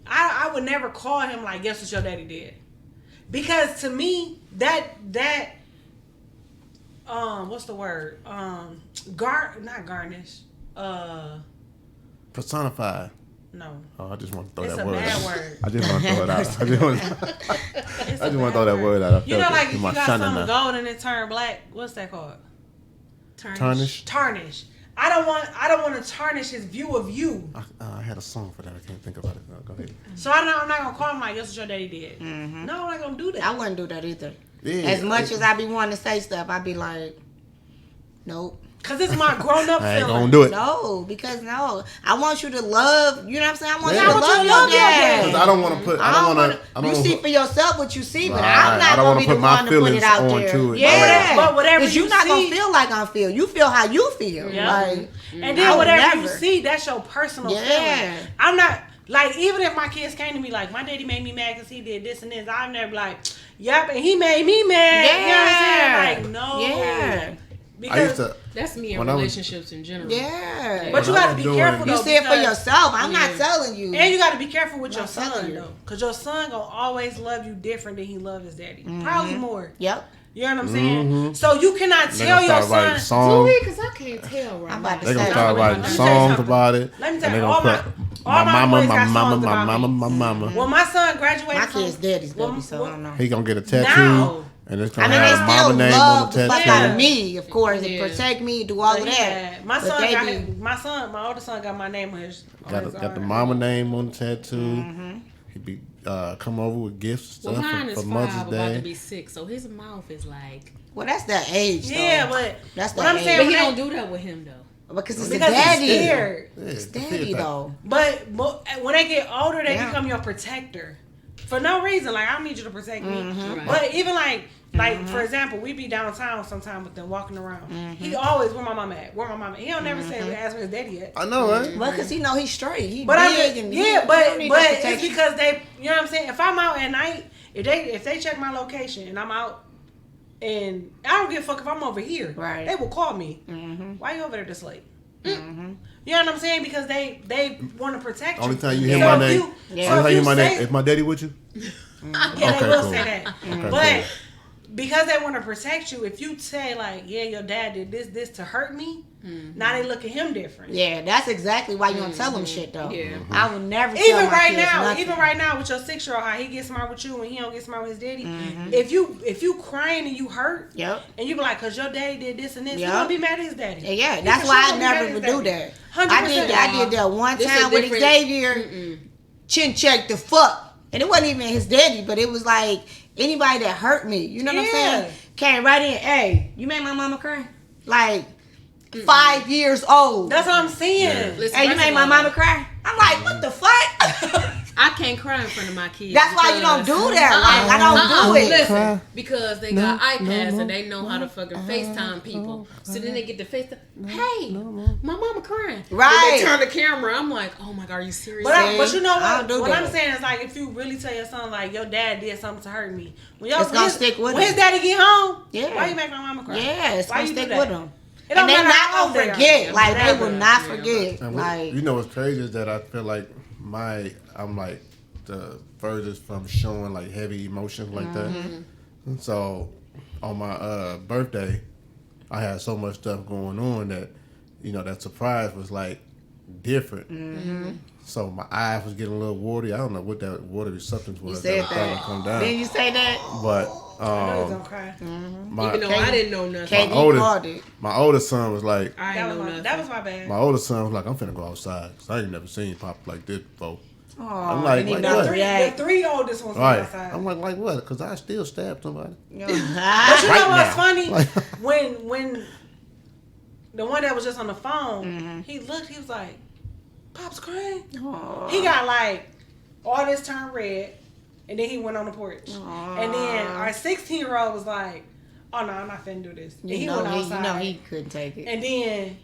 I would never call him like, guess what your daddy did, because to me that what's the word not garnish Personified. no. Oh, I just want to throw It's that a word bad out. word. I just want to throw it out. It's I just a want to bad throw that word out. I You know, felt it like in if my you got shana something now. gold and it turned black, what's that called? Tarnish. Tarnish. I don't want to tarnish his view of you. I had a song for that. I can't think about it. No, go ahead. So I'm not gonna call him like, guess what your daddy did. No, I'm not gonna do that. I wouldn't do that either. Yeah, As much as I be wanting to say stuff, I be like, nope. Cause it's my grown up I ain't feeling. gonna do it. No, because no. I want you to love, you know what I'm saying? I want Yeah. you I to want love you to your love your dad. Because I don't want to put. I don't want to. You see for yourself what you see, but Right. I'm I not don't gonna wanna be put the my one to put feelings it out on there. to it. Yeah, But whatever because you're you not see- gonna feel like I feel. You feel how you feel. Yeah. Like, And I then would whatever you never. see, that's your personal Yeah. feeling. I'm not like, even if my kids came to me like, my daddy made me mad because he did this and this, I'm never like, yep, and he made me mad. Yeah. You know what I'm saying? Like, no. Yeah. Because That's me in when I was- relationships in general. Yeah. but you got to be careful though. You see it for because- yourself. I'm not telling you. And you got to be careful with I'm your not telling son you. though, because your son gonna always love you different than he love his daddy. Probably more. Yep. You know what I'm saying? So you cannot They tell gonna your start writing son. songs. Because I can't tell right I'm now. about to They gonna say. start writing Let me tell you songs something. about it. Let me And tell they you, gonna all put my mama, boys my got mama, songs my about mama, me. my mama. When my son graduated My from kid's daddy's baby, so I don't know. He gonna get a tattoo, Now- and it's I gonna mean, they have still mama name on love the the fuck tattoo. out of me, of course, Yeah. and protect me, do all of that. Yeah, my But son they got be- my older son got my name on his. Got the mama name on the tattoo. He be come over with gifts and Well, stuff mine for is Mother's 5, about to Day. be 6, so his mouth is like. Well, that's that age, though. Yeah, but That's what the I'm age. saying, But he when don't they- do that with him though. Because it's because a daddy. he's scared. Yeah, It's the daddy, kid though. But when they get older, they Yeah. become your protector for no reason. Like, I need you to protect me. Right. But even like for example, we be downtown sometime with them walking around. He always, where my mama at? Where my mama at? He don't never say ask where his daddy at. I know, right? Well, because he know he's straight. He But I big mean, and yeah, he but don't need that it's protection. because they, you know what I'm saying. If I'm out at night, if they check my location and I'm out, and I don't give a fuck if I'm over here, Right. they will call me. Why you over there this late? You know what I'm saying? Because they want to protect you. Only time you hear So my if name, you- only so time if you hear you my say- name, is my daddy with you? Yeah, Okay, they will cool. say that. Okay, But cool. because they want to protect you, if you say like, yeah, your dad did this to hurt me, now they look at him different. Yeah, that's exactly why you don't tell him shit, though. Yeah. I would never tell Even my right kids now, nothing. even right now with your 6-year-old, how he gets smart with you and he don't get smart with his daddy. If you crying and you hurt, Yep. and you be like, cause your daddy did this and this, you Yep. gonna be mad at his daddy. Yeah, He that's for why sure I gonna be mad never at would his do daddy. that. I did that one This a time with different- Xavier. Chin checked the fuck. And it wasn't even his daddy, but it was like anybody that hurt me. You know what I'm Yeah. saying? Came right in. Hey, you made my mama cry? Like 5 years old. That's what I'm saying. Listen, Hey, you first made of my all, mama cry? I'm like, what the fuck? I can't cry in front of my kids. That's why you don't because- do that. Like, I don't do it. Listen, because they got iPads no, and they know how to fucking FaceTime people. So then they get to FaceTime. Hey, my mama crying. Right. Then they turn the camera. I'm like, oh my god, are you serious? But you know I what? don't do What that. I'm saying is like, if you really tell your son like your dad did something to hurt me, when your It's gonna when stick with when him. his daddy get home, Yeah. why you make my mama cry? Yeah, it's Why gonna you do stick that? with them. It don't And they matter not how old gonna they are. forget. Like, they Whatever. will not Yeah. forget. And Like, you know what's crazy is that I feel like I'm like the furthest from showing like heavy emotions like that. And so on my birthday, I had so much stuff going on that, you know, that surprise was like different. So my eyes was getting a little watery. I don't know what that watery substance was. you said was starting that. to come down. Didn't you say that? But I know he's gonna cry. my Even though I didn't know nothing. KD oldest- called it. my oldest son was like, I That didn't was know my, nothing. that was my bad. my oldest son was like, I'm finna go outside because I ain't never seen Pop like this before. Oh, I'm like, didn't even like know what? to The react. three oldest ones Right. were outside. I'm like what? Because I still stabbed somebody. But you Right know what's now. funny? Like- when the one that was just on the phone, he looked, he was like, Pop's crying. He got like all this turned red, and then he went on the porch. And then our 16-year-old was like, oh no, I'm not finna do this. And he went outside. he couldn't take it. And then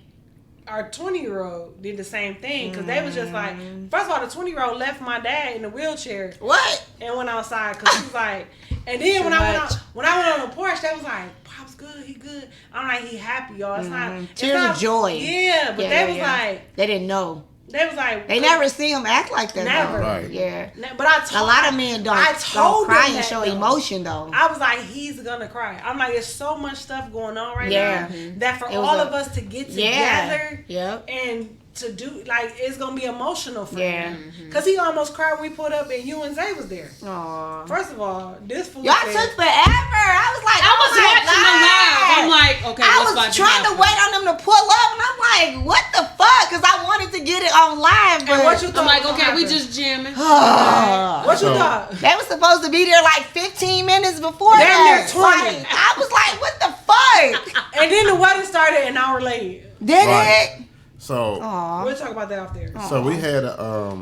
our 20-year-old did the same thing because they was just like, first of all, the 20-year-old left my dad in the wheelchair What? and went outside because he was like, and then when I went on the porch, they was like, Pop's good, he good. I'm like, he happy, y'all. It's not it's Tears not- of joy. Yeah, but they was like, they didn't know. they Never see him act like that. Never. Though. Right. Yeah. But I told A lot of men don't told cry them and that, show though. emotion though. I was like, he's gonna cry. I'm like, there's so much stuff going on right Yeah. now that for It was all a- of us to get Yeah. together Yep. and to do like it's gonna be emotional for Yeah. him because he almost cried when we pulled up and you and Zay was there. Aw. First of all, this fool Y'all said, took forever. I was like, I was oh my watching the God. live. I'm like, okay, I what's about was to trying to happen? wait on them to pull up, and I'm like, what the fuck? Because I wanted to get it on live, but and what you thought I'm like, was okay, gonna we happen? just jamming. What you So- thought? They was supposed to be there like 15 minutes before Damn that. near 20. Like, I was like, what the fuck? And then the wedding started an hour late. Did Right. it? So Aw. We'll talk about that off there. so we had a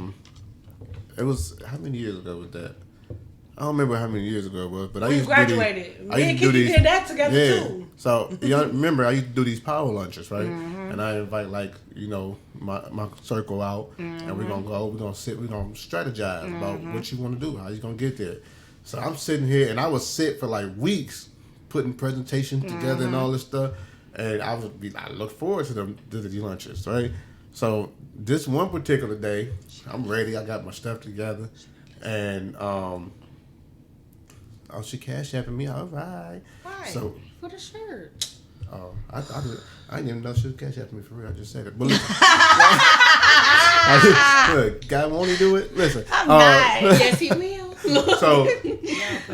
it was how many years ago was that? I don't remember how many years ago it was, but I We used graduated. to do Me these. and Kiki did that together Yeah. too. So you remember I used to do these power lunches, right? And I invite like my circle out, and we're gonna sit, we're gonna strategize about what you want to do, how you gonna get there. So I'm sitting here, and I was sit for like weeks putting presentations together and all this stuff. And I look forward to the lunches, right? So this one particular day, I'm ready. I got my stuff together, and she cash apping me. All right. Why? So For the shirt. I didn't even know she was cash apping me for real. I just said it. But listen, look, guy won't he do it? Listen, I'm not. Yes, he will. so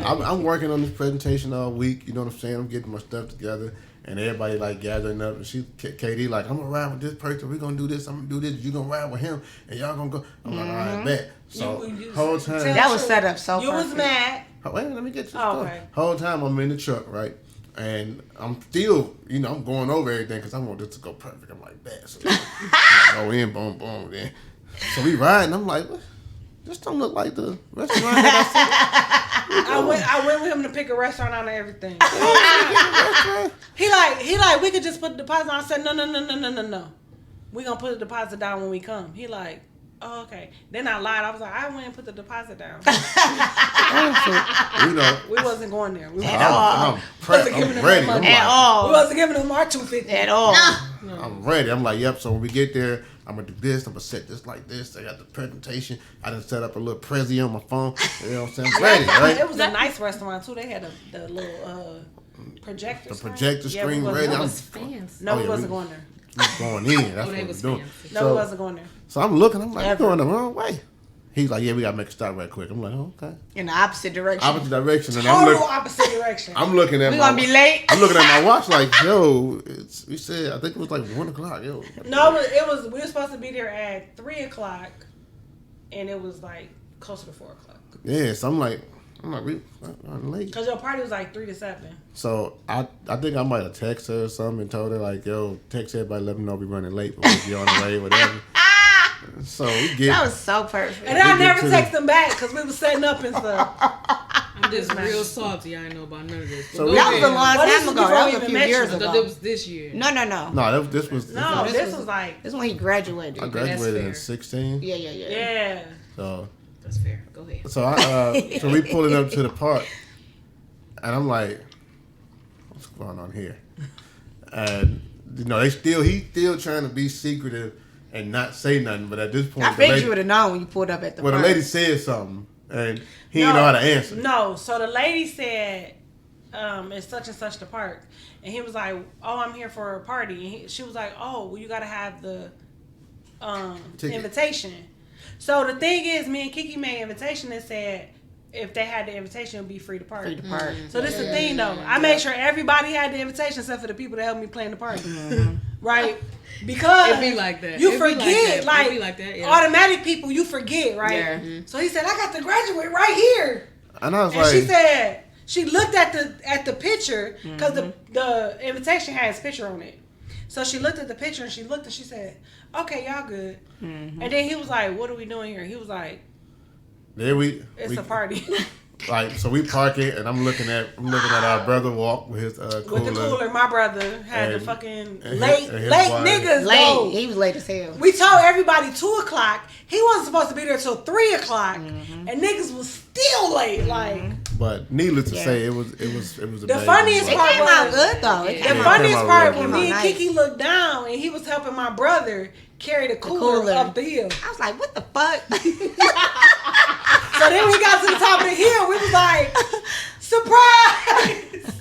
I'm working on this presentation all week. You know what I'm saying? I'm getting my stuff together. And everybody like gathering up, and Katie like, I'm gonna ride with this person. We're gonna do this. I'm gonna do this. You gonna ride with him, and y'all gonna go. I'm like, all right, bet. So whole time That was set up so You was mad. wait, let me get to the Oh, story. okay. Whole time I'm in the truck, right, and I'm still, I'm going over everything because I want this to go perfect. I'm like, bet. So go in, boom, boom, then. So we riding. I'm like, what? This don't look like the restaurant that I went with him to pick a restaurant out and everything. He like, we could just put the deposit on. I said, no. We gonna put the deposit down when we come. He like, oh, okay. Then I lied. I was like, I went and put the deposit down. We wasn't going there. We I'm ready. I'm At all. We wasn't giving him our $250 At all. I'm ready. I'm like, yep. So when we get there, I'm gonna do this. I'm gonna set this like this. I got the presentation. I done set up a little Prezi on my phone. You know what I'm saying? I'm ready, right? It was a nice restaurant too. They had the little projector. The projector screen we ready. wasn't- I'm Fancy. No, Oh, we yeah, wasn't going there. going in. That's They what was we're doing. fancy. No, we wasn't going there. So I'm looking. I'm like, I'm going the wrong way. He's like, yeah, we gotta make a stop right quick. I'm like, oh, okay. In the opposite direction. Opposite direction, and Total opposite direction. I'm looking at We my. gonna be late. I'm looking at my watch like, yo, we said I think it was like 1:00. Yo. No, it was. We were supposed to be there at 3:00, and it was like closer to 4:00. Yeah, so I'm like, we late. Cause your party was like 3 to 7. So I think I might have texted her or something and told her like, yo, text everybody, let them know we running late, but we'll be on the way, whatever. So we get. That was so perfect. And I We get never to text them back because we was setting up and stuff. I'm just real salty. I ain't know about none of this. So Go That was a ahead. long Well, this time was ago. before That we was a even few met years you. I thought ago. it was this year. No. No, this was. No, this this was- was like, This is when he graduated. I graduated in That's fair. 16. Yeah. yeah. So That's fair. Go ahead. so we pulling up to the park, and I'm like, what's going on here? And he's still trying to be secretive and not say nothing. But at this point, I figured you would have known when you pulled up at the well, the park. lady said something, and he didn't know how to answer. No, so the lady said, it's such and such the park. And he was like, oh, I'm here for a party. And she was like, oh, well, you got to have the Ticket. invitation. So the thing is, me and Kiki made an invitation and said, if they had the invitation, it would be free to party. Free to park. So this is the thing, though. I made sure everybody had the invitation except for the people that helped me plan the party. Right? Because It be like that. you It be like forget, that. It be like that, yeah. automatic people, you forget, right? Yeah. So he said, I got to graduate right here. And I was And like, she said she looked at the picture because the invitation had his picture on it. So she looked at the picture and she looked and she said, "Okay, y'all good." And then he was like, "What are we doing here?" He was like, there "It's a party." Like, so we park it, and I'm looking at our brother walk with his cooler. With the cooler, my brother had the And- fucking and late his wife. niggas. Late. Though. He was late as hell. We told everybody 2:00. He wasn't supposed to be there till 3:00, and niggas was still late. Like But needless to Yeah. say, it was a The baby. funniest It part came out was- good though. It Yeah. the came out funniest came out part real when good. me and Nice. Kiki looked down and he was helping my brother carry the cooler up the hill. I was like, what the fuck? So then we got to the top of the hill. We was like, surprise!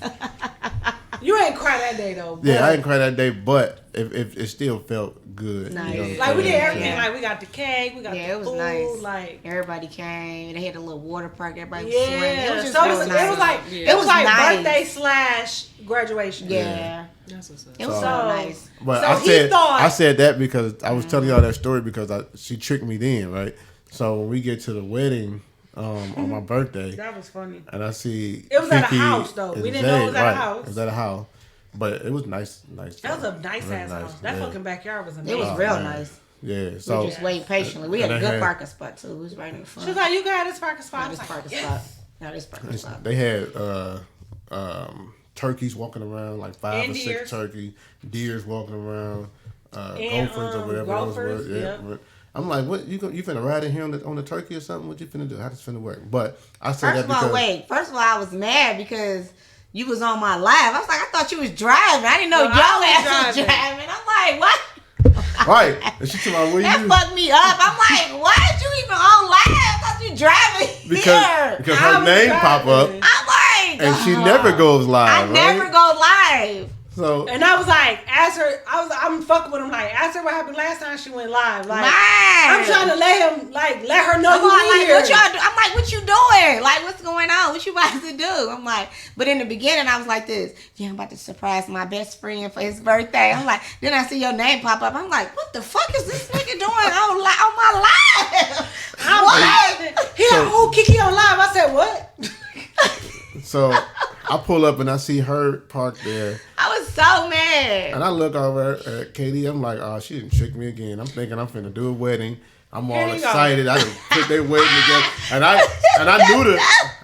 You ain't cry that day though. Yeah, I but- didn't cry that day, but if it still felt good. Nice. You know what I'm Like we did saying? everything. Yeah. Like we got the cake, we got Yeah, the it was food. nice. Like Everybody came. They had a little water park. Everybody was swimming. It yeah. was just So real it nice. was like Yeah. it was like nice. birthday / graduation. Yeah. That's what's up. It was So- so nice. But So I he said thought- I said that because I was telling y'all that story because she tricked me then, right? So when we get to the wedding on my birthday, That was funny. and I see It was at a Kiki house, though. We and didn't know it was at a right, house. It was at a house, but it was nice. That was a nice Really ass nice, house. That yeah. fucking backyard was It amazing. was Oh, real man. nice. Yeah, We so just waiting patiently. We had a and good they had- parking spot too. It was right in the front. She was like, "You got this parking spot." I Now was this like, parking "Yes." spot. Now this parking spot. they had turkeys walking around, like 5 And or 6 deers. turkeys, deers walking around, And, gophers or whatever gophers, those were. Yeah. yep. I'm like, what you finna ride in here on the turkey or something? What you finna do? How this finna work? But I said First that of all, because wait. First of all, I was mad because you was on my live. I was like, I thought you was driving. I didn't know No, your I ass was was driving. I'm like, what? Right. And she told me, where That you? fucked me up. I'm like, why did you even on live? I thought you driving here. Because I her was name pop up driving. I'm like, and she never goes live. I never right? go live. So And I was like, I'm fucking with him. Like, ask her what happened last time she went live. Like, Man. I'm trying to let her know I'm you like, here. what y'all do? I'm like, what you doing? Like, what's going on? What you about to do? I'm like, but in the beginning, I was like this. Yeah, I'm about to surprise my best friend for his birthday. I'm like, then I see your name pop up. I'm like, what the fuck is this nigga doing on my live? What? He like, oh, Kiki on live. I said, what? So I pull up and I see her parked there. I was so mad. And I look over at Katie. I'm like, oh, she didn't trick me again. I'm thinking I'm finna do a wedding. I'm all Here you excited. I just put their wedding together. And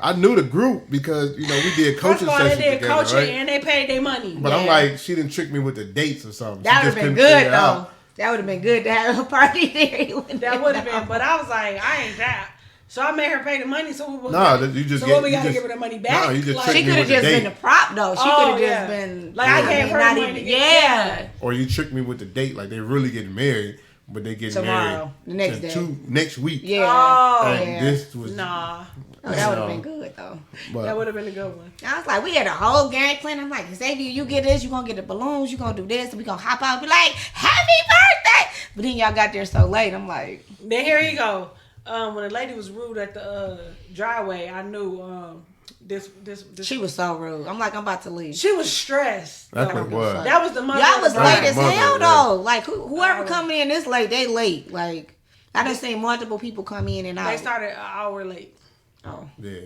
I knew the group because, you know, we did First coaching of all, they sessions did together, coaching right? and they paid their money. But I'm like, she didn't trick me with the dates or something. That She would just have been couldn't good, figure it though. out. That would have been good to have a party there. That would have been, but I was like, I ain't that. So I made her pay the money. So we You just so get, what we you gotta just, give her the money back. No, you just Like, tricked She me could have with the just date. been the prop, though. She Oh, could have yeah. just been. Like, I gave her not the even. money. Yeah. Or you tricked me with the date, like they really getting married, but they getting Tomorrow, married the next in day. next week. Yeah. Oh, And yeah. this was nah. Oh, that would have been good, though. But That would have been a good one. I was like, we had a whole game plan. I'm like, Xavier, you get this, you gonna get the balloons, you gonna do this, and we gonna hop out and be like, happy birthday! But then y'all got there so late, I'm like, Then here you go. When the lady was rude at the driveway, I knew this. she was so rude. I'm like, I'm about to leave. She was stressed. that's what it was. That was the mother. Y'all of was the late bride. as Mother, hell, yeah. though. Like, whoever coming in this late, they late. Like, I done seen multiple people come in and out. They started an hour late, Oh. Yeah.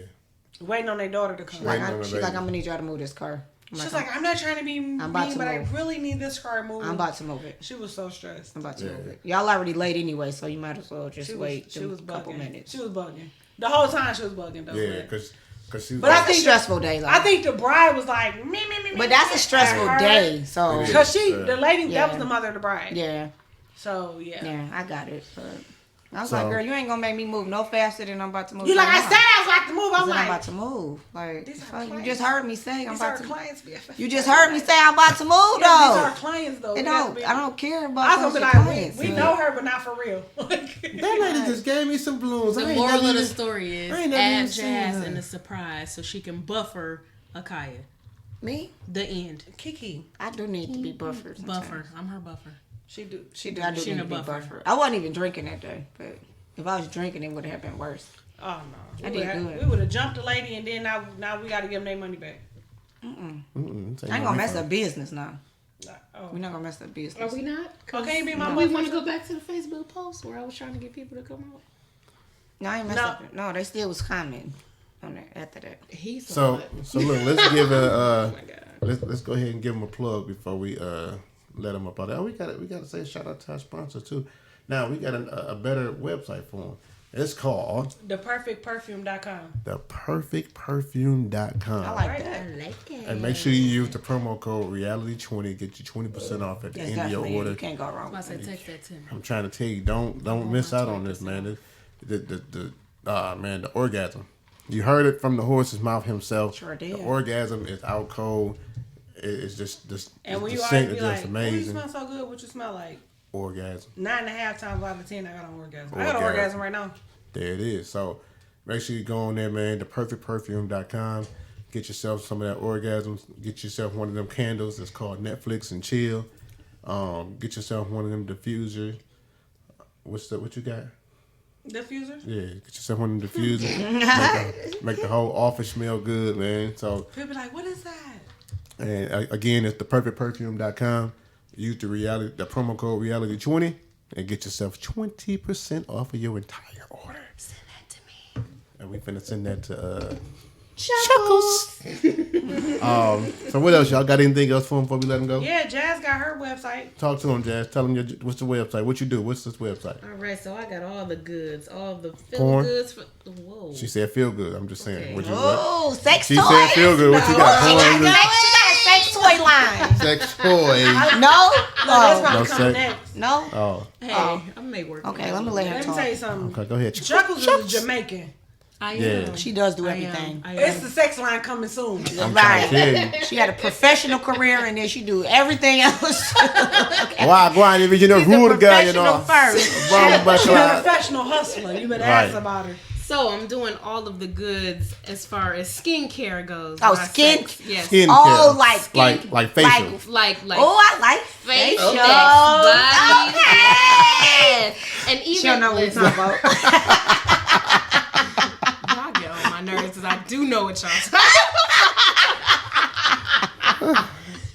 waiting on their daughter to come. Like, Waiting on the she's baby. like, I'm gonna need y'all to move this car. She's like, I'm not trying to be mean, about to but I move. really need this car moved. I'm about to move it. She was so stressed. I'm about to Yeah. move it. Y'all already late anyway, so you might as well just wait She was a couple bugging. minutes. She was bugging. The whole time she was bugging though. Yeah, but- because she was But I like, That's a think- stressful day, though. I think the bride was like, me. But that's a stressful day, so. It is. Because Yeah. the lady, Yeah. that was the mother of the bride. Yeah, So, yeah. yeah, I got it. But I was So- like, girl, you ain't gonna make me move no faster than I'm about to move. You like, right I now. said I was about to move. I I'm said I'm like, about to move. Like, These are fuck, you clients. just heard me say I'm these about are to. clients. BFF. You just heard me say I'm about to move, Yeah, these are though. clients, though. It We gotta don't. be- I don't care I about was those gonna be like, clients. we know her, but not for real. that lady just gave me some balloons. The I ain't moral never of the even- story is I ain't never even add seen Jazz her. in the surprise so she can buffer Akaya. Me, The end. Kiki, I do need to be buffered. sometimes. Buffer. I'm her buffer. she do. She do. I do She need in to a be buffer. buffered. I wasn't even drinking that day, but if I was drinking, it would have been worse. Oh no, I did good. We would have jumped the lady, and then now we got to give them their money back. Mm-mm, I ain't gonna mess up business now. Oh. We're not gonna mess up business. Are we not? Okay, be my We boy. want to go back to the Facebook post where I was trying to get people to come out. No, I ain't messed No. up. No, they still was commenting on that after that. He's So look, let's give Oh my God. let's go ahead and give them a plug before we let them up out there. Oh, we got to say a shout out to our sponsor too. Now we got a better website for them. It's called ThePerfectPerfume.com. theperfectperfume.com. I like Right. that. And make sure you use the promo code reality20 get you 20% off at the Yes, end of your definitely. order. You can't go wrong. I with said it. text that to me. I'm trying to tell you, don't miss out on this, man. The orgasm. You heard it from the horse's mouth himself. Sure did. The orgasm is out cold. It's just And when the you scent always is be just like, oh, you amazing. smell so good, what you smell like? Orgasm. 9.5 times out of 10, I got an orgasm. I got an Orgasm. orgasm right now. There it is. So make sure you go on there, man. Theperfectperfume.com. Get yourself some of that orgasms. Get yourself one of them candles. It's called Netflix and Chill. Get yourself one of them diffusers. What you got? Diffusers? Yeah, get yourself one of them diffusers. make the whole office smell good, man. So, People be like, what is that? and again, it's theperfectperfume.com. Use the promo code reality20 and get yourself 20% off of your entire order. Send that to me. And we finna send that to Chuckles. So what else? Y'all got anything else for him before we let him go? Yeah, Jazz got her website. Talk to him, Jazz. Tell him what's the website. What you do? What's this website? All right, so I got all the goods, all the feel Porn? goods. Whoa. She said feel good. I'm just saying. Okay. What you Oh, sex She toys. said feel good. What you got? She Porn? got a sex toy line. Sex toys. No? That's Oh. probably No coming sex. next. No? Oh, Hey, Oh. I'm make work. Okay, let me let her Let me talk. tell you something. okay. Go ahead. Chuckles is a Jamaican. I Yeah. am. She does do I everything. am. It's the sex line coming soon. I'm trying to tell you. She had a professional career and then she do everything else. Why go on, you know, She's a rule the guy, you professional know. first. Wrong, but, She's a professional hustler. You better ask Right. about her. So I'm doing all of the goods as far as skincare goes. Oh, My skin- sex, yes. Skin Oh, care. like skin, like facial. Like Oh, I like facial, facial. body, Okay. and even She don't know what we're listen, talking about. y'all get on my nerves because I do know what y'all talking about.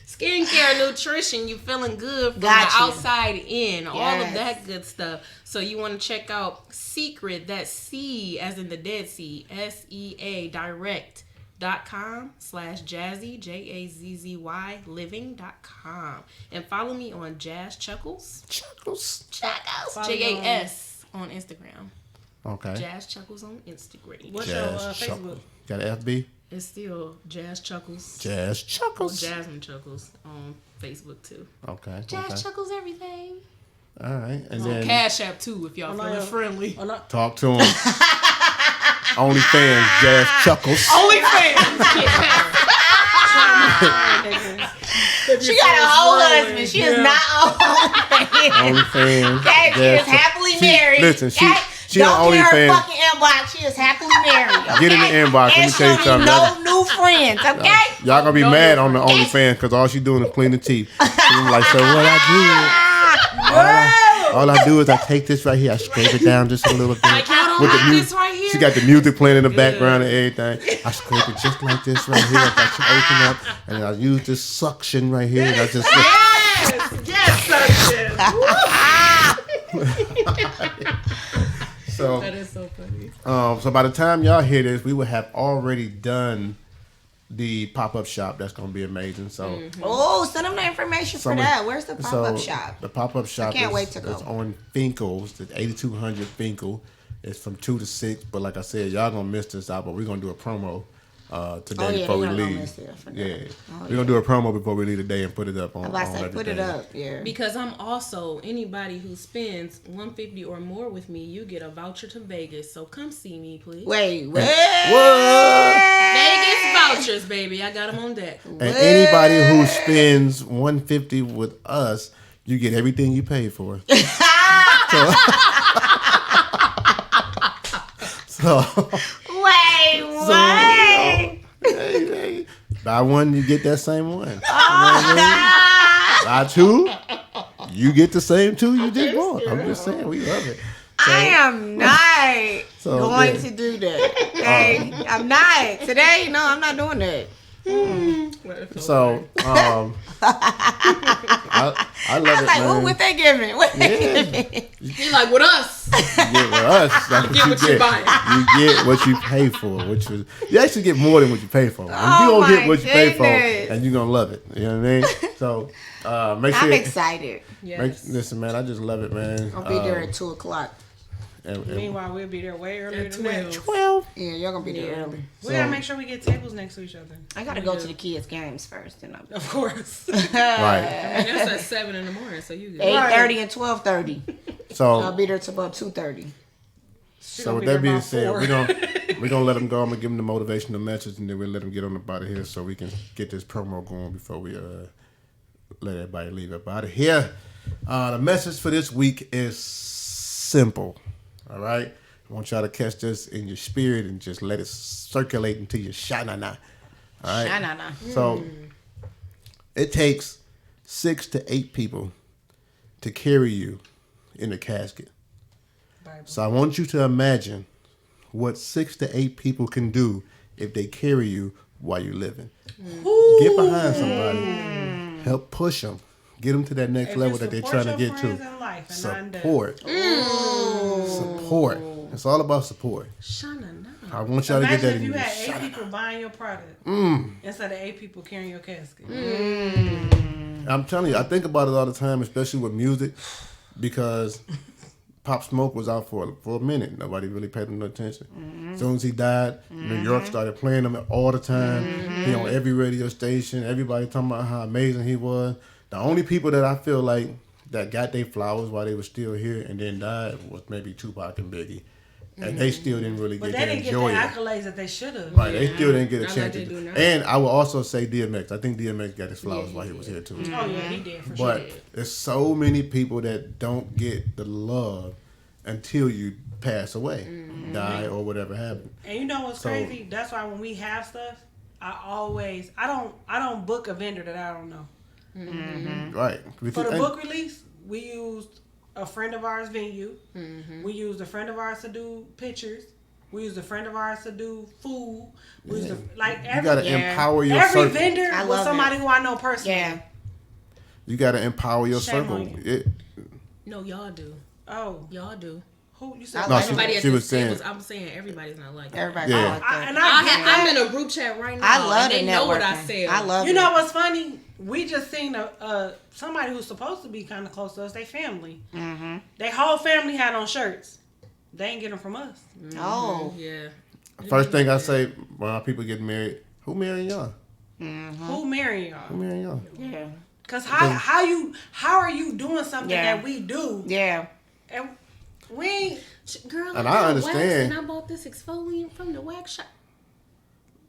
Skincare, nutrition, you feeling good from Gotcha. the outside in, all of Yes. that good stuff. So you want to check out Secret, that's C as in the Dead Sea, SEA direct.com/Jazzy, JAZZY living.com. And follow me on Jas CHUCKLES, Chuckles. Follow JAS on Instagram. Okay. Jas CHUCKLES on Instagram. What's Jazz your Facebook? Chuckles. Got an FB? It's still Jas CHUCKLES. Jazz Or Chuckles. Jasmine Chuckles on Facebook too. Okay. Jas Okay. Chuckles everything. All right. And On then Cash App too if y'all Oh, no, feeling yeah. friendly. Oh, no. talk to him. OnlyFans, Jazz Chuckles. She got a whole husband. She is not on OnlyFans. Okay, she Jazz is happily married. Listen, she Don't on get her OnlyFans. fucking inbox. She is happily married. Okay? Get in the inbox. Let me And tell you she'll something. need no new friends. Okay. Y'all gonna be mad on the OnlyFans because all she doing is clean the teeth. She's like, so what I do? All I do is I take this right here, I scrape it down just a little bit. Like y'all don't With the like mu- this right here? She got the music playing in the background and everything. I scrape it just like this right here. I got you open up, and then I use this suction right here, and I just. So, That is so funny. so by the time y'all hear this, we will have already done the pop-up shop. That's gonna be amazing. So, Oh, send them the information for that. Where's the pop-up shop? The pop-up shop can't is, wait to go. is on Finkel's, the 8200 Finkel. It's from 2 to 6. But like I said, y'all gonna miss this out. But we're gonna do a promo today Oh, yeah, before we they gonna leave. miss it for that. Yeah, we're gonna do a promo before we leave today and put it up on. I'm about to on say, put it everything. up. Yeah. Because I'm also anybody who spends $150 or more with me, you get a voucher to Vegas. So come see me, please. Wait. What? Vegas vouchers, baby. I got them on deck. And anybody who spends $150 with us, you get everything you paid for. So, Wait, what? hey, buy one, you get that same one. You know what I mean? Buy two, you get the same two you just bought. I'm just saying, we love it. I am not going yeah. to do that. Okay? I'm not. Today, no, I'm not doing that. So, I love I was it, like, man. what they giving? What they giving? You like with us? You get with us, that's what get you what you get. buying. You get what you pay for, which is you actually get more than what you pay for. And Oh, you gonna get my what you pay for, goodness. and you're gonna love it. You know what I mean? So, make sure. I'm excited. Listen, man, I just love it, man. I'll be there at 2:00. And Meanwhile, we'll be there way earlier At than that. 12. Yeah, y'all gonna be there early. We gotta make sure we get tables next to each other. I gotta go to the kids' games first, and Of course. Right. And that's at 7 in the morning, so you good. 8:30 and 12:30. I'll So, be there till about 2:30. so with that being said, we're gonna let them go. I'm gonna give them the motivational message, and then we'll let them get on up out of here so we can get this promo going before we let everybody leave up out of here. The message for this week is simple. All right, I want y'all to catch this in your spirit and just let it circulate into your shanana. All right. Shanana. So it takes 6 to 8 people to carry you in a casket. So I want you to imagine what 6 to 8 people can do if they carry you while you're living. Get behind somebody. Help push them. Get them to that next level that they're trying to get to. Support. Support. It's all about support. I want y'all to get that Imagine if in you your had 8 shana. people buying your product instead of 8 people carrying your casket. I'm telling you, I think about it all the time, especially with music, because Pop Smoke was out for a minute. Nobody really paid him no attention. As soon as he died, New York started playing him all the time. He on every radio station. Everybody talking about how amazing he was. The only people that I feel like that got their flowers while they were still here and then died was maybe Tupac and Biggie. and they still didn't really But get they to didn't get the enjoy it. accolades that they should have. Right, they still didn't get a Not chance like to they do now. And I will also say DMX. I think DMX got his flowers while he was here too. Oh yeah, he did for But sure. there's so many people that don't get the love until you pass away, die, or whatever happened. And you know what's So- crazy? That's why when we have stuff, I don't book a vendor that I don't know. Right. For the book release, we used a friend of ours venue. We used a friend of ours to do pictures. We used a friend of ours to do food. We used You gotta every empower your every circle. vendor I was love somebody who I know personally. Yeah. You gotta empower your Shame circle. on No, y'all do. Oh, Y'all do. who you said? No, Everybody at she the was saying- tables, I'm saying everybody's not like that. Everybody Yeah. like that. I'm I'm in a group chat right now. I love and the they know what I networking. said. I love You it. know what's funny? We just seen somebody who's supposed to be kind of close to us. They family. Mm-hmm. They whole family had on shirts. They ain't get them from us. Oh. Yeah. First thing I say when our people get married, who marrying y'all? Who marrying y'all? Who marrying y'all? Yeah. Cause how are you doing something Yeah. that we do Yeah. and we ain't, Girl, And I I got understand. wax and I bought this exfoliant from the wax shop.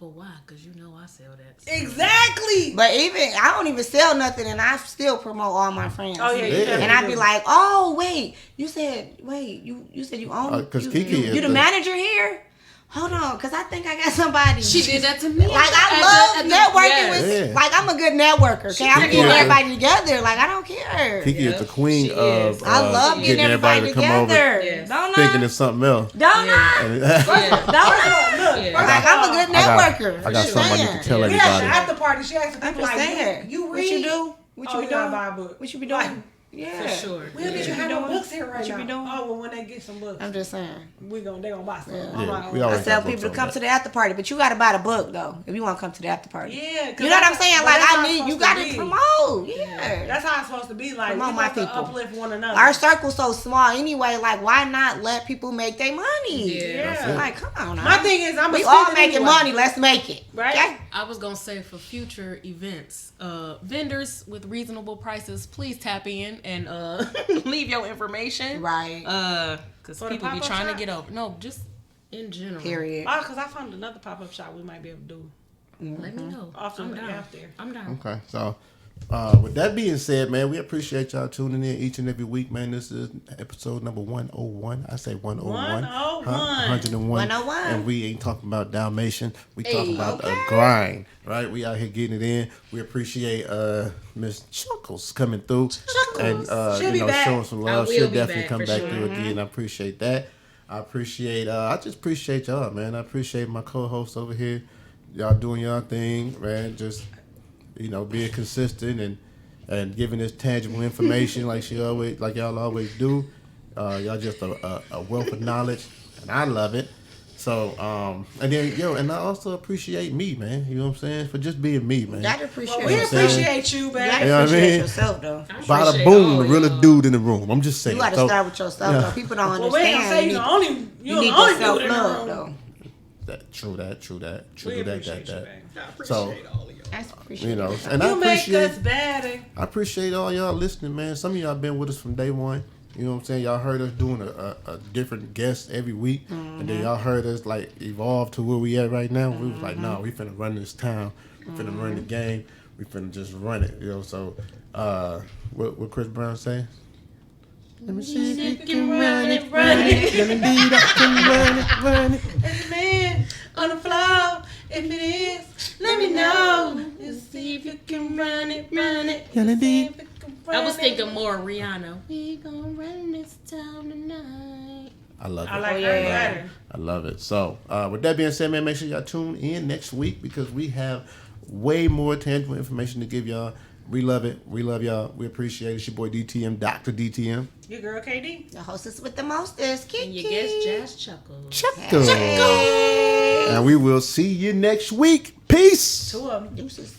But why? Because you know I sell that. exactly. But I don't even sell nothing, and I still promote all my friends. Oh yeah, you Yeah. definitely And I'd do. be like, oh wait, you said you own 'cause you, Kiki you, is you the the- manager here. Hold on, cause I think I got somebody. She did that to me. Like I love networking with. Yes. Like I'm a good networker. Okay, I'm Kiki getting is- everybody together. Like I don't care. Kiki is the queen she of is. I love getting everybody to come over together. Yes. Don't thinking I? it's something else. Don't I? And- Don't I? Look, Yeah. first Like of I'm a all, good I got- networker. I got Just somebody saying. to tell we had the everybody. after party. She asked the I'm people just like, saying. you What you read? do? What you Oh, be you gotta doing? buy a book. What you be Like, doing? Yeah. For sure. We don't even you have be no doing? books here right What you now. be doing? Oh well, when they get some books, I'm just saying. they gonna buy some. Yeah. I'm Yeah, like, we oh, always I tell got people to books come on to the after party, but you got to buy the book though if you want to come to the after party. yeah. 'cause You know what I'm saying? but Like that's how I it's need you supposed got to to be. promote. Yeah. That's how it's supposed to be. Like Promote we my supposed to people. uplift one another. Our circle's so small anyway. Like why not let people make their money? Yeah. That's it. Like come on. Now. My thing is, I'm we all making money. Let's make it. right? Okay? I was gonna say for future events, vendors with reasonable prices, please tap in and leave your information. Right. Because For the people be pop-up trying shop? to get over. No, just in general. Period. Oh, because I found another pop-up shop we might be able to do. Let me know. Off I'm the down. out there. I'm down. Okay, so with that being said, man, we appreciate y'all tuning in each and every week, man. This is episode number 101. I say 101. 101. 101. 101. And we ain't talking about Dalmatian. We talking about okay. a grind, right? We out here getting it in. We appreciate Miss Chuckles coming through and She'll be back. showing some love. I will She'll be definitely back come for back sure. through again. I appreciate that. I appreciate. I just appreciate y'all, man. I appreciate my co-hosts over here. Y'all doing y'all thing, man. Just being consistent and giving us tangible information like y'all always do. Y'all just a wealth of knowledge, and I love it. So, and then and I also appreciate me, man. You know what I'm saying, for just being me, man. You gotta appreciate Well, we what I'm saying? appreciate you, You baby. gotta You know what I appreciate mean? yourself though. Bada Appreciate boom, all the realest y'all. dude in the room. I'm just saying. You gotta So, start with yourself yeah. though. People don't Well, we ain't gonna understand. say You you the need- only you you need the only your self dude in the love room. though. True that. We appreciate you, that. baby. So, That's appreciate. and I You make appreciate. us better. I appreciate all y'all listening, man. Some of y'all been with us from day one. You know what I'm saying? Y'all heard us doing a different guest every week. And then y'all heard us like evolve to where we at right now. We was like, no, we finna run this town. We finna run the game. We finna just run it. So what Chris Brown say? Let me see if you can run it. Run it. Let me beat up and run it. There's a man on the floor. If it is, let me know. Let's see if you can run it. Yeah, let me- I was thinking more Rihanna. We gonna run this town tonight. I love it. I like her yeah. better. I love it. So, with that being said, man, make sure y'all tune in next week because we have way more tangible information to give y'all. We love it. We love y'all. We appreciate it. It's your boy DTM, Dr. DTM. Your girl KD. The hostess with the mostest, Kiki. And you guess Jas CHUCKLES. Chuckles. And we will see you next week. Peace. Two of them. Deuces.